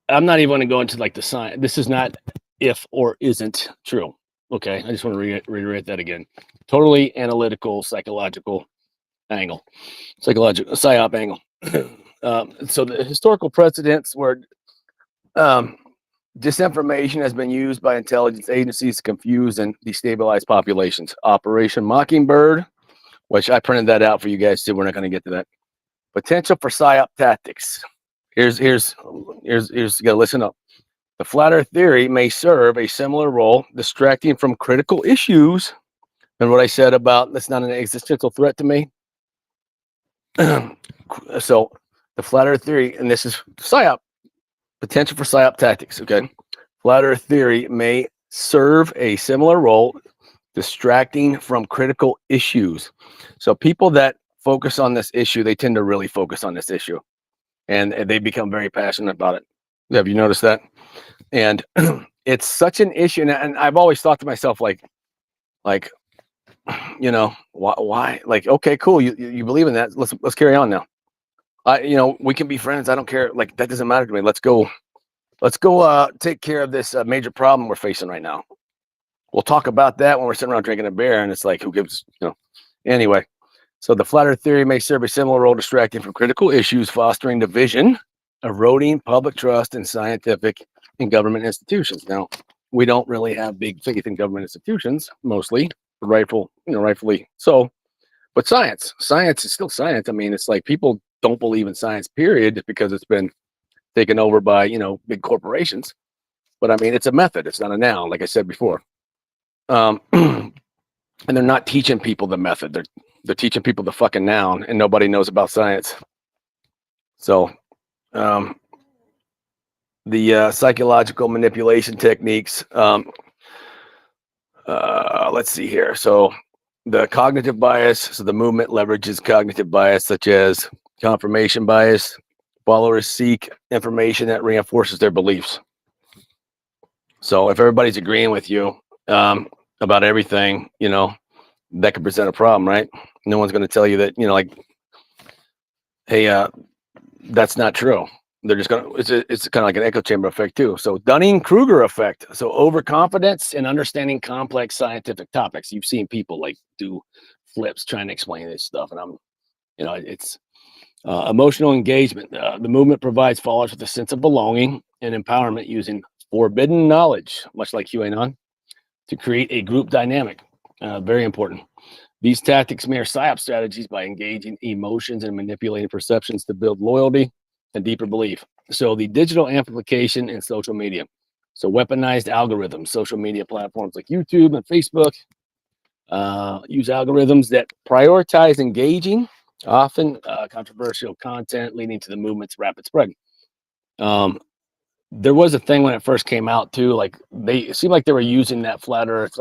I'm not even going to go into like the science. This is not if or isn't true. Okay, I just want to reiterate that again. Totally analytical, psychological angle, psychological psyop angle. So the historical precedents where disinformation has been used by intelligence agencies to confuse and destabilize populations. Operation Mockingbird, which I printed that out for you guys too. We're not going to get to that. Potential for psyop tactics. Here's you gotta listen up. The flat earth theory may serve a similar role, distracting from critical issues. And what I said about that's not an existential threat to me. So the flat earth theory, and this is psyop, potential for psyop tactics. Okay. Flat earth theory may serve a similar role, distracting from critical issues. So people that focus on this issue, they tend to really focus on this issue and they become very passionate about it. Have you noticed that? And it's such an issue. And I've always thought to myself, like, you know, why? Like, okay, cool. You believe in that. Let's carry on now. You know, we can be friends. I don't care. Like, that doesn't matter to me. Let's go take care of this major problem we're facing right now. We'll talk about that when we're sitting around drinking a beer, and it's like, who gives, you know, anyway. So the flat earth theory may serve a similar role, distracting from critical issues, fostering division, eroding public trust in scientific and government institutions. Now, we don't really have big faith in government institutions, mostly, rightfully so. But science is still science. I mean, it's like people don't believe in science, period, just because it's been taken over by, you know, big corporations. But I mean, it's a method. It's not a noun, like I said before. And they're not teaching people the method. They're teaching people the fucking noun, and nobody knows about science. So, the psychological manipulation techniques. Let's see here. So, the cognitive bias. So, the movement leverages cognitive bias, such as confirmation bias. Followers seek information that reinforces their beliefs. So, if everybody's agreeing with you about everything, you know, that could present a problem, right? No one's going to tell you that, you know, like, hey, that's not true. They're just going to, it's kind of like an echo chamber effect too. So Dunning-Kruger effect. So overconfidence in understanding complex scientific topics. You've seen people like do flips trying to explain this stuff. And it's emotional engagement. The movement provides followers with a sense of belonging and empowerment using forbidden knowledge, much like QAnon, to create a group dynamic. Very important. These tactics mirror psyop strategies by engaging emotions and manipulating perceptions to build loyalty and deeper belief. So the digital amplification in social media. So weaponized algorithms, social media platforms like YouTube and Facebook use algorithms that prioritize engaging, often controversial content, leading to the movement's rapid spread. There was a thing when it first came out too, like it seemed like they were using that flat earth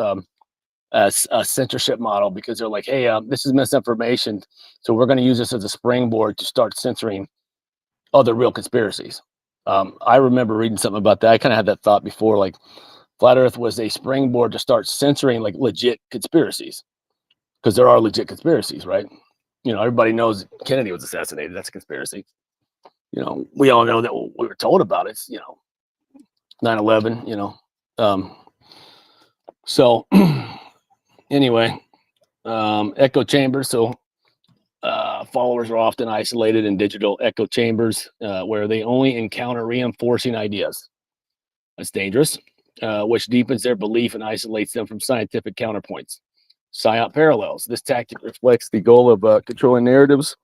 as a censorship model, because they're like, hey, this is misinformation, so we're going to use this as a springboard to start censoring other real conspiracies. I remember reading something about that. I kind of had that thought before, like flat earth was a springboard to start censoring like legit conspiracies, because there are legit conspiracies, right? You know, everybody knows Kennedy was assassinated. That's a conspiracy. You know, we all know that we were told about it. You know, 9/11, you know. So anyway, echo chambers. So followers are often isolated in digital echo chambers where they only encounter reinforcing ideas. That's dangerous, which deepens their belief and isolates them from scientific counterpoints. Psyop parallels. This tactic reflects the goal of controlling narratives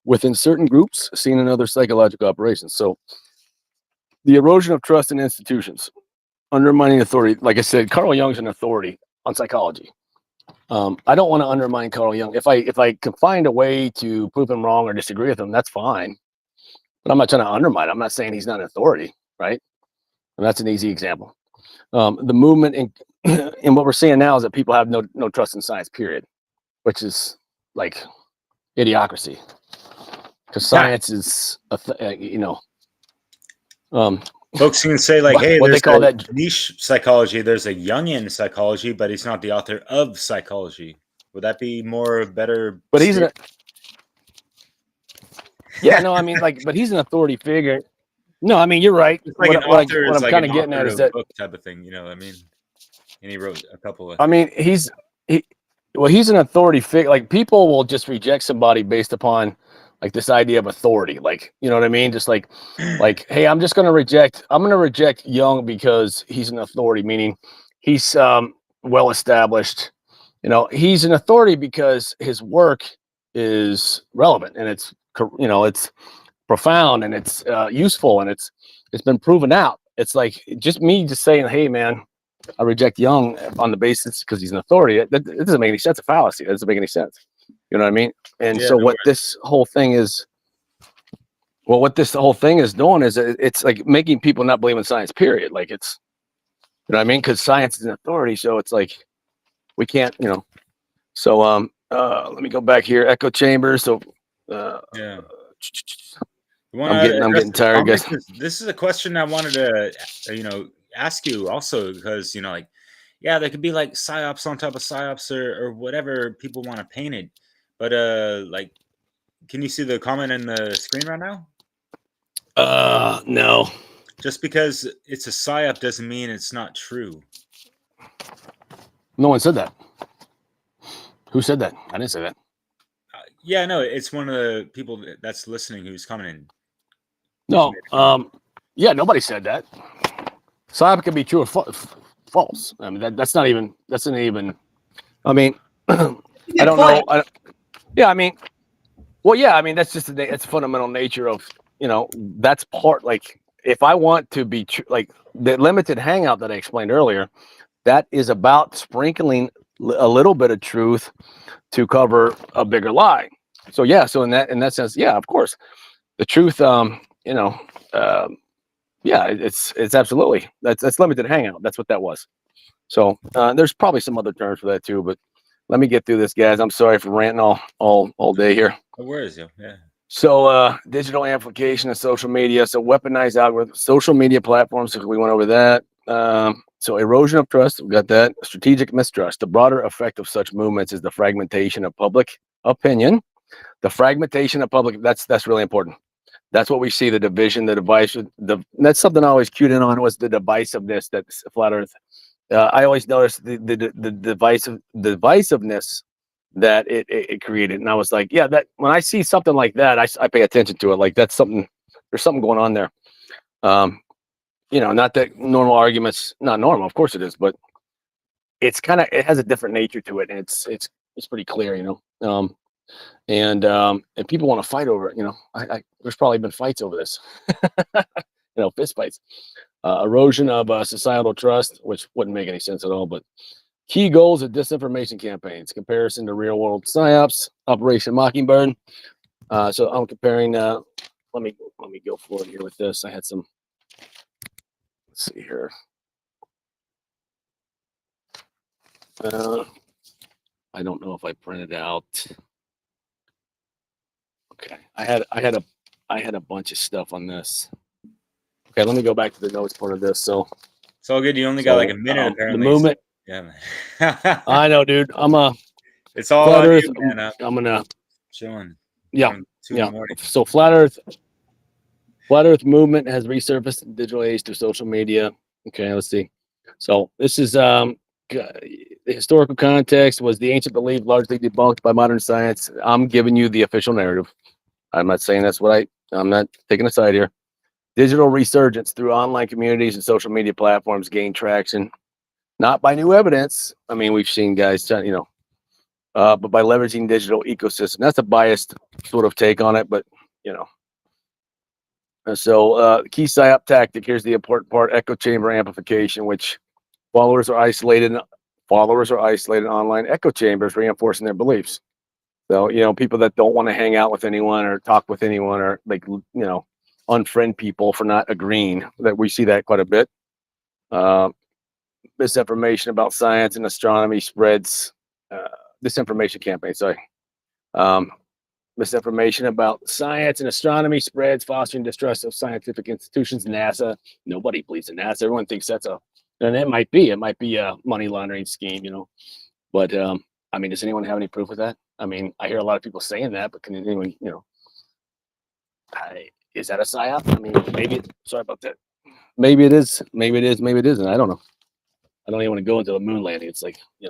within certain groups seen in other psychological operations. So the erosion of trust in institutions, undermining authority. Like I said, Carl Jung's an authority on psychology. I don't want to undermine Carl Jung. If I can find a way to prove him wrong or disagree with him, that's fine. But I'm not trying to undermine. I'm not saying he's not an authority, right? And that's an easy example. The movement in and what we're seeing now is that people have no trust in science, period, which is like idiocracy, because science is folks can say like, hey, what there's they call that niche psychology, there's a Jungian psychology, but he's not the author of psychology. Would that be more better? But he's yeah, no, I mean, like, but he's an authority figure. No, I mean, you're right. It's like What I'm kind of getting at is that book type of thing, you know what I mean? And he wrote a couple of. I mean, he's an authority figure. Like, people will just reject somebody based upon like this idea of authority. Like, you know what I mean? Just like, hey, I'm gonna reject Jung because he's an authority, meaning he's well established. You know, he's an authority because his work is relevant and it's profound and it's useful and it's been proven out. It's like just me just saying, hey man, I reject Jung on the basis because he's an authority. It doesn't make any sense. It's a fallacy. It doesn't make any sense. You know what I mean? And so what this whole thing is, doing is it's like making people not believe in science, period. Like it's, you know what I mean? Because science is an authority. So it's like, we can't, you know. So let me go back here. Echo chambers. So yeah. I'm getting tired, guys. This is a question I wanted to, ask you also, because, like, yeah, there could be like psyops on top of psyops or whatever people want to paint it. But like, can you see the comment in the screen right now? No. Just because it's a psyop doesn't mean it's not true. No one said that. Who said that? I didn't say that. Yeah, no, it's one of the people that's listening who's commenting. No, yeah, nobody said that. Psyop can be true or false. I mean, that's not even. I mean, I don't know. I mean, well, yeah, I mean, that's just it's fundamental nature of, that's part. Like, if I want to be true, like the limited hangout that I explained earlier, that is about sprinkling a little bit of truth to cover a bigger lie. So yeah, so in that sense, yeah, of course, the truth, yeah, it's absolutely that's limited hangout. That's what that was. So there's probably some other terms for that too, but let me get through this, guys. I'm sorry for ranting all day here. Where is you? Yeah. So digital amplification of social media. So weaponized algorithms, social media platforms. So we went over that. So erosion of trust, we got that. Strategic mistrust. The broader effect of such movements is the fragmentation of public opinion. The fragmentation of public, that's really important. That's what we see, the division, the divisive. That's something I always cued in on, was the divisiveness that's flat Earth. I always noticed the divisiveness that it created, and I was like, yeah, that when I see something like that, I pay attention to it. Like that's something. There's something going on there. Not that normal arguments, not normal, of course it is, but it has a different nature to it, and it's pretty clear, and people want to fight over it. There's probably been fights over this, fist fights. Erosion of societal trust, which wouldn't make any sense at all, but key goals of disinformation campaigns, comparison to real world psyops, Operation Mockingbird. So I'm comparing, let me go forward here with this. I had some, let's see here. I don't know if I printed out. Okay, I had a bunch of stuff on this. Okay, let me go back to the notes part of this. So it's all good. You only got like a minute apparently. The movement. Yeah, man. I know, dude. It's all on you, man. I'm gonna chilling. Yeah, yeah. So flat Earth movement has resurfaced in the digital age through social media. Okay, let's see. So this is the historical context was the ancient belief largely debunked by modern science. I'm giving you the official narrative. I'm not saying that's what I'm not taking a side here. Digital resurgence through online communities and social media platforms gain traction, not by new evidence. I mean, we've seen guys, but by leveraging digital ecosystem. That's a biased sort of take on it, but So key psyop tactic. Here's the important part: echo chamber amplification, which followers are isolated Followers are isolated in online echo chambers, reinforcing their beliefs. So, people that don't want to hang out with anyone or talk with anyone, or unfriend people for not agreeing. That we see that quite a bit. Misinformation about science and astronomy spreads. Disinformation campaign. Sorry. Misinformation about science and astronomy spreads, fostering distrust of scientific institutions. NASA. Nobody believes in NASA. Everyone thinks and it might be a money laundering scheme, But does anyone have any proof of that? I hear a lot of people saying that, but can anyone, is that a psyop? Maybe. Sorry about that. Maybe it is. Maybe it is. Maybe it isn't. I don't know. I don't even want to go into the moon landing. It's like, I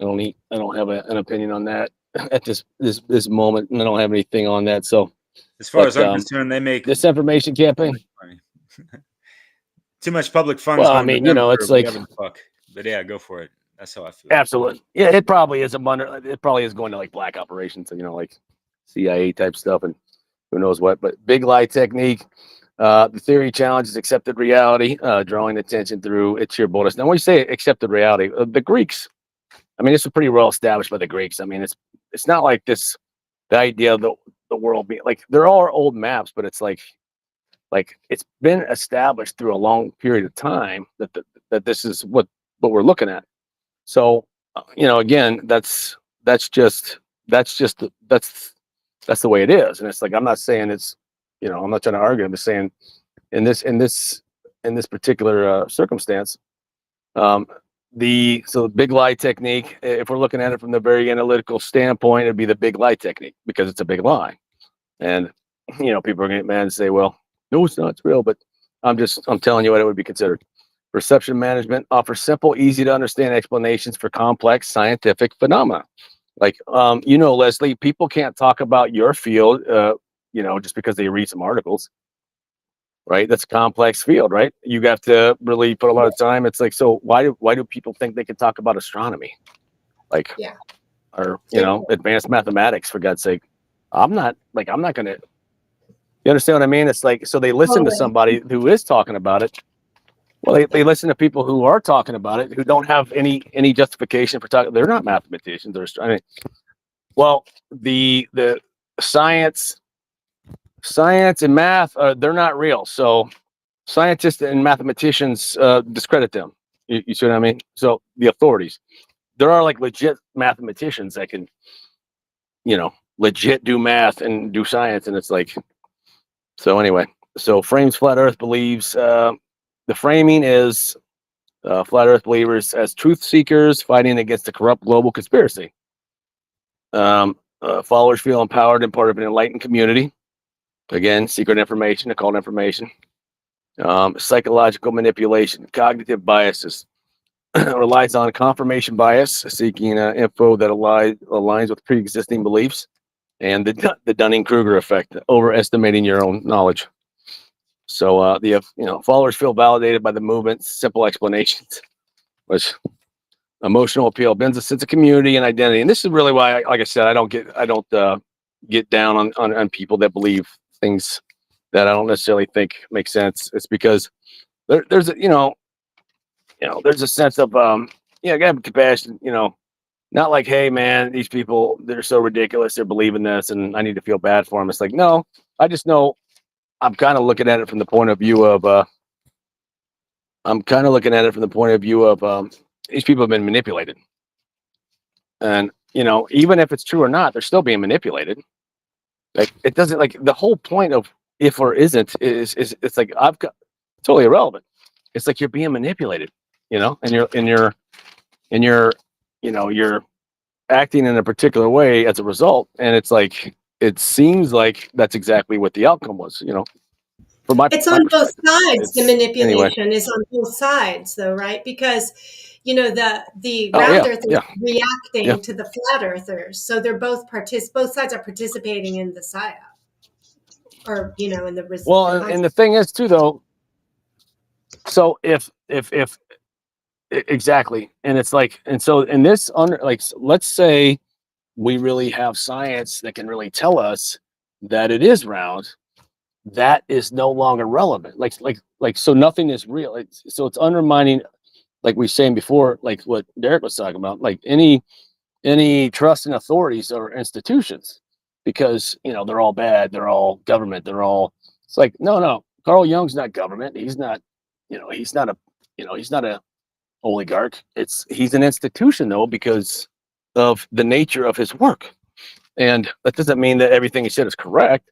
don't have an opinion on that at this moment, and I don't have anything on that. So, as far as I'm concerned, they make this information campaign. Too much public funds. Well, it's like, fuck. But yeah, go for it. That's how I feel. Absolutely. Yeah, it probably is it probably is going to like black operations, like CIA type stuff and who knows what. But big lie technique. The theory challenges accepted reality, drawing attention through its sheer boldness. Now, when you say accepted reality, the Greeks, this is pretty well established by the Greeks. It's not like the idea of the world being like, there are old maps, but it's like it's been established through a long period of time that this is what we're looking at. So, again, that's the way it is. And it's like, I'm not saying it's, I'm not trying to argue. I'm just saying in this particular circumstance, the big lie technique, if we're looking at it from the very analytical standpoint, it'd be the big lie technique because it's a big lie. And, people are going to get mad and say, well, no, it's not, it's real. But I'm telling you what it would be considered. Perception management offers simple, easy to understand explanations for complex scientific phenomena. Like, Leslie, people can't talk about your field, just because they read some articles, right? That's a complex field, right? You have to really put a lot of time. It's like, so why do people think they can talk about astronomy? Like, yeah. Or, advanced mathematics, for God's sake. I'm not going to, you understand what I mean? It's like, so they listen to somebody who is talking about it. Well, they listen to people who are talking about it, who don't have any justification for talking. They're not mathematicians. The science and math, they're not real. So scientists and mathematicians discredit them. You see what I mean? So the authorities, there are like legit mathematicians that can, legit do math and do science. And it's like, so anyway, so Frames Flat Earth believes, the framing is flat Earth believers as truth seekers fighting against a corrupt global conspiracy. Followers feel empowered and part of an enlightened community. Again, secret information, occult information. Psychological manipulation, cognitive biases. Relies on confirmation bias, seeking info that aligns with pre-existing beliefs. And the Dunning-Kruger effect, overestimating your own knowledge. So followers feel validated by the movement's simple explanations, which emotional appeal bends a sense of community and identity. And this is really why, like I said, I don't get down on people that believe things that I don't necessarily think make sense. It's because there's a sense of gotta have compassion. Not like, hey man, these people, they're so ridiculous, they're believing this, and I need to feel bad for them. It's like, no, I just know. I'm kind of looking at it from the point of view of these people have been manipulated. And, even if it's true or not, they're still being manipulated. Like, it doesn't, like, the whole point of if or isn't is it's like, totally irrelevant. It's like you're being manipulated, and you're acting in a particular way as a result. And it's like, it seems like that's exactly what the outcome was, It's on both sides. The manipulation is on both sides, though, right? Because, the round earthers reacting to the flat earthers, so they're both sides are participating in the psyop, or in the result. Well, and the thing is too, though. So if exactly, and it's like, and so in this let's say we really have science that can really tell us that it is round, that is no longer relevant. So nothing is real. So it's undermining like we were saying before, like what Derek was talking about, like any trust in authorities or institutions, because they're all bad, they're all government, it's like no, Carl Jung's not government, he's not a oligarch. He's an institution though, because of the nature of his work. And that doesn't mean that everything he said is correct.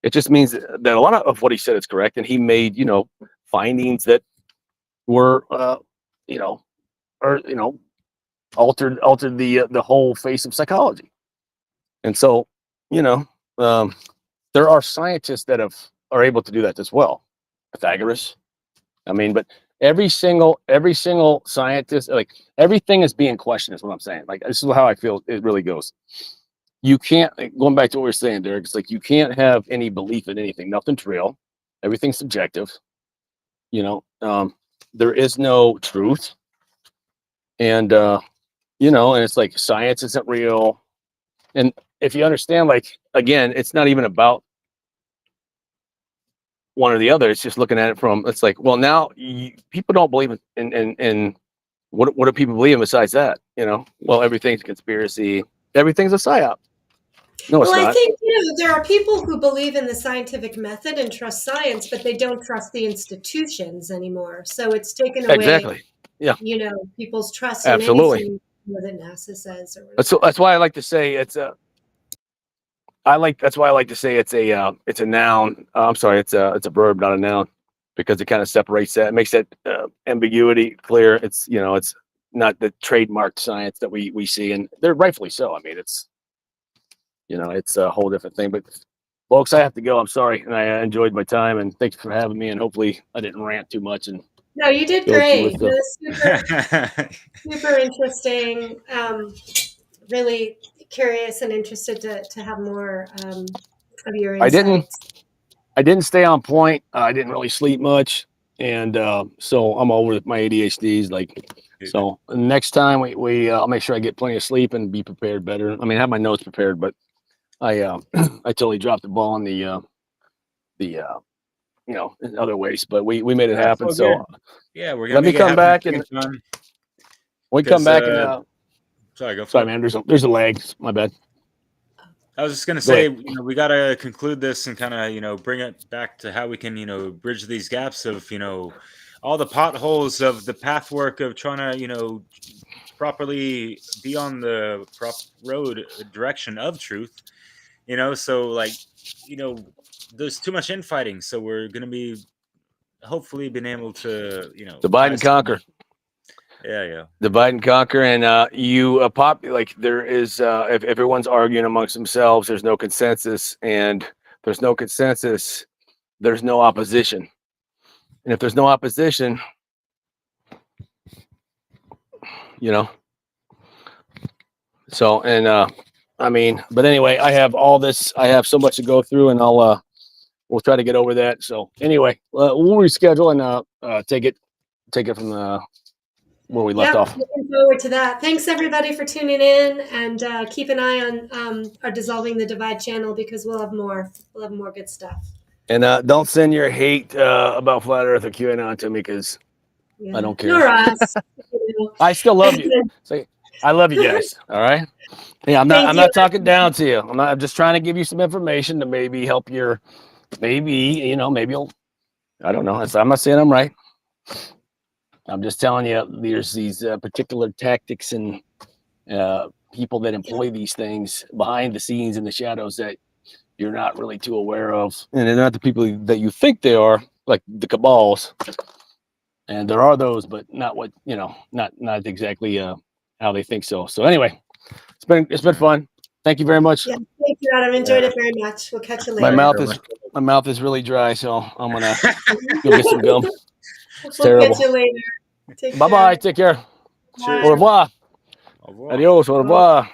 It just means that a lot of what he said is correct, and he made findings that were altered the whole face of psychology. And so there are scientists that are able to do that as well. Pythagoras. I mean, but every single scientist, like everything is being questioned, is what I'm saying. Like, this is how I feel it really goes. You can't, going back to what we were saying, Derek, it's like you can't have any belief in anything. Nothing's real. Everything's subjective. There is no truth. And and it's like science isn't real. And if you understand, like, again, it's not even about one or the other. It's just looking at it from, it's like, well, now people don't believe in what do people believe in besides that? Well, everything's a conspiracy. Everything's a psyop. No, it's well, not. I think there are people who believe in the scientific method and trust science, but they don't trust the institutions anymore. So it's taken away, Exactly. Yeah. People's trust Absolutely. in anything that NASA says. Or whatever. That's why I like to say it's a. That's why I like to say it's a noun. I'm sorry, it's a verb, not a noun, because it kind of separates that. It makes that ambiguity clear. It's it's not the trademarked science that we see, and they're rightfully so. I mean, it's a whole different thing. But folks, I have to go. I'm sorry, and I enjoyed my time, and thanks for having me. And hopefully, I didn't rant too much. And no, you did great. It was super interesting. Really curious and interested to have more of your insights. I didn't stay on point. I didn't really sleep much, and so I'm over with my ADHDs. So next time I'll make sure I get plenty of sleep and be prepared better. I mean, I have my notes prepared, but I totally dropped the ball on the in other ways. But we made it happen. So yeah, we're gonna let me come back and sorry, go for sorry, it. man. There's a lag. My bad. I was just gonna say, we got to conclude this and kind of, bring it back to how we can, bridge these gaps of, all the potholes of the pathwork of trying to, properly be on the road direction of truth. So like, there's too much infighting. So we're gonna be hopefully being able to, divide and conquer. Yeah. Divide and conquer, and there is if everyone's arguing amongst themselves, there's no consensus, and there's no consensus, there's no opposition, and if there's no opposition, so I mean, but anyway, I have all this. I have so much to go through, and we'll try to get over that. So anyway, we'll reschedule and take it from where we left off. Looking forward to that. Thanks everybody for tuning in, and keep an eye on our Dissolving the Divide channel, because we'll have more good stuff. And don't send your hate about Flat Earth or QAnon to me, because I don't care. Nor us. I still love you. So, I love you guys. All right. Yeah, I'm not talking down to you. I'm just trying to give you some information to maybe help maybe you'll, I don't know. I'm not saying I'm right. I'm just telling you, there's these particular tactics and people that employ these things behind the scenes in the shadows that you're not really too aware of. And they're not the people that you think they are, like the cabals. And there are those, but not what, not exactly how they think so. So anyway, it's been fun. Thank you very much. Yeah, thank you, Adam. Enjoyed it very much. We'll catch you later. My mouth is really dry, so I'm gonna go get some gum. It's we'll terrible. catch you later. Bye bye. Take care. Bye. Au revoir. Adios. Au revoir.